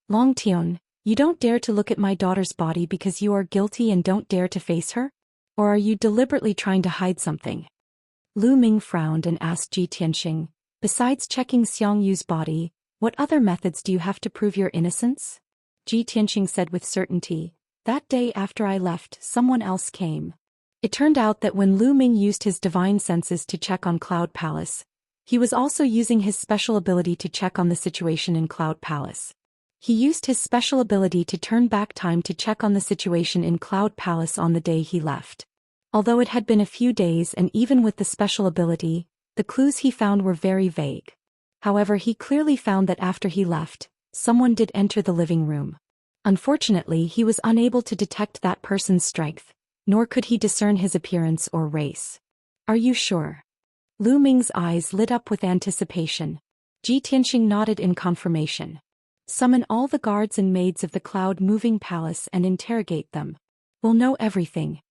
Long Tian, you don't dare to look at my daughter's body because you are guilty and don't dare to face her? Or are you deliberately trying to hide something? Lu Ming frowned and asked Ji Tianxing, Besides checking Xiangyu's body, what other methods do you have to prove your innocence? Ji Tianxing said with certainty, That day after I left, someone else came. It turned out that when Lu Ming used his divine senses to check on Cloud Palace, he was also using his special ability to check on the situation in Cloud Palace. He used his special ability to turn back time to check on the situation in Cloud Palace on the day he left. Although it had been a few days and even with the special ability, the clues he found were very vague. However, he clearly found that after he left, someone did enter the living room. Unfortunately, he was unable to detect that person's strength, nor could he discern his appearance or race. Are you sure? Lu Ming's eyes lit up with anticipation. Ji Tianxing nodded in confirmation. Summon all the guards and maids of the cloud-moving palace and interrogate them. We'll know everything.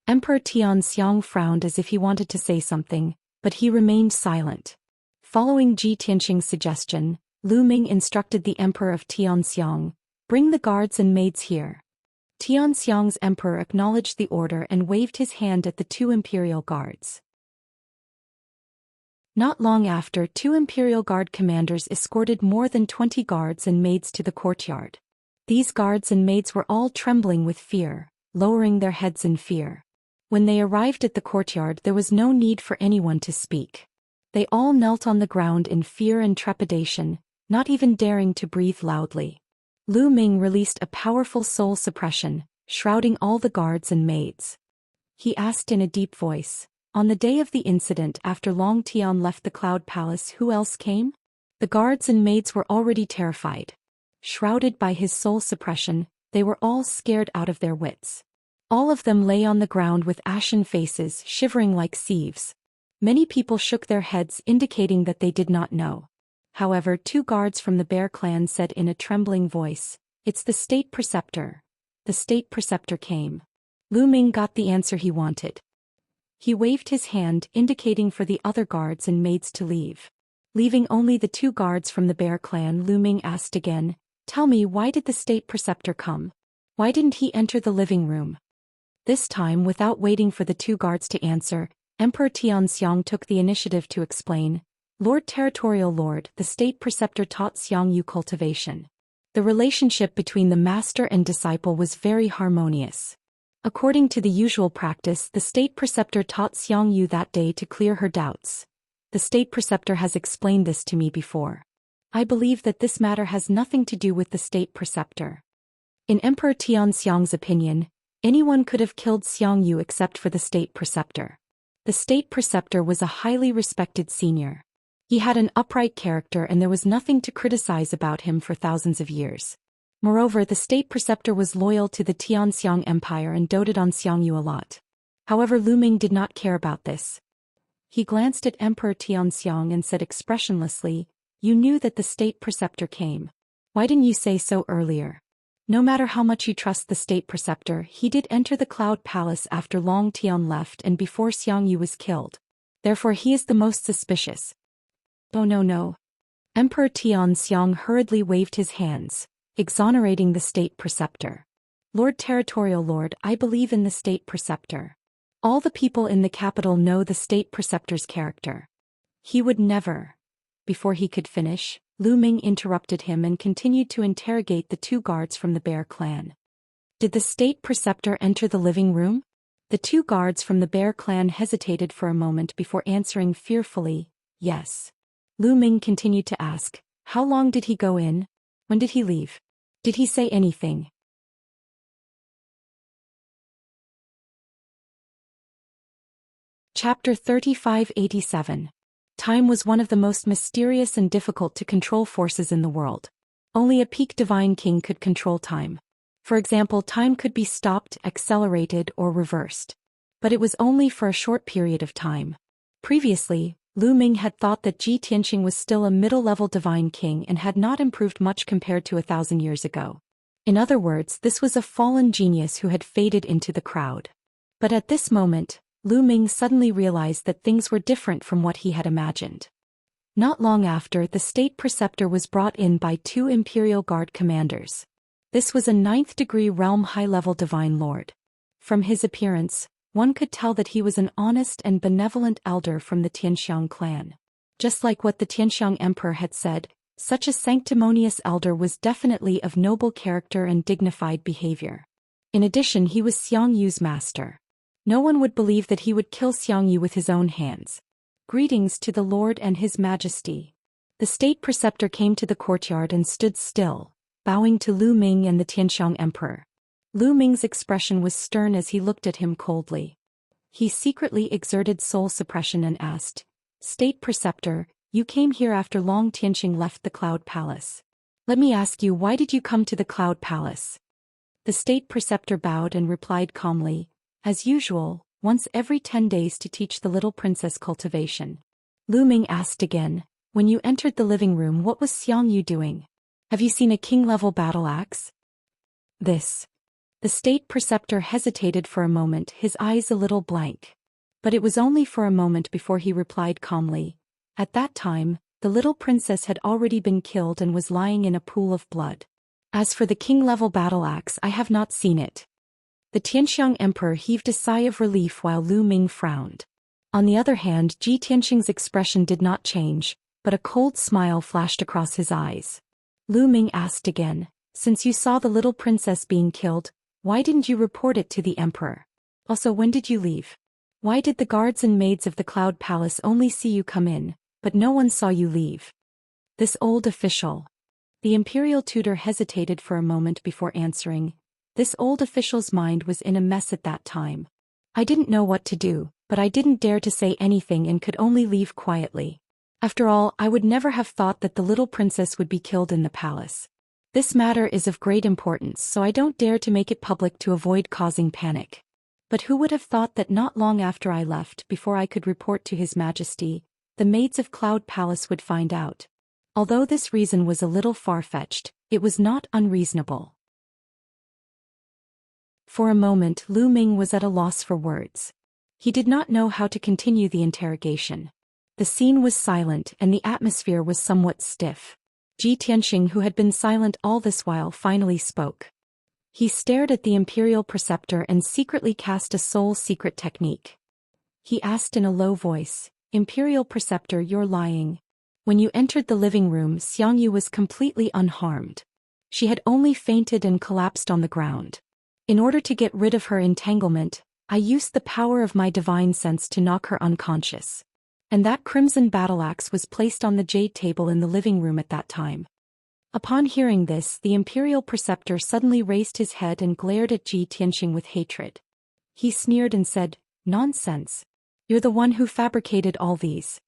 Emperor Tianxiang frowned as if he wanted to say something, but he remained silent. Following Ji Tianxing's suggestion, Lu Ming instructed the Emperor of Tianxiang, Bring the guards and maids here. Tianxiang's emperor acknowledged the order and waved his hand at the 2 imperial guards. Not long after, 2 imperial guard commanders escorted more than 20 guards and maids to the courtyard. These guards and maids were all trembling with fear, lowering their heads in fear. When they arrived at the courtyard, there was no need for anyone to speak. They all knelt on the ground in fear and trepidation, not even daring to breathe loudly. Lu Ming released a powerful soul suppression, shrouding all the guards and maids. He asked in a deep voice, On the day of the incident after Long Tian left the Cloud Palace, who else came? The guards and maids were already terrified. Shrouded by his soul suppression, they were all scared out of their wits. All of them lay on the ground with ashen faces, shivering like sieves. Many people shook their heads, indicating that they did not know. However, 2 guards from the Bear clan said in a trembling voice, "It's the state preceptor." The state preceptor came. Lu Ming got the answer he wanted. He waved his hand, indicating for the other guards and maids to leave. Leaving only the 2 guards from the Bear clan, Lu Ming asked again, "Tell me, why did the state preceptor come? Why didn't he enter the living room?" This time, without waiting for the 2 guards to answer, Emperor Xianxia took the initiative to explain, "Lord Territorial Lord, the state preceptor taught Xianxia cultivation." The relationship between the master and disciple was very harmonious. According to the usual practice, the state preceptor taught Xianxia that day to clear her doubts. The state preceptor has explained this to me before. I believe that this matter has nothing to do with the state preceptor. In Emperor Tianxiang's opinion, anyone could have killed Xianxia except for the state preceptor. The state preceptor was a highly respected senior. He had an upright character and there was nothing to criticize about him for thousands of years. Moreover, the state preceptor was loyal to the Tianxiang Empire and doted on Xianxia a lot. However, Lu Ming did not care about this. He glanced at Emperor Tianxiang and said expressionlessly, "You knew that the state preceptor came. Why didn't you say so earlier?" No matter how much you trust the state preceptor, he did enter the Cloud Palace after Long Tian left and before Xianxia was killed. Therefore he is the most suspicious. Oh no. Emperor Tianxiang hurriedly waved his hands, exonerating the state preceptor. "Lord Territorial Lord, I believe in the state preceptor. All the people in the capital know the state preceptor's character. He would never." Before he could finish, Lu Ming interrupted him and continued to interrogate the 2 guards from the Bear clan. "Did the state preceptor enter the living room?" The 2 guards from the Bear clan hesitated for a moment before answering fearfully, "Yes." Lu Ming continued to ask, "How long did he go in? When did he leave? Did he say anything?" Chapter 3587. Time was one of the most mysterious and difficult to control forces in the world. Only a peak divine king could control time. For example, time could be stopped, accelerated, or reversed. But it was only for a short period of time. Previously, Lu Ming had thought that Ji Tianxing was still a middle-level divine king and had not improved much compared to 1,000 years ago. In other words, this was a fallen genius who had faded into the crowd. But at this moment, Lu Ming suddenly realized that things were different from what he had imagined. Not long after, the state preceptor was brought in by 2 Imperial Guard commanders. This was a 9th-degree realm high-level divine lord. From his appearance, one could tell that he was an honest and benevolent elder from the Tianxiang clan. Just like what the Tianxiang emperor had said, such a sanctimonious elder was definitely of noble character and dignified behavior. In addition, he was Xiangxia's master. No one would believe that he would kill Xianxia with his own hands. "Greetings to the Lord and His Majesty." The state preceptor came to the courtyard and stood still, bowing to Lu Ming and the Tianxiang emperor. Lu Ming's expression was stern as he looked at him coldly. He secretly exerted soul suppression and asked, "State preceptor, you came here after Long Tianxing left the Cloud Palace. Let me ask you, why did you come to the Cloud Palace?" The state preceptor bowed and replied calmly, "As usual, once every 10 days to teach the little princess cultivation." Lu Ming asked again, "When you entered the living room, what was Xianxia doing? Have you seen a king-level battle axe?" The state preceptor hesitated for a moment, his eyes a little blank. But it was only for a moment before he replied calmly, "At that time, the little princess had already been killed and was lying in a pool of blood. As for the king-level battle axe, I have not seen it." The Tianxiang emperor heaved a sigh of relief while Lu Ming frowned. On the other hand, Ji Tianxing's expression did not change, but a cold smile flashed across his eyes. Lu Ming asked again, "Since you saw the little princess being killed, why didn't you report it to the emperor? Also, when did you leave? Why did the guards and maids of the Cloud Palace only see you come in, but no one saw you leave?" This old official. The imperial tutor hesitated for a moment before answering. This old official's mind was in a mess at that time. "I didn't know what to do, but I didn't dare to say anything and could only leave quietly." After all, I would never have thought that the little princess would be killed in the palace. This matter is of great importance, so I don't dare to make it public to avoid causing panic. But who would have thought that not long after I left, before I could report to His Majesty, the maids of Cloud Palace would find out. Although this reason was a little far-fetched, it was not unreasonable. For a moment Lu Ming was at a loss for words. He did not know how to continue the interrogation. The scene was silent and the atmosphere was somewhat stiff. Ji Tianxing, who had been silent all this while, finally spoke. He stared at the imperial preceptor and secretly cast a soul secret technique. He asked in a low voice, "Imperial preceptor, you're lying. When you entered the living room, Xianxia was completely unharmed. She had only fainted and collapsed on the ground. In order to get rid of her entanglement, I used the power of my divine sense to knock her unconscious. And that crimson battle axe was placed on the jade table in the living room at that time." Upon hearing this, the imperial preceptor suddenly raised his head and glared at Ji Tianxing with hatred. He sneered and said, "Nonsense. You're the one who fabricated all these."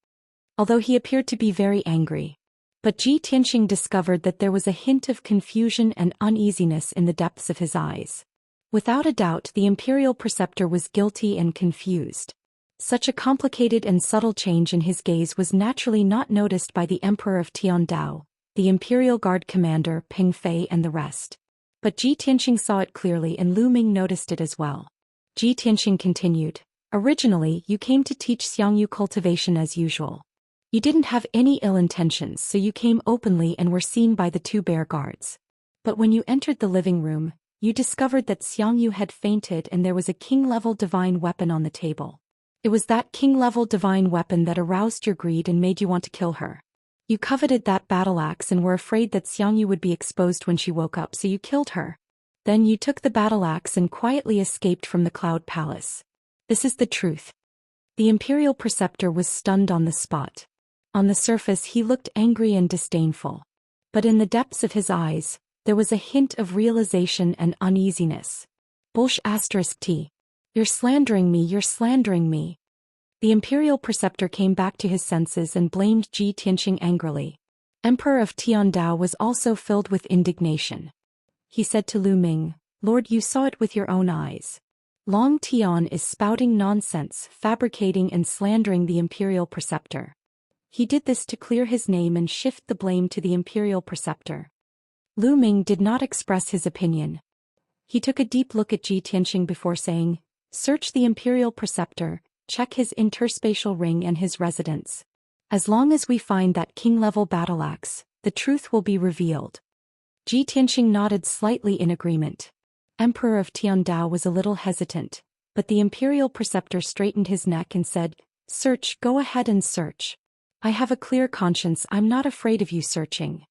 Although he appeared to be very angry. But Ji Tianxing discovered that there was a hint of confusion and uneasiness in the depths of his eyes. Without a doubt, the imperial preceptor was guilty and confused. Such a complicated and subtle change in his gaze was naturally not noticed by the Emperor of Tiandao, the Imperial Guard commander Ping Fei and the rest. But Ji Tianxing saw it clearly and Lu Ming noticed it as well. Ji Tianxing continued, "Originally, you came to teach Xianxia cultivation as usual. You didn't have any ill intentions, so you came openly and were seen by the two bear guards. But when you entered the living room, you discovered that Xianxia had fainted and there was a king-level divine weapon on the table. It was that king-level divine weapon that aroused your greed and made you want to kill her. You coveted that battle axe and were afraid that Xianxia would be exposed when she woke up, so you killed her. Then you took the battle axe and quietly escaped from the Cloud Palace. This is the truth." The imperial preceptor was stunned on the spot. On the surface he looked angry and disdainful. But in the depths of his eyes, there was a hint of realization and uneasiness. "T. You're slandering me, you're slandering me." The imperial preceptor came back to his senses and blamed Ji Tianxing angrily. Emperor of Tiandao was also filled with indignation. He said to Lu Ming, "Lord, you saw it with your own eyes. Long Tian is spouting nonsense, fabricating and slandering the imperial preceptor. He did this to clear his name and shift the blame to the imperial preceptor." Lu Ming did not express his opinion. He took a deep look at Ji Tianxing before saying, "Search the imperial preceptor, check his interspatial ring and his residence. As long as we find that king-level battle axe, the truth will be revealed." Ji Tianxing nodded slightly in agreement. Emperor of Tiandao was a little hesitant, but the imperial preceptor straightened his neck and said, "Search, go ahead and search. I have a clear conscience, I'm not afraid of you searching."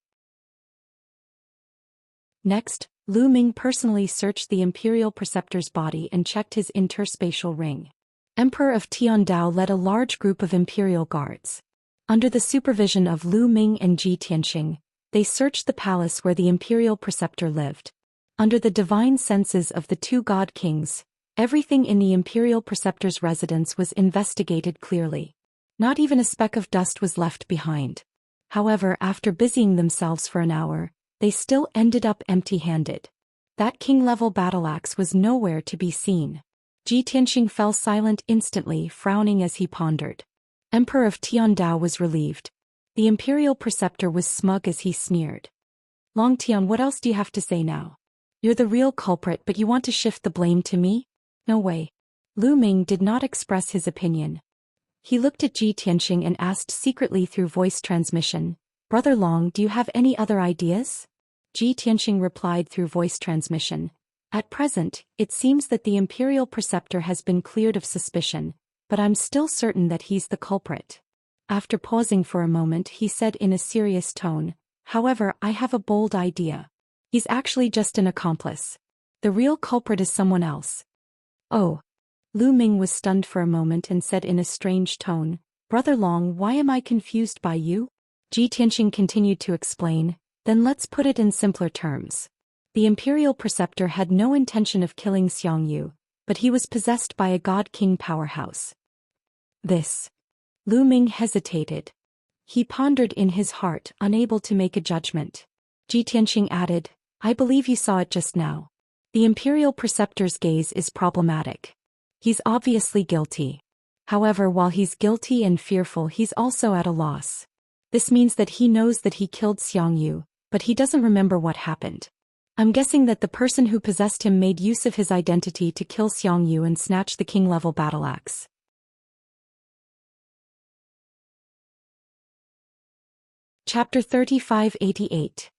Next, Lu Ming personally searched the imperial preceptor's body and checked his interspatial ring. Emperor of Tiandao led a large group of imperial guards. Under the supervision of Lu Ming and Ji Tianxing, they searched the palace where the imperial preceptor lived. Under the divine senses of the two god kings, everything in the imperial preceptor's residence was investigated clearly. Not even a speck of dust was left behind. However, after busying themselves for an hour, they still ended up empty-handed. That king-level battle axe was nowhere to be seen. Ji Tianxing fell silent instantly, frowning as he pondered. Emperor of Tiandao was relieved. The imperial preceptor was smug as he sneered. "Long Tian, what else do you have to say now? You're the real culprit, but you want to shift the blame to me? No way." Lu Ming did not express his opinion. He looked at Ji Tianxing and asked secretly through voice transmission, "Brother Long, do you have any other ideas?" Ji Tianxing replied through voice transmission, "At present, it seems that the imperial preceptor has been cleared of suspicion, but I'm still certain that he's the culprit." After pausing for a moment, he said in a serious tone, "However, I have a bold idea. He's actually just an accomplice. The real culprit is someone else." "Oh." Lu Ming was stunned for a moment and said in a strange tone, "Brother Long, why am I confused by you?" Ji Tianxing continued to explain, "Then let's put it in simpler terms. The imperial preceptor had no intention of killing Xianxia, but he was possessed by a god-king powerhouse." This. Lu Ming hesitated. He pondered in his heart, unable to make a judgment. Ji Tianxing added, I believe you saw it just now. The Imperial Preceptor's gaze is problematic. He's obviously guilty. However, while he's guilty and fearful, he's also at a loss. This means that he knows that he killed Xiangyu, but he doesn't remember what happened. I'm guessing that the person who possessed him made use of his identity to kill Xiangyu and snatch the king-level battle axe. Chapter 3588.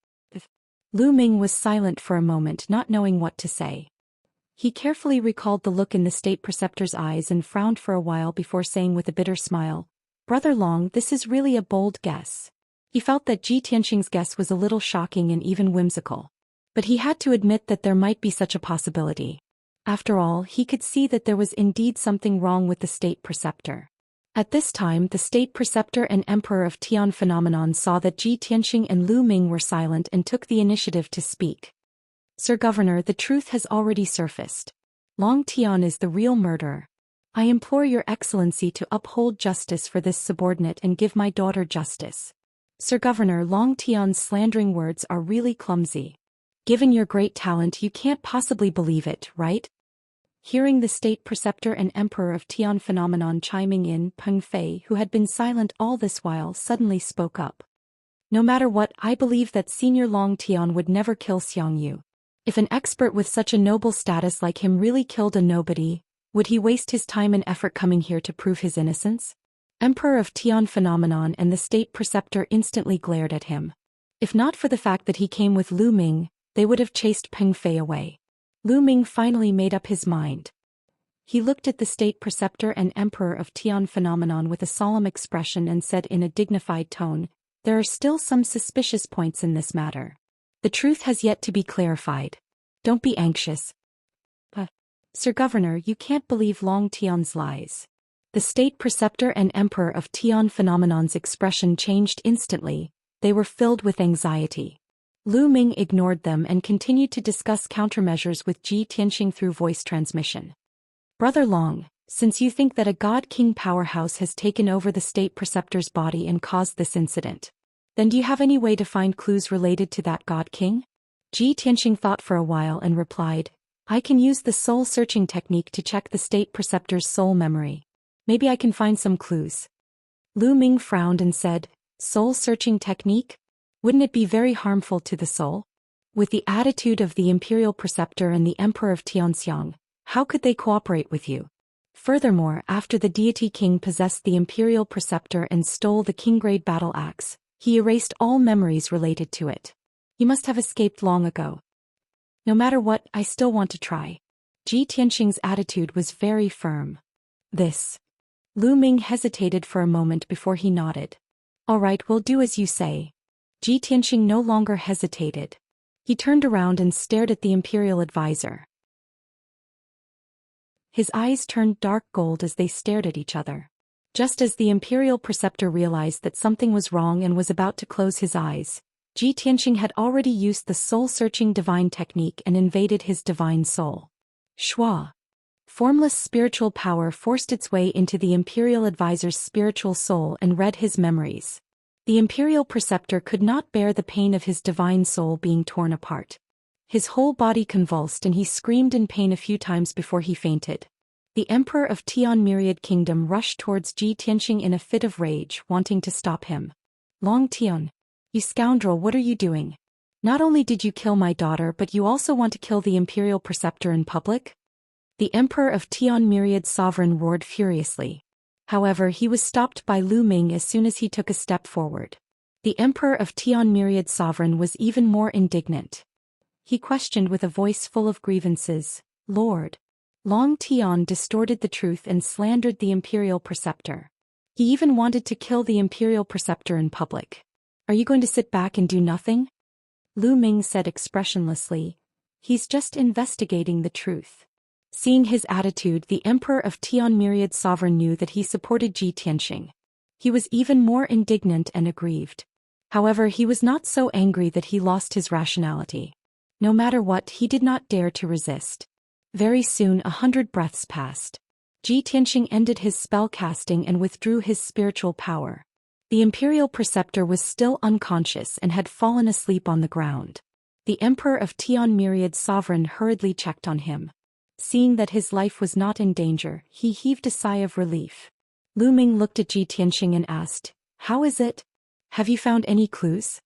Lu Ming was silent for a moment, not knowing what to say. He carefully recalled the look in the state preceptor's eyes and frowned for a while before saying with a bitter smile, Brother Long, this is really a bold guess. He felt that Ji Tianxing's guess was a little shocking and even whimsical. But he had to admit that there might be such a possibility. After all, he could see that there was indeed something wrong with the state preceptor. At this time, the state preceptor and emperor of Tian phenomenon saw that Ji Tianxing and Lu Ming were silent and took the initiative to speak. Sir Governor, the truth has already surfaced. Long Tian is the real murderer. I implore your excellency to uphold justice for this subordinate and give my daughter justice. Sir Governor, Long Tian's slandering words are really clumsy. Given your great talent, you can't possibly believe it, right? Hearing the state preceptor and emperor of Tian phenomenon chiming in, Peng Fei, who had been silent all this while, suddenly spoke up. No matter what, I believe that Senior Long Tian would never kill Xiangyu. If an expert with such a noble status like him really killed a nobody, would he waste his time and effort coming here to prove his innocence? Emperor of Tian phenomenon and the state preceptor instantly glared at him. If not for the fact that he came with Lu Ming, they would have chased Peng Fei away. Lu Ming finally made up his mind. He looked at the state preceptor and emperor of Tian phenomenon with a solemn expression and said in a dignified tone, There are still some suspicious points in this matter. The truth has yet to be clarified. Don't be anxious. Sir Governor, you can't believe Long Tian's lies. The state preceptor and emperor of Tian phenomenon's expression changed instantly. They were filled with anxiety. Lu Ming ignored them and continued to discuss countermeasures with Ji Tianxing through voice transmission. Brother Long, since you think that a God-King powerhouse has taken over the state preceptor's body and caused this incident, then do you have any way to find clues related to that God-King? Ji Tianxing thought for a while and replied, I can use the soul-searching technique to check the state preceptor's soul memory. Maybe I can find some clues. Lu Ming frowned and said, Soul-searching technique? Wouldn't it be very harmful to the soul? With the attitude of the Imperial Preceptor and the Emperor of Tianxiang, how could they cooperate with you? Furthermore, after the deity king possessed the Imperial Preceptor and stole the king-grade battle axe, he erased all memories related to it. He must have escaped long ago. No matter what, I still want to try. Ji Tianxing's attitude was very firm. Lu Ming hesitated for a moment before he nodded. All right, we'll do as you say. Ji Tianxing no longer hesitated. He turned around and stared at the imperial advisor. His eyes turned dark gold as they stared at each other. Just as the imperial preceptor realized that something was wrong and was about to close his eyes, Ji Tianxing had already used the soul-searching divine technique and invaded his divine soul. Shua. Formless spiritual power forced its way into the imperial advisor's spiritual soul and read his memories. The imperial preceptor could not bear the pain of his divine soul being torn apart. His whole body convulsed and he screamed in pain a few times before he fainted. The emperor of Tian Myriad Kingdom rushed towards Ji Tianxing in a fit of rage, wanting to stop him. Long Tian, you scoundrel, what are you doing? Not only did you kill my daughter, but you also want to kill the imperial preceptor in public? The emperor of Tian Myriad Sovereign roared furiously. However, he was stopped by Lu Ming as soon as he took a step forward. The emperor of Tian Myriad Sovereign was even more indignant. He questioned with a voice full of grievances, Lord. Long Tian distorted the truth and slandered the imperial preceptor. He even wanted to kill the imperial preceptor in public. Are you going to sit back and do nothing? Lu Ming said expressionlessly, He's just investigating the truth. Seeing his attitude, the emperor of Tian Myriad Sovereign knew that he supported Ji Tianxing. He was even more indignant and aggrieved. However, he was not so angry that he lost his rationality. No matter what, he did not dare to resist. Very soon 100 breaths passed. Ji Tianxing ended his spell casting and withdrew his spiritual power. The imperial preceptor was still unconscious and had fallen asleep on the ground. The Emperor of Tian Myriad's sovereign hurriedly checked on him. Seeing that his life was not in danger, he heaved a sigh of relief. Lu Ming looked at Ji Tianxing and asked, "How is it? Have you found any clues?"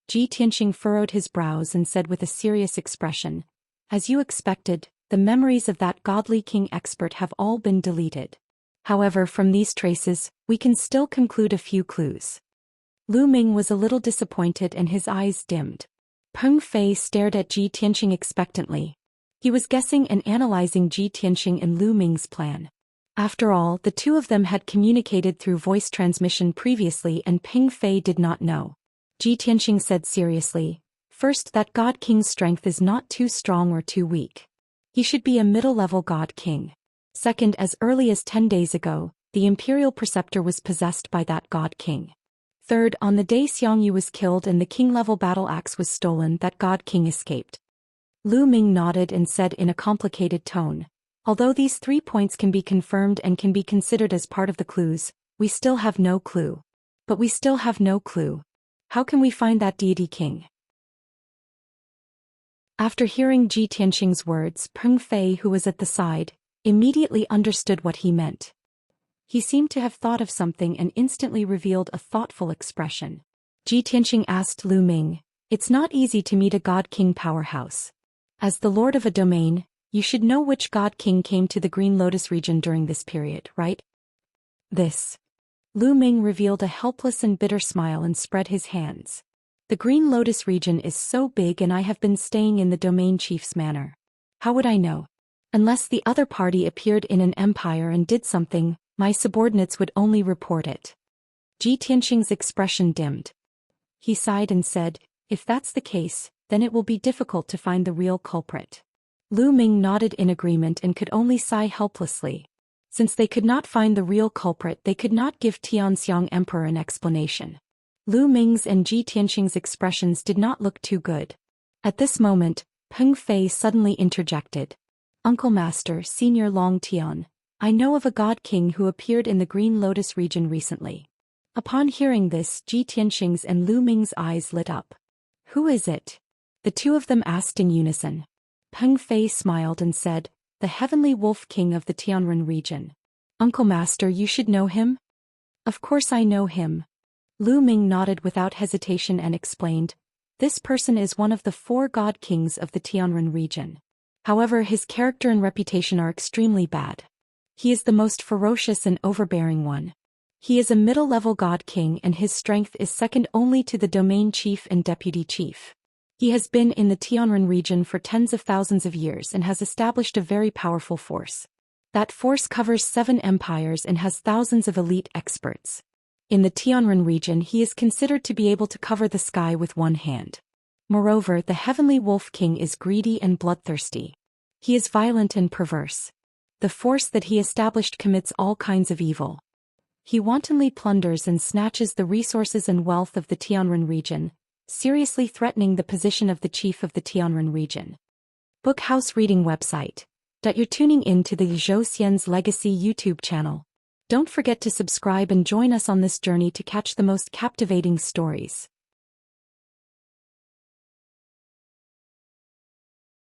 Ji Tianxing furrowed his brows and said with a serious expression, "As you expected, the memories of that godly king expert have all been deleted. However, from these traces, we can still conclude a few clues." Lu Ming was a little disappointed and his eyes dimmed. Peng Fei stared at Ji Tianxing expectantly. He was guessing and analyzing Ji Tianxing and Lu Ming's plan. After all, the two of them had communicated through voice transmission previously and Peng Fei did not know. Ji Tianxing said seriously, "First, that God King's strength is not too strong or too weak. He should be a middle-level God King. Second, as early as 10 days ago, the Imperial Preceptor was possessed by that God King. Third, on the day Xianxia was killed and the King-level battle axe was stolen, that God King escaped." Lu Ming nodded and said in a complicated tone, "Although these 3 points can be confirmed and can be considered as part of the clues, we still have no clue. But we still have no clue. How can we find that deity king?" After hearing Ji Tianxing's words, Peng Fei, who was at the side, immediately understood what he meant. He seemed to have thought of something and instantly revealed a thoughtful expression. Ji Tianxing asked Lu Ming, "It's not easy to meet a God King powerhouse. As the lord of a domain, you should know which God King came to the Green Lotus region during this period, right?" "This." Lu Ming revealed a helpless and bitter smile and spread his hands. "The Green Lotus region is so big and I have been staying in the domain chief's manor. How would I know? Unless the other party appeared in an empire and did something, my subordinates would only report it." Ji Tianxing's expression dimmed. He sighed and said, "If that's the case, then it will be difficult to find the real culprit." Lu Ming nodded in agreement and could only sigh helplessly. Since they could not find the real culprit, they could not give Tianxiang Emperor an explanation. Lu Ming's and Ji Tianxing's expressions did not look too good. At this moment, Peng Fei suddenly interjected, "Uncle Master, Senior Long Tian, I know of a God King who appeared in the Green Lotus region recently." Upon hearing this, Ji Tianxing's and Lu Ming's eyes lit up. "Who is it?" the two of them asked in unison. Peng Fei smiled and said, "The Heavenly Wolf King of the Tianren region." "Uncle Master, you should know him?" "Of course I know him." Lu Ming nodded without hesitation and explained, "This person is one of the 4 God Kings of the Tianren region. However, his character and reputation are extremely bad. He is the most ferocious and overbearing one. He is a middle-level God King and his strength is second only to the domain chief and deputy chief. He has been in the Tianren region for tens of thousands of years and has established a very powerful force. That force covers 7 empires and has thousands of elite experts. In the Tianren region, he is considered to be able to cover the sky with one hand. Moreover, the Heavenly Wolf King is greedy and bloodthirsty. He is violent and perverse. The force that he established commits all kinds of evil. He wantonly plunders and snatches the resources and wealth of the Tianren region, seriously threatening the position of the chief of the Tianren region." Bookhouse Reading Website. You're tuning in to the Zhou Xian's Legacy YouTube channel. Don't forget to subscribe and join us on this journey to catch the most captivating stories.